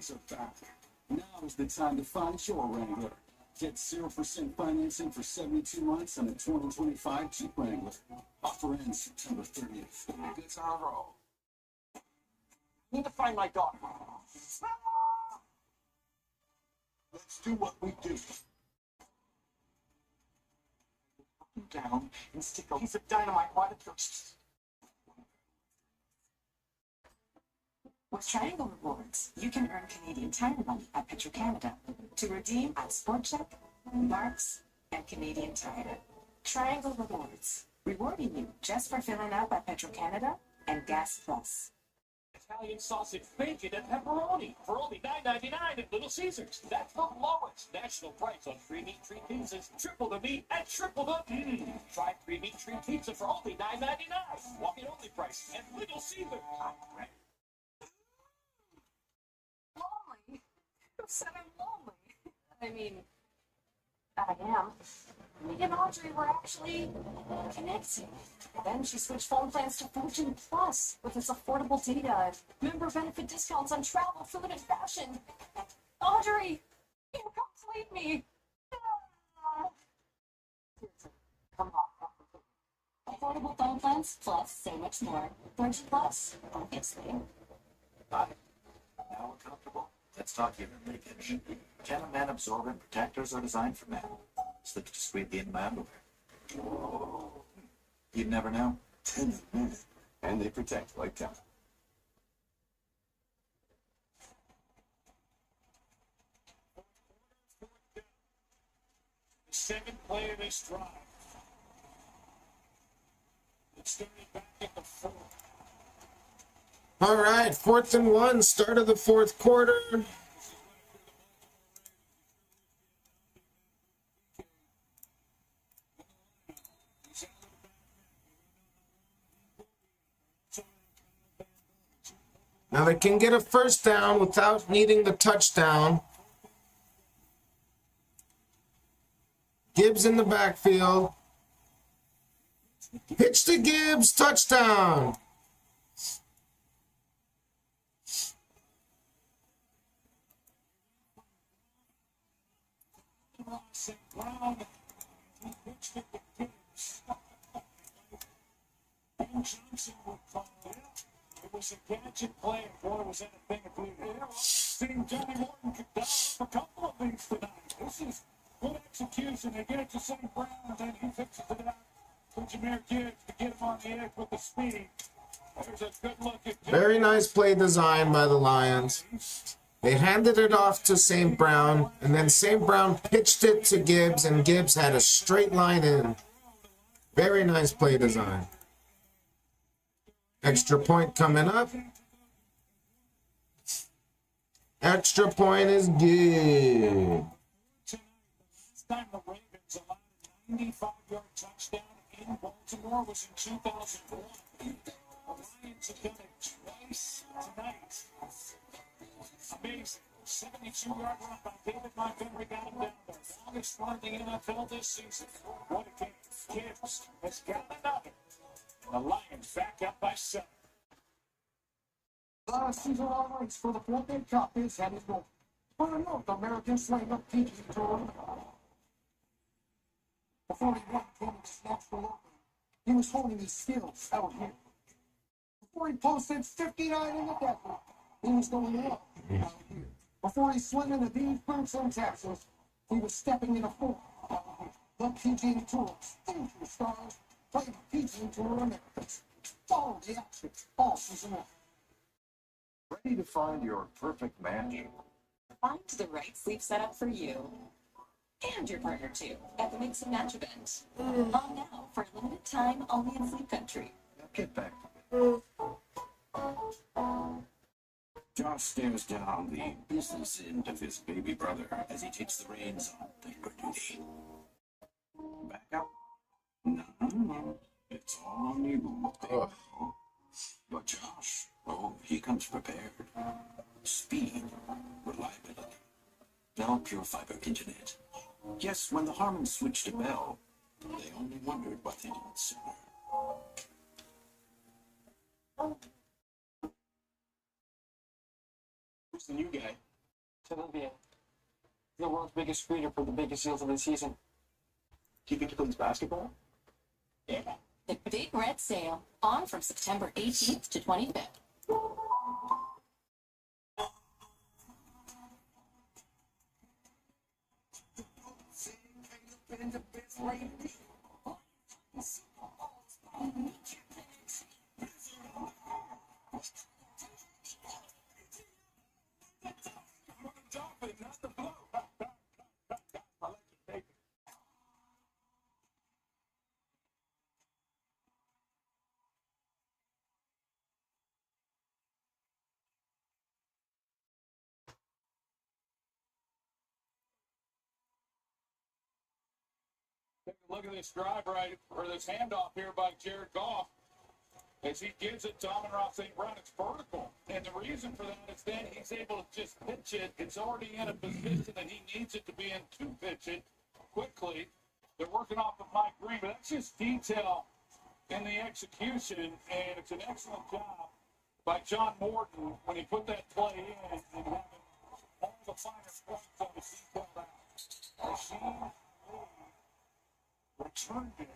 Wranglers are back. Now is the time to find your Wrangler. Get 0% financing for 72 months on a 2025 Jeep Wrangler. Offer ends September 30th. Good time roll. I need to find my daughter. Let's do what we do. Down and stick a piece of dynamite right at your... With Triangle Rewards, you can earn Canadian Tire money at Petro-Canada to redeem at Sport Check, Marks, and Canadian Tire. Triangle Rewards, rewarding you just for filling up at Petro-Canada and Gas Plus. Italian sausage, bacon, and pepperoni for only $9.99 at Little Caesars. That's the lowest national price on free meat treat pizzas. Triple the meat and triple the Try free meat treat pizza for only $9.99. Walk-in only price at Little Caesars. Lonely? Who said I'm lonely? I mean, I am. Me and Audrey were actually connecting. Then she switched phone plans to Fortune Plus with its affordable data and member benefit discounts on travel, food, and fashion. Audrey, you complete me. Come on. Affordable phone plans plus so much more. Fortune Plus, obviously. Hi. Now we're comfortable. Let's talk human leakage. Can-Man absorbent protectors are designed for men. Slipped discreetly in my underwear. You'd never know. 10 a minute. And they protect like 10. The second play of this drive. It started back at the 4th. All right, 4th and 1, start of the 4th quarter. Now they can get a first down without needing the touchdown. Gibbs in the backfield. Pitch to Gibbs, touchdown. Johnson would call it. It was a gadget play. Boy, was that a thing of beauty. Seeing Johnny Morton could dive a couple of things tonight. This is good execution. They get it to St. Brown, and then he fixes it out for Jahmyr Gibbs to get him on the edge with the speed. There's a good look at Gibbs. Very nice play design by the Lions. They handed it off to St. Brown, and then St. Brown pitched it to Gibbs, and Gibbs had a straight line in. Very nice play design. Extra point coming up. Extra point is good. Last time the Ravens allowed a 95-yard touchdown in Baltimore was in 2001. The Lions have done it twice tonight. Amazing. 72-yard run by David Montgomery got him down there. Longest run in the NFL this season. What a game. Gibbs has got another. The Lions back up by 7. Season highlights for the Florida Cup is headed north. For the North American Slam Up PG Tour. Before he won Canada's national opening, he was honing his skills out here. Before he posted 59 in the desert, he was going up out here. Before he swung into these boots in Texas, he was stepping into form out here. The PG Tour's future stars play the PG Tour Americans. Follow the action all season long. Ready to find your perfect match? Find the right sleep setup for you and your partner too at the Mix and Match event. On now for a limited time only in Sleep Country. Now get back. Josh stares down the business end of his baby brother as he takes the reins on thinker duty. Back up. No. It's all on you. But Josh, he comes prepared. Speed, reliability, Bell Pure Fiber Internet. Yes, when the Harmons switched to Bell, they only wondered why they didn't sooner. Who's the new guy? to the world's biggest breeder for the biggest seals of the season. Do you think he plays basketball? Yeah. The Big Red Sale, on from September 18th to 25th. Take a look at this drive right, or this handoff here by Jared Goff. As he gives it to Amon-Ra St. Brown, it's vertical. And the reason for that is then he's able to just pitch it. It's already in a position that he needs it to be in to pitch it quickly. They're working off of Mike Green, but that's just detail in the execution. And it's an excellent job by John Morton when he put that play in and having all the finer points on the detail out. Rasheed returned it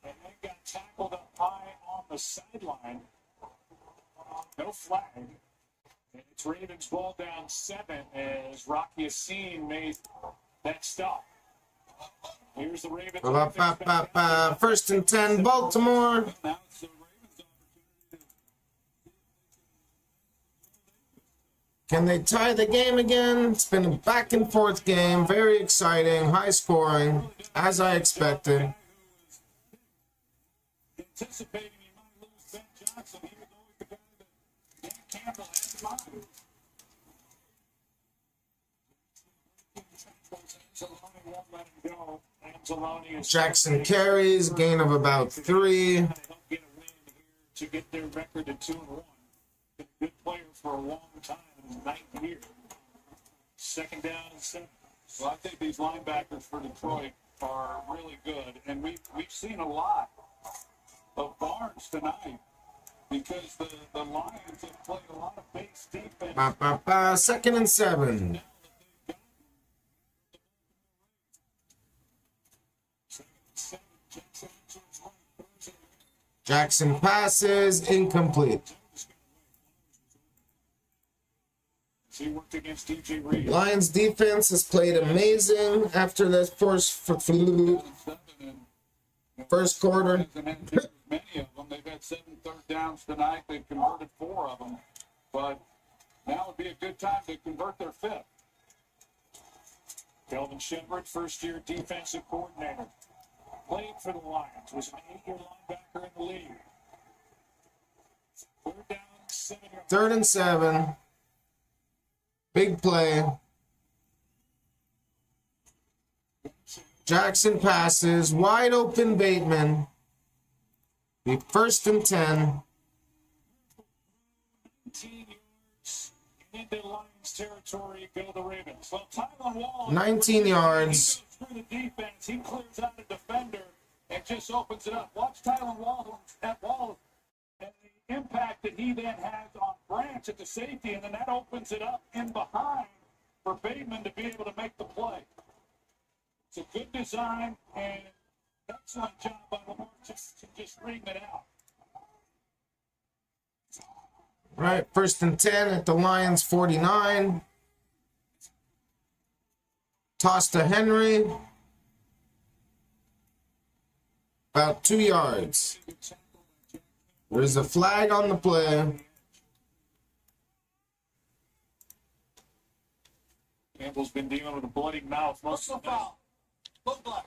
and then got tackled up high on the sideline. No flag. And it's Ravens ball down 7 as Rocky Yassin made that stop. Here's the Ravens. First and 10, Baltimore. Can they tie the game again? It's been a back and forth game. Very exciting, high scoring, as I expected. Anticipating he might lose Ben Johnson. He was always the guy that Dan Campbell had in mind. Anzalone won't let him go. Anzalone is Jackson carries, gain of about 3. Get a win here to get their record to 2-1. Been a good player for a long time in his 9th year. Second down and 7. So I think these linebackers for Detroit are really good, and we've seen a lot of Barnes tonight because the Lions have played a lot of base defense. Second and 7. Jackson passes, incomplete. He worked against DJ Reed. Lions defense has played amazing after that first quarter. Many of them. They've had 7 third downs tonight. They've converted 4 of them. But now would be a good time to convert their 5th. Kelvin Shepard, first-year defensive coordinator. Played for the Lions. Was an 8-year linebacker in the league. 3rd down, 7 yards. 3rd and 7. Big play. Jackson passes. Wide open Bateman. Be 1st and 10. 19 yards into Lions territory. Go the Ravens. Well, Tylan Wall. 19 yards. He goes through the defense. He clears out a defender and just opens it up. Watch Tylan Wall at Wall and the impact that he then has on Branch at the safety, and then that opens it up in behind for Bateman to be able to make the play. It's a good design and excellent job by Lamar Jackson just reading it out. Right, 1st and 10 at the Lions 49. Toss to Henry. About 2 yards. There's a flag on the play. Campbell's been dealing with a bloody mouth most of the night. Low block.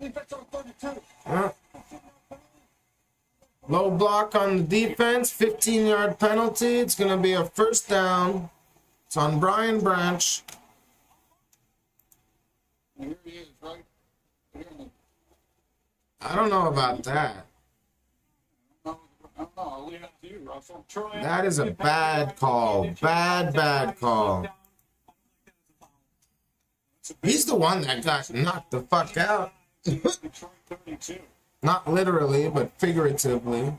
Defense on 32. Low block on the defense. 15-yard penalty. It's going to be a 1st down. It's on Brian Branch. Here he is, right? Here in the I don't know about that. I'll leave it to you, Russell. Troy, That is a bad call. Bad call. He's the one that got knocked the fuck out. Detroit 32. Not literally, but figuratively.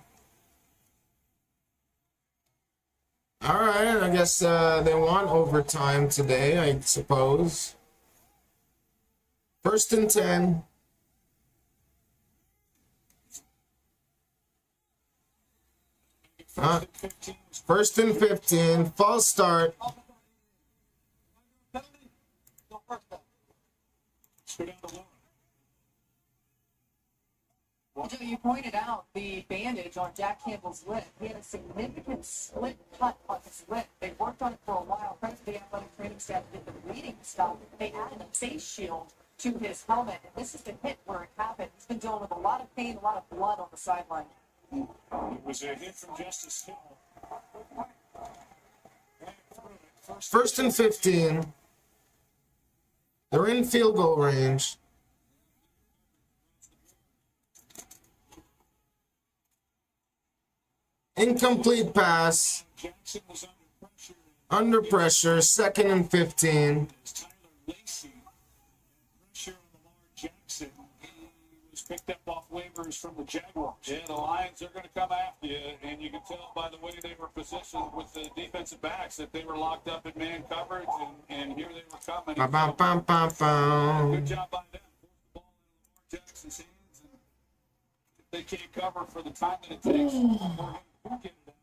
All right, I guess they want overtime today, I suppose. 1st and 10. First and 15. False start. Joe, you pointed out the bandage on Jack Campbell's lip. He had a significant split cut on his lip. They worked on it for a while. Credit to the athletic training staff did the bleeding stuff. They added a face shield to his helmet, and this is the hit where it happened. He's been dealing with a lot of pain, a lot of blood on the sideline. It was a hit from Justice Hill. 1st and 15. They're in field goal range. Incomplete pass. Jackson was Under pressure. 2nd and 15. Tyler Lacey. Pressure on Lamar Jackson. He was picked up off waivers from the Jaguars. Yeah, the Lions are going to come after you, and you can tell by the way they were positioned with the defensive backs that they were locked up in man coverage, and here they were coming. Bum, bum, bum, bum, bum. Good job by them. Forced the ball in Lamar Jackson's hands, and if they can't cover for the time that it takes for him to get it down.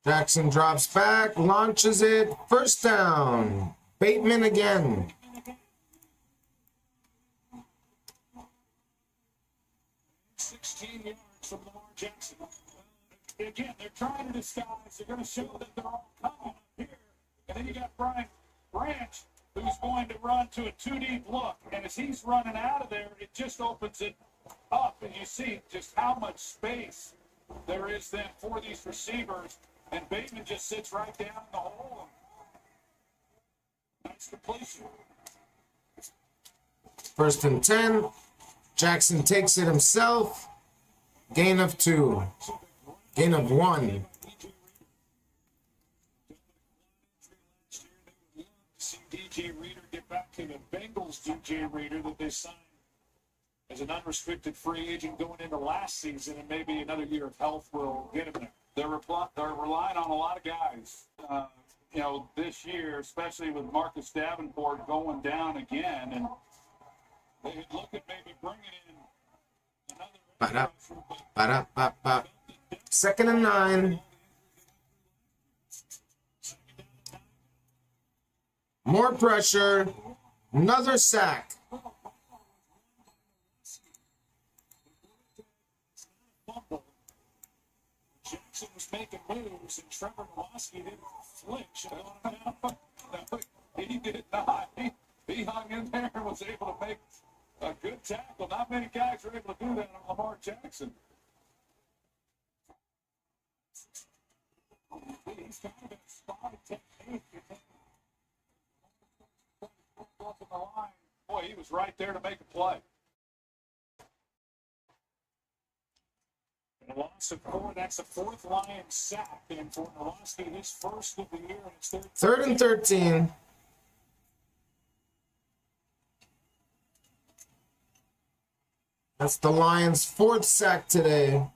Jackson drops back, launches it. First down. Bateman again. Yards from Lamar Jackson. Again, they're trying to disguise. They're going to show that they're all coming up here. And then you got Brian Branch, who's going to run to a two-deep look. And as he's running out of there, it just opens it up. And you see just how much space there is then for these receivers. And Bateman just sits right down in the hole. Nice completion. 1st and 10. Jackson takes it himself. Gain of 2. Gain of 1. See DJ Reader get back to the Bengals DJ Reader that they signed as an unrestricted free agent going into last season, and maybe another year of health will get him there. They're relying on a lot of guys, this year, especially with Marcus Davenport going down again, and they could look at maybe bringing in another. Ba-da-ba-ba. 2nd and 9. More pressure. Another sack. Jackson was making moves, and Trevor Nowoski didn't flinch. He did not. He hung in there and was able to make a good tackle. Not many guys are able to do that on Lamar Jackson. He's kind of a spotted technique. Up in the line. Boy, he was right there to make a play. And a loss of 4, that's the 4th Lions sack. And for Nowoski, his first of the year, and it's 3rd and 13. That's the Lions' 4th sack today.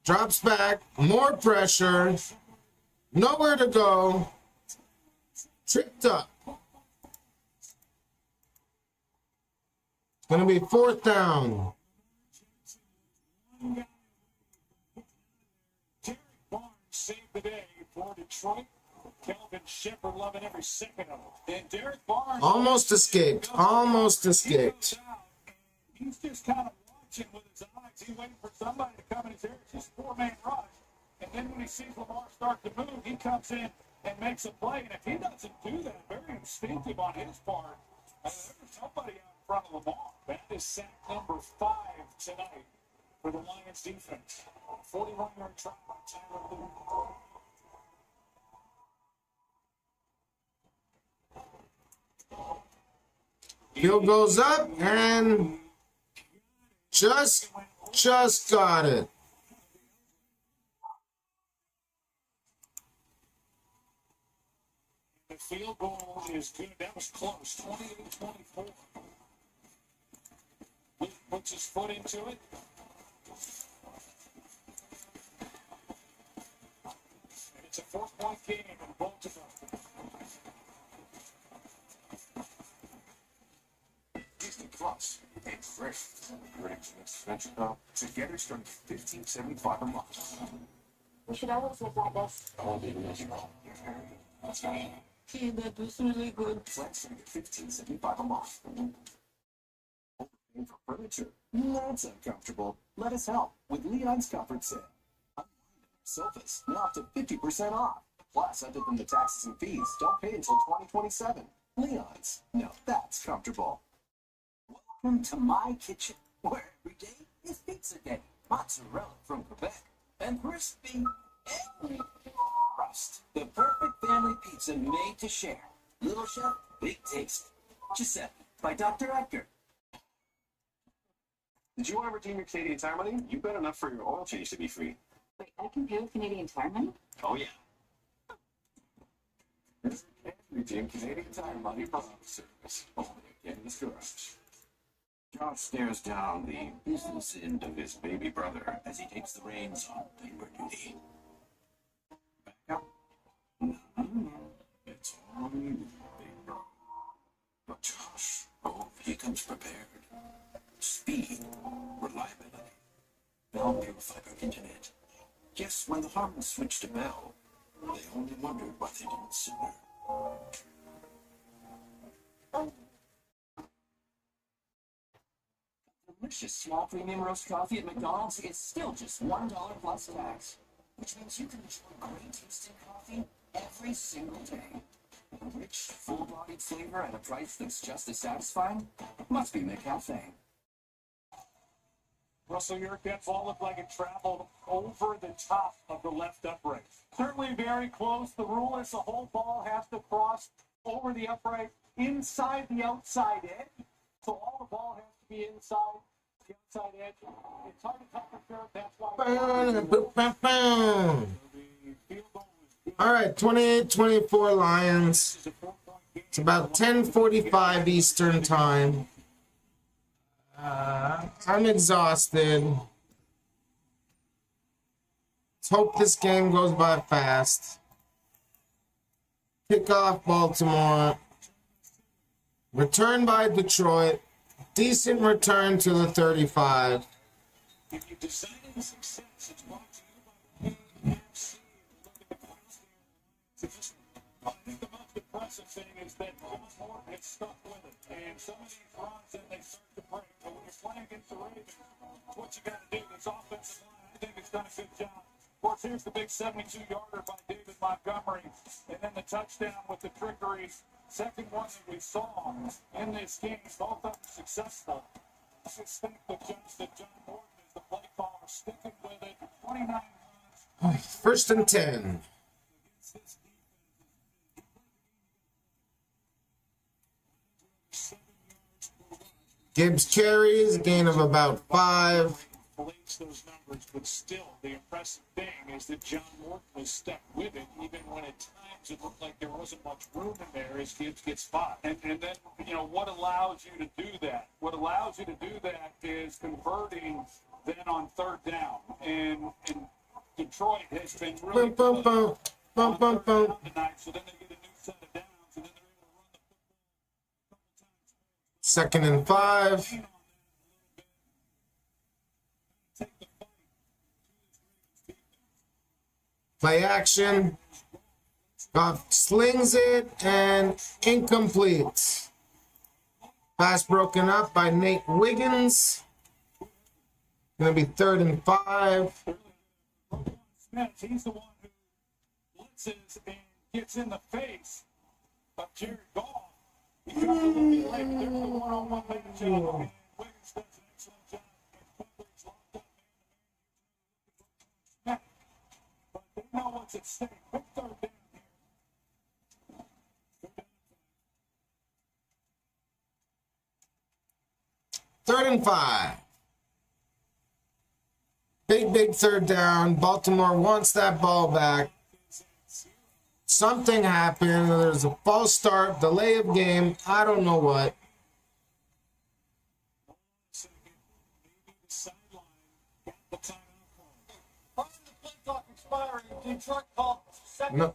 Drops back. More pressure. Nowhere to go. Tripped up. It's going to be 4th down. Derek Barnes saved the day for Detroit. Kelvin Shepard loving every second of it. And Derek Barnes Almost escaped. Almost escaped. He's just kind of watching with his eyes. He's waiting for somebody to come in his area. It's just a 4-man rush. And then when he sees Lamar start to move, he comes in and makes a play. And if he doesn't do that, very instinctive on his part, there's nobody out in front of Lamar. That is sack number 5 tonight for the Lions defense. 41-yard try by Tyler Lue. Field goes up and just got it. field goal is good. That was close. 28-24. Puts his foot into it. And it's a 4-point game in Baltimore. Disney Plus and Fresh. Ready for the next adventure now? Together starting $15.75 a month. We should always live like this. I won't be miserable. That's right. Yeah, that was really good. Flat starting at $15.75 a month. Overpaying for furniture? That's uncomfortable. Let us help with Leon's Comfort Set. Sofas now up to 50% off. Plus, other than the taxes and fees, don't pay until 2027. Leon's. Now that's comfortable. Welcome to my kitchen, where every day is pizza day. Mozzarella from Quebec and crispy and crust. The perfect family pizza made to share. Little Chef, big taste. Giuseppe by Dr. Edgar. Did you want to redeem your Canadian Tire money? You bet enough for your oil change to be free. Wait, I can pay with Canadian Tire money? Oh, yeah. Redeem Canadian Tire money for auto service. Only in this garage. Josh stares down the business end of his baby brother as he takes the reins on labor duty. Back up. No. It's all you, big bro. But Josh, he comes prepared. Speed, reliability, Bell-purified internet. Yes, when the Harmons switched to Bell, they only wondered why they didn't sooner. Delicious small premium roast coffee at McDonald's is still just $1 plus tax, which means you can enjoy great tasting coffee every single day. A rich, full-bodied flavor at a price that's just as satisfying must be McCafe. Russell York, that ball looked like it traveled over the top of the left upright. Certainly very close. The rule is the whole ball has to cross over the upright inside the outside edge. So all the ball has to be inside the outside edge. It's hard to tell for sure. That's why. All right, 28-24 Lions. It's about 10:45 Eastern time. I'm exhausted. Let's hope this game goes by fast. Kick off Baltimore. Return by Detroit. Decent return to the 35. If you design success, it's brought to you by PMC. I think the most impressive thing is that John Morton has stuck with it. And some of these runs, and they start to break. But when you're playing against the Ravens, what you got to do. This offensive line, I think, has done a good job. Of course, here's the big 72-yarder by David Montgomery. And then the touchdown with the trickery. Second one that we saw in this game. Both of them successful. I just think that John Morton is the play caller, sticking with it. 29 runs. First and 10. Gibbs carries, gain of about 5. Believes those numbers, but still, the impressive thing is that John Morton was stuck with it, even when at times it looked like there wasn't much room in there as Gibbs gets 5. And then, what allows you to do that? What allows you to do that is converting then on third down. And Detroit has been really good on third down tonight, so then they get a new set of downs, and then they're able to run the football. Second and 5. Play action. Goff slings it and incomplete. Pass broken up by Nate Wiggins. Gonna be 3rd and 5. Smith, he's the one who blitzes and gets in the face of Jared Goff. He comes a little bit late. There's the one-on-one making job. And Wiggins does an excellent job. And Butler's locked up man. But they know what's at stake. Quick third down here. Third and 5. Big 3rd down. Baltimore wants that ball back. Something happened. There's a false start, delay of game. I don't know what. No.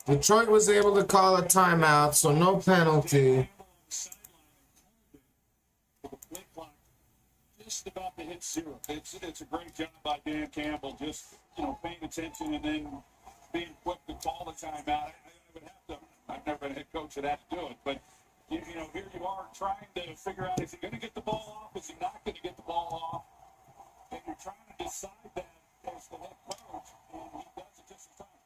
Detroit was able to call a timeout, so no penalty. Just about to hit zero. It's a great job by Dan Campbell, just paying attention and then being quick to call the timeout. I would have to. I've never been a head coach that had to do it, but here you are trying to figure out, is he going to get the ball off? Is he not going to get the ball off? And you're trying to decide that as the head coach, and he does it just in time.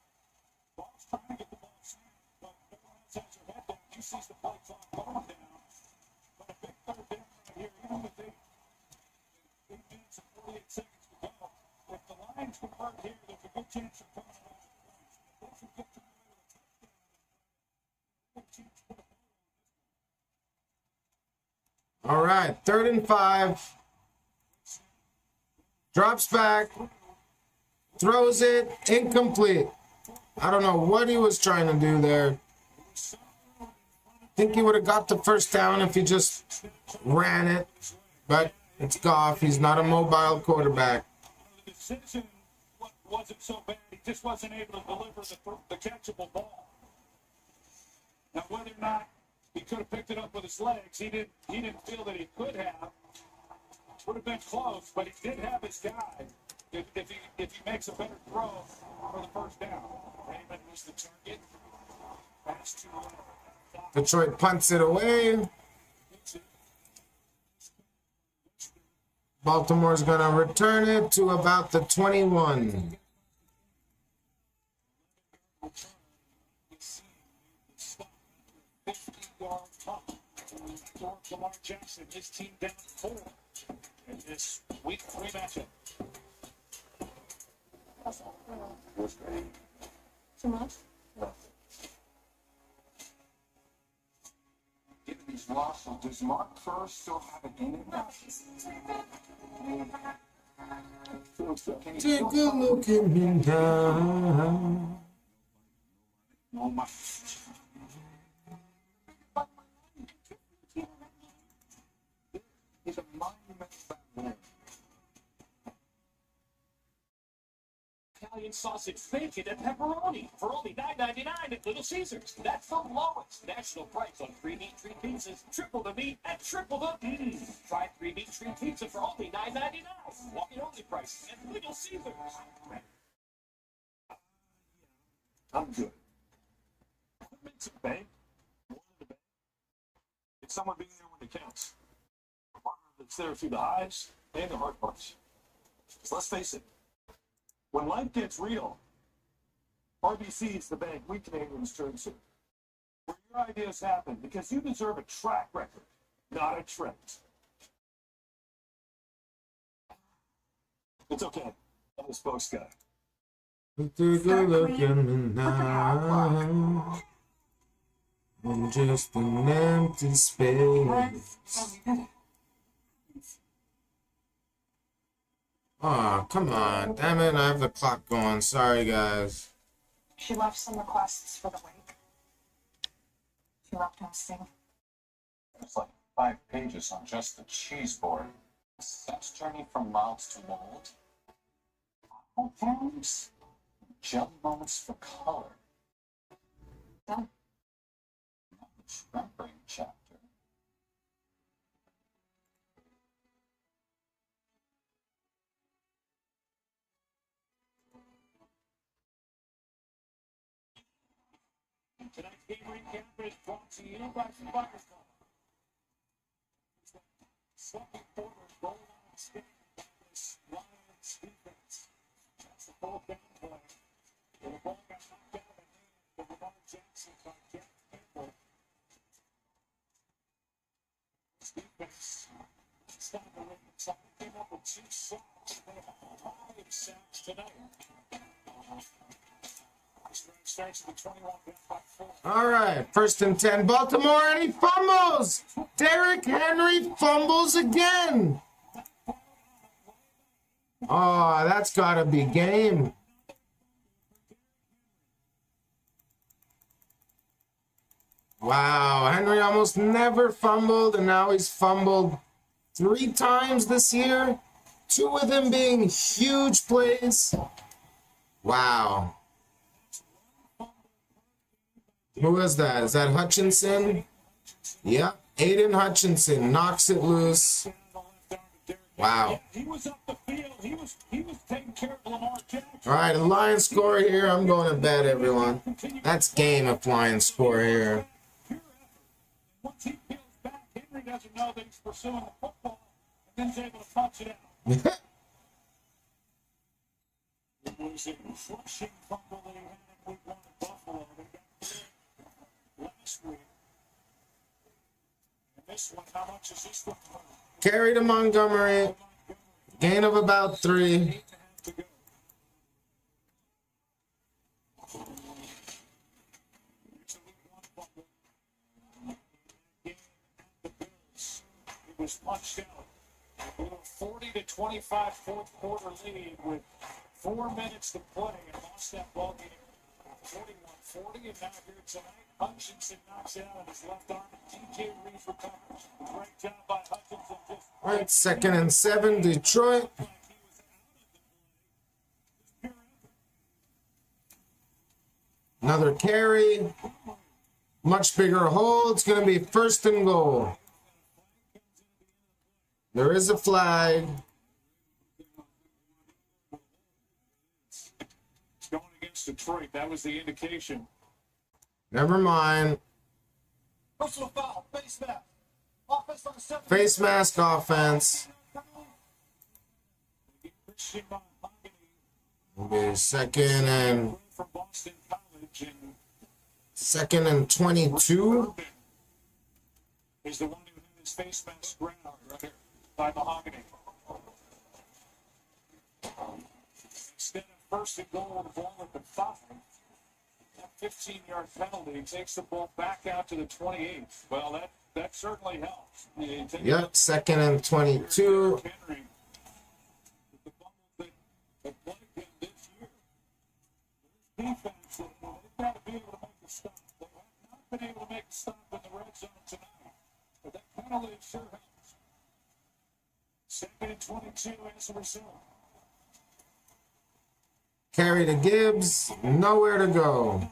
Ball's trying to get the ball snapped, but no one else has their head down. He sees the play clock going down. But a big third down right here, even with 8 minutes and 48 seconds to go. If the Lions convert here, there's a good chance of coming away with points. If they can get to the middle of the touchdown, All right, 3rd and 5. Drops back. Throws it. Incomplete. I don't know what he was trying to do there. I think he would have got the first down if he just ran it. But it's Goff. He's not a mobile quarterback. the decision wasn't so bad. He just wasn't able to deliver the catchable ball. Now, whether or not he could have picked it up with his legs, he didn't feel that he could have. Would have been close, but he did have his guy. If he makes a better throw for the first down, Raymond was the target. Pass to Detroit punts it away. Baltimore's going to return it to about the 21. Lamar Jackson, his team down 4 in this week 3 matchup. Too much? Given these losses, does Mark Kerr still have it in him? Take a look at me now. Oh my. He's a monumental winner. Italian sausage, bacon, and pepperoni for only $9.99 at Little Caesars. That's the lowest national price on 3 meat 3 pizzas, triple the meat, and triple the Try 3 meat 3 pizza for only $9.99. Walking only price at Little Caesars. I'm good. It's a bank. It's someone being there when it counts. A partner that's there through the highs and the hard parts. So let's face it. When life gets real, RBC is the bank we Canadians turn to. Where your ideas happen, because you deserve a track record, not a trend. It's okay. I'm the spokes guy. Take a look at me now. I'm just an empty space. Oh, come on. Damn it, I have the clock going. Sorry, guys. She left some requests for the wake. She left hosting. There's like 5 pages on just the cheese board. Sex journey from mouths to mold. Apple forms. Jelly moments for color. Done. Remembering chapter. Tonight's game recap is brought to you by Survivors Club. Second quarter goal line stand by this Lions defense. That's the full down play. The ball got knocked out of the hand of Lamar Jackson by Jack Campbell. This defense stopped the Ravens. So they came up with 2 sacks. They have 5 sacks tonight. Starts at the 21 by 4. All right, 1st and 10. Baltimore, and he fumbles. Derrick Henry fumbles again. Oh, that's got to be game. Wow, Henry almost never fumbled, and now he's fumbled 3 times this year. 2 of them being huge plays. Wow. Who was that? Is that Hutchinson? Yep. Aiden Hutchinson knocks it loose. Wow. All right, a Lions score here. I'm going to bed, everyone. That's game if Lions score here. Once he peels back, Henry doesn't know that he's pursuing the football and then he's able to punch it out. It was a crushing fumble that he had in week 1 at Buffalo. They got cleared last week. And this one, how much is this one? Carry to Montgomery. Gain of about 3. Was punched out. A 40-25 fourth quarter lead with 4 minutes to play and lost that ball game 41-40. And now here tonight, Hutchinson knocks it out on his left arm. DJ Reed recovers. Great job by Hutchinson. All right, 2nd and 7, Detroit. Another carry. Much bigger hole. It's going to be 1st and goal. There is a flag. It's going against Detroit. That was the indication. Never mind. Personal foul. Face mask. Offense on the 7. Face mask offense. Will be 2nd and 22. Is the one who had his face mask ground right here by Mahogany. Instead of 1st and goal, the ball at the 5. That 15-yard penalty takes the ball back out to the 28. Well, that certainly helps. Yep, 2nd and 22. Henry, the bubbles that plagued him this year. There's defense that they've got to be able to make a stop. They have not been able to make a stop in the red zone tonight. But that penalty sure helps. 2nd and 22 as a result. Carry to Gibbs. Nowhere to go.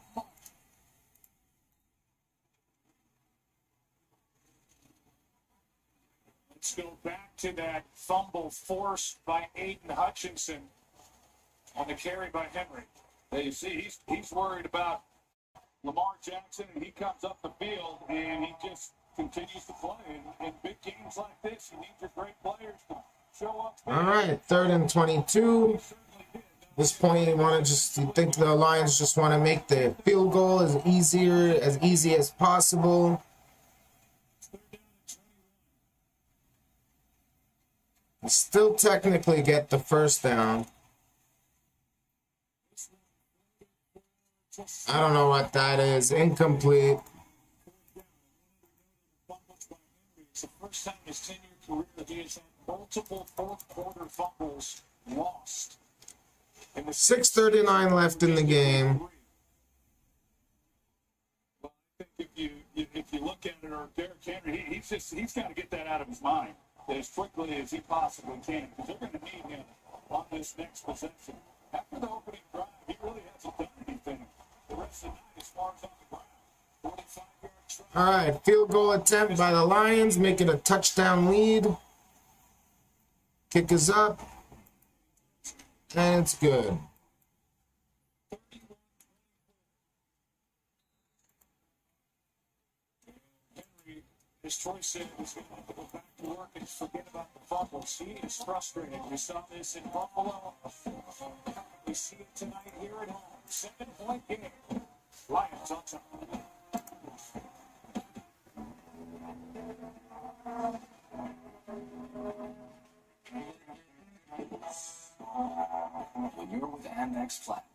Let's go back to that fumble forced by Aiden Hutchinson on the carry by Henry. You see, he's worried about Lamar Jackson, and he comes up the field, and he just continues to play. In big games like this, you need your great players to show up. All right, 3rd and 22. At this point, you think the Lions just want to make the field goal as easy as possible. And still technically get the 1st down. I don't know what that is. Incomplete. It's the first time in his 10-year career that he has had multiple fourth quarter fumbles lost. 6:39 left in the game. Well, I think if you look at it, or Derrick Henry, he's got to get that out of his mind as quickly as he possibly can, because they're going to need him on this next possession. After the opening drive, he really hasn't done anything the rest of the night as far as on the ground. 45-yard try. All right, field goal attempt by the Lions, make it a touchdown lead. Kick is up, and it's good. Henry, his Troy said, is going to have to go back to work and forget about the fumbles. He is frustrated. We saw this in Buffalo. We see it tonight here at home. 7-point game. Lions on top. When you're with Amex Platinum,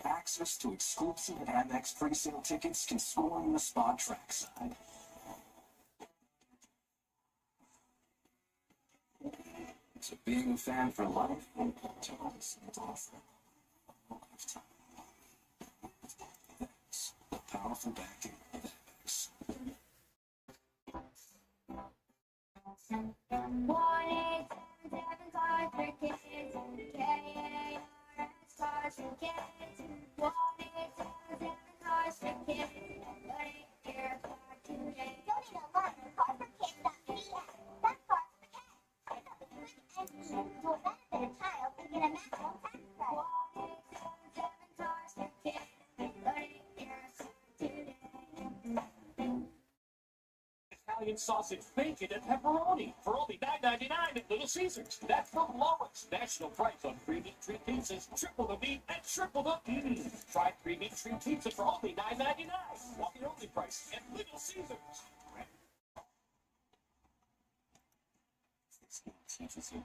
access to exclusive Amex pre-sale tickets can score you a spot trackside. So being a fan for life turns into a lifetime. That's the powerful backing of Amex. 1-877 cars for kids. K-A-R-S cars for kids. 1-877 cars for kids. Donate your car today. Donate a lot for carsforkids.ps. That's cars for kids. Pick up a free SE to a benefit a child and get a maximum tax credit. 1-877 cars for kids. Donate your car today. Italian sausage, bacon, and pepperoni for only $9.99 at Little Caesars. That's the lowest national price on 3 meat treat pizzas, triple the meat and triple the Try 3 meat treat pizza for only $9.99. Walk your only price at Little Caesars. This game teaches you.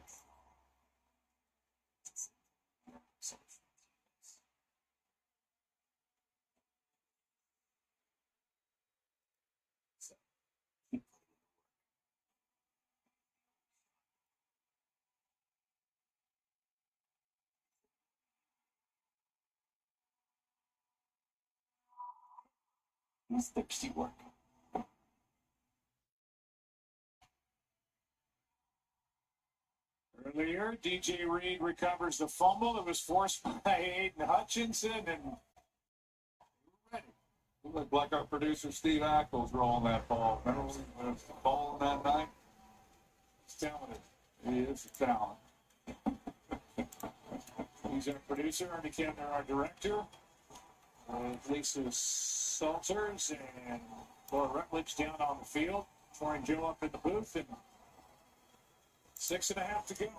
It's thirsty work. Earlier, DJ Reed recovers the fumble that was forced by Aiden Hutchinson, and ready. Looked like our producer Steve Ackles rolling that ball. Remember when he was balling that night? He's talented. He is a talent. He's our producer, Ernie Kemner, our director. Lisa Salters and Laura Rutledge down on the field. Troy and Joe up in the booth, and 6.5 to go.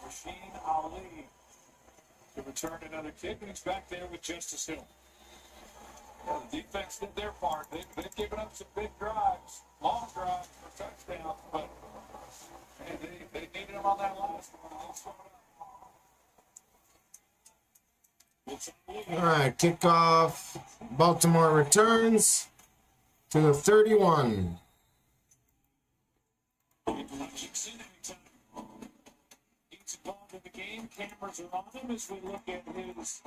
Rasheen Ali to return another kick, and he's back there with Justice Hill. Yeah, the defense did their part. They've given up some big drives, long drives for touchdowns, but hey, they needed them on that last one. All right, kickoff. Baltimore returns to the 31. Hutchinson, anytime he's involved in the game, cameras are on him as we look at his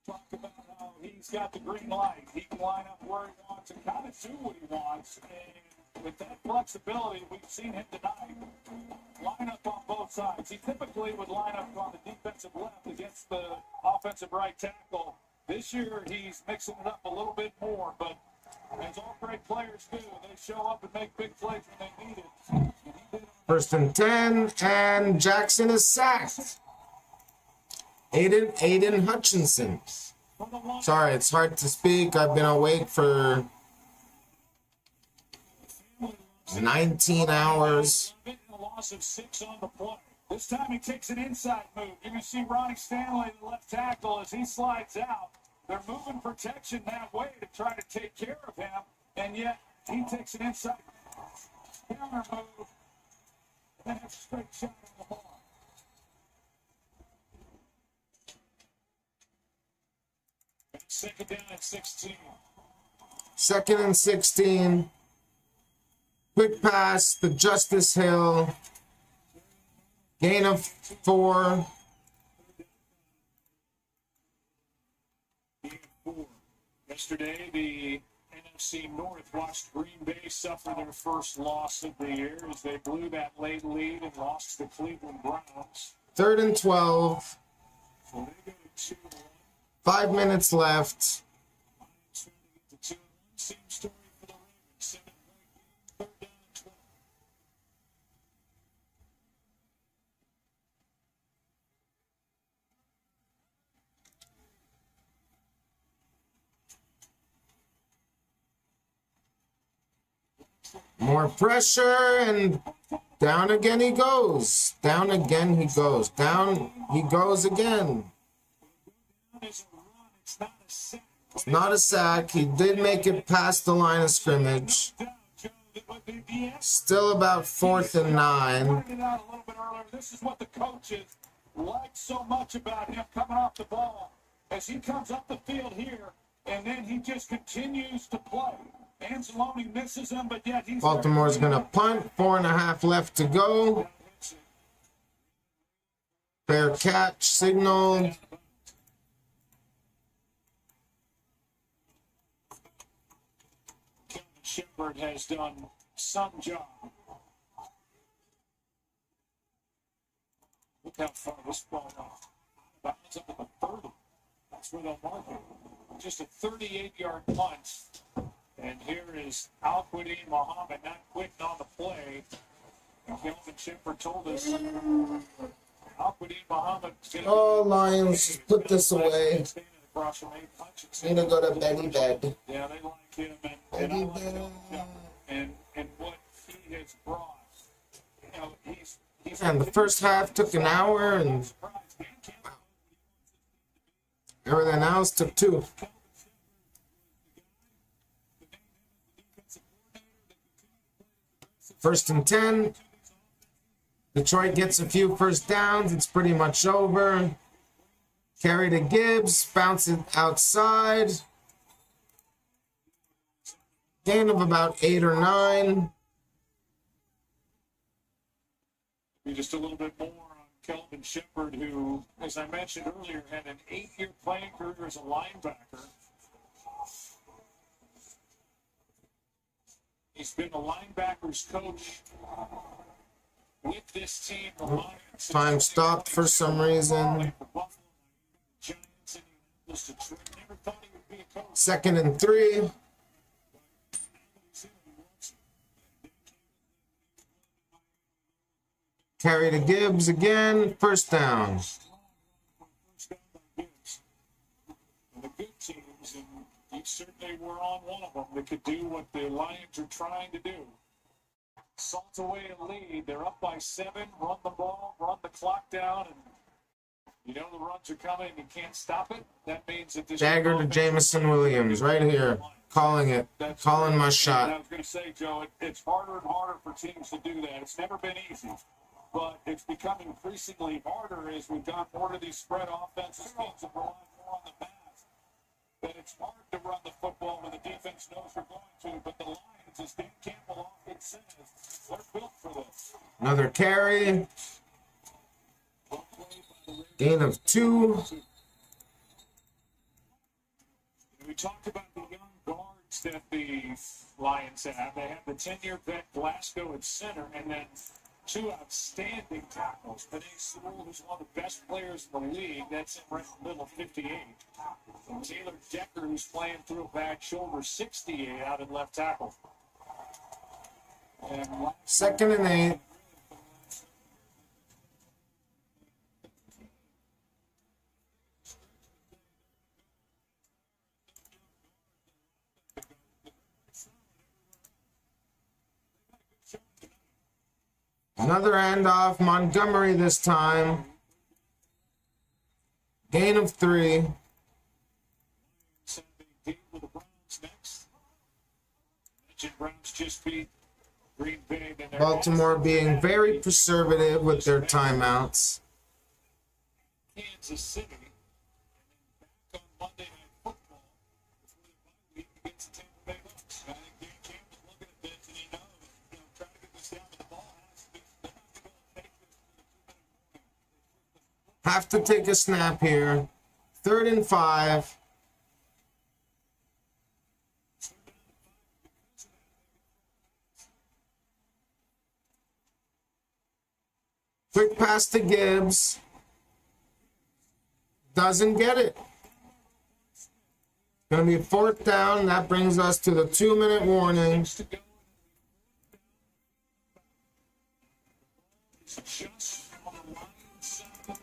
talk about how he's got the green light. He can line up where he wants and kind of do what he wants. And with that flexibility, we've seen him tonight line up on both sides. He typically would line up on the defensive left against the offensive right tackle. This year, he's mixing it up a little bit more, but as all great players do, they show up and make big plays when they need it. First and 10, and Jackson is sacked. Aiden Hutchinson. Sorry, it's hard to speak. I've been awake for 19 hours. A loss of 6 on the play. This time he takes an inside move. You're going to see Ronnie Stanley, the left tackle, as he slides out. They're moving protection that way to try to take care of him, and yet he takes an inside counter move and has a straight shot on the ball. Second down at 16. Second and 16. Quick pass to Justice Hill. Gain of 4. Yesterday, the NFC North watched Green Bay suffer their first loss of the year as they blew that late lead and lost to the Cleveland Browns. 3rd and 12. So they go to 5 minutes left. Same story for the Ravens. 7-point lead, 3rd down and 12. More pressure, and down again he goes. Down again he goes. Down he goes again. It's not a sack. He did make it past the line of scrimmage. Still about 4th and 9. This is what the coaches like so much about him coming off the ball as he comes up the field here, and then he just continues to play. Anzalone misses him, but yet he's Baltimore's going to punt. 4.5 left to go. Fair catch signaled. Shepard has done some job. Look how far this ball off. Bounds up at the 30. That's where they'll mark it. Just a 38-yard punt. And here is Al-Quadin Muhammad not quitting on the play. And Kelvin Shepard told us Al-Quadin Muhammad is going to Oh, Lions, just put this away. Need to go to Betty bed. Yeah, they like him, and I like him. And what he has brought. You know, he's And the first half took an hour, and everything else took 2. First and 10. Detroit gets a few first downs. It's pretty much over. Carry to Gibbs. Bounce it outside. Gain of about 8 or 9. Just a little bit more on Kelvin Shepard, who, as I mentioned earlier, had an 8-year playing career as a linebacker. He's been a linebackers coach with this team. The Lions. Time stopped for some reason. Second and 3. Carry to Gibbs again. First down. The good teams, and you certainly were on one of them that could do what the Lions are trying to do. Salt away a lead. They're up by 7. Run the ball, run the clock down, and you know the runs are coming and you can't stop it. That means that this Dagger to Jamison Williams right here. Calling it. Calling my shot. I was going to say, Joe, it's harder and harder for teams to do that. It's never been easy. But it's become increasingly harder as we've gone more to these spread offenses. Teams have relied more on the pass. But it's hard to run the football when the defense knows we're going to. But the Lions, as Dan Campbell often says, they're built for this. Another carry. Gain of 2. We talked about the young guards that the Lions have. They have the 10-year vet Glasgow at center, and then 2 outstanding tackles. Panay Sewell, who's one of the best players in the league, that's in right in the middle, 58. And Taylor Decker, who's playing through a bad shoulder, 68 out at left tackle. And Second and 8. Another handoff. Montgomery this time. Gain of 3. Browns just beat Green Bay. Baltimore being very conservative with their timeouts. Kansas City. Back on Monday Night Football before the bye week against the Tampa Bay Bucks. I think Dan Campbell's looking at this and he knows, trying to get this down to the ball has to be. They're not going to take this for the 2-minute warning. Have to take a snap here. 3rd and 5. Quick pass to Gibbs. Doesn't get it. Going to be 4th down. That brings us to the 2-minute warning. Just on the Lions side,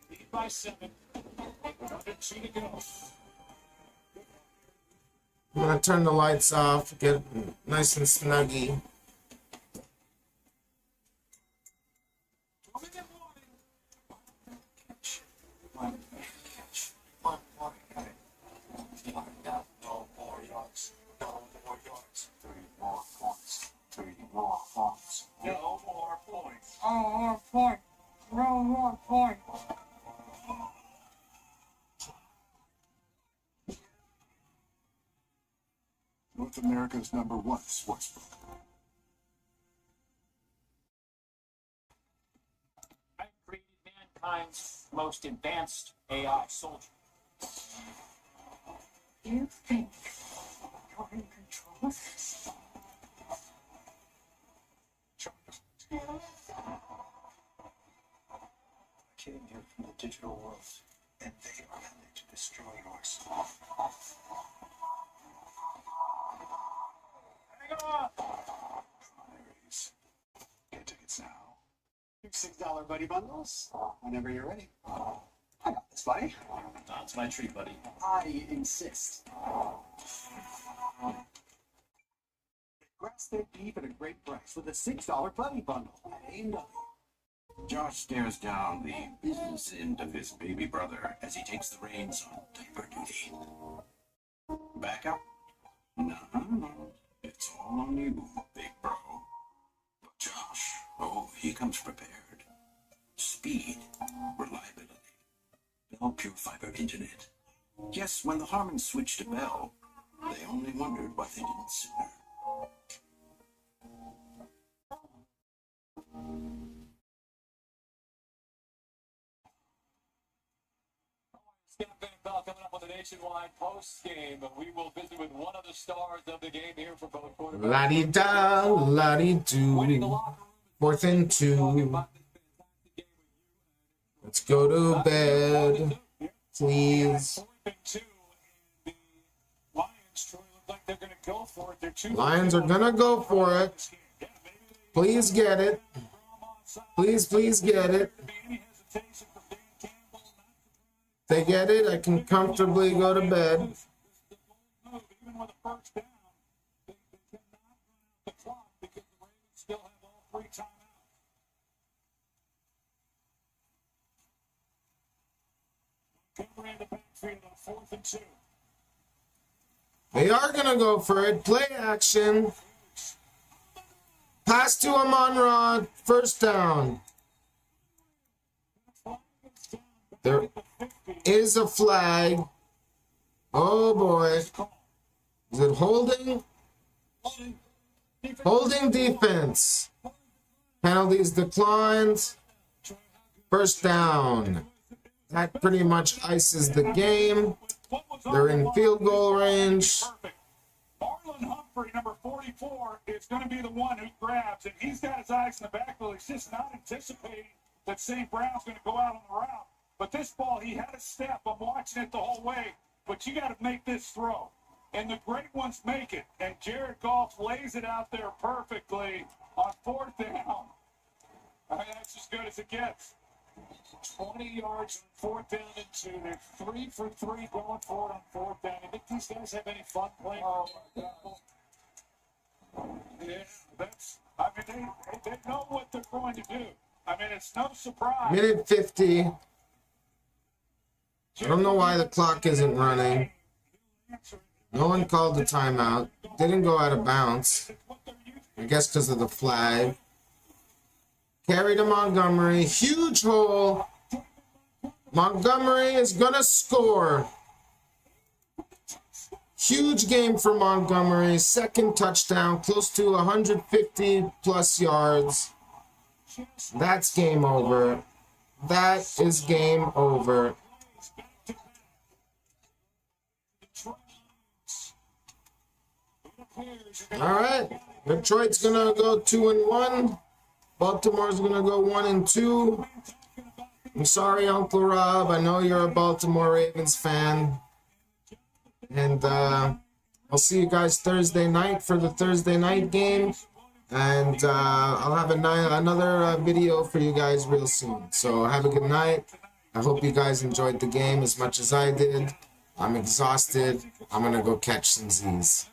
lead by 7. Under 2 to go. I'm going to turn the lights off. Get nice and snuggy. No more yards. No more yards. 3 more points. 3 more points. No more points. Oh, more point. No more point. North America's #1 sportsbook. I created mankind's most advanced AI soldier. You think you're in control of this? $6 buddy bundles whenever you're ready. I got this, buddy. That's my treat, buddy. I insist. Grass-fed beef at a great price with a $6 buddy bundle at A&W. Josh stares down the business end of his baby brother as he takes the reins on diaper duty. Back up? No, it's all on you, big bro. But Josh, oh, he comes prepared. Speed, reliability, Bell Pure Fiber Internet. Yes, when the Harmons switched to Bell, they only wondered why they didn't sooner. Bell coming up with a nationwide post game, but we will visit with one of the stars of the game here for both quarterbacks. La-di-da, la-di-do. 4th and 2. Let's go to bed, please. Lions are gonna go for it. Please get it. Please get it. If they get it, I can comfortably go to bed. They are going to go for it. Play action. Pass to Amon-Ra. First down. There is a flag. Oh boy. Is it holding? Holding defense. Penalties declined. First down. That pretty much ices the game. They're in field goal range. Marlon Humphrey, number 44, is going to be the one who grabs, and he's got his eyes in the backfield. He's just not anticipating that St. Brown's going to go out on the route. But this ball, he had a step. I'm watching it the whole way. But you got to make this throw. And the great ones make it. And Jared Goff lays it out there perfectly on 4th down. I mean, that's as good as it gets. 20 yards on 4th down and 2. They're 3 for 3 going forward on 4th down. You think these guys have any fun playing? Yeah, that's. I mean, they know what they're going to do. I mean, it's no surprise. Minute 50. I don't know why the clock isn't running. No one called the timeout. Didn't go out of bounds. I guess because of the flag. Carry to Montgomery. Huge hole. Montgomery is going to score. Huge game for Montgomery. Second touchdown. Close to 150 plus yards. That's game over. That is game over. All right. Detroit's going to go 2-1. Baltimore's going to go 1-2. I'm sorry, Uncle Rob. I know you're a Baltimore Ravens fan. And I'll see you guys Thursday night for the Thursday night game. And I'll have another video for you guys real soon. So have a good night. I hope you guys enjoyed the game as much as I did. I'm exhausted. I'm going to go catch some Z's.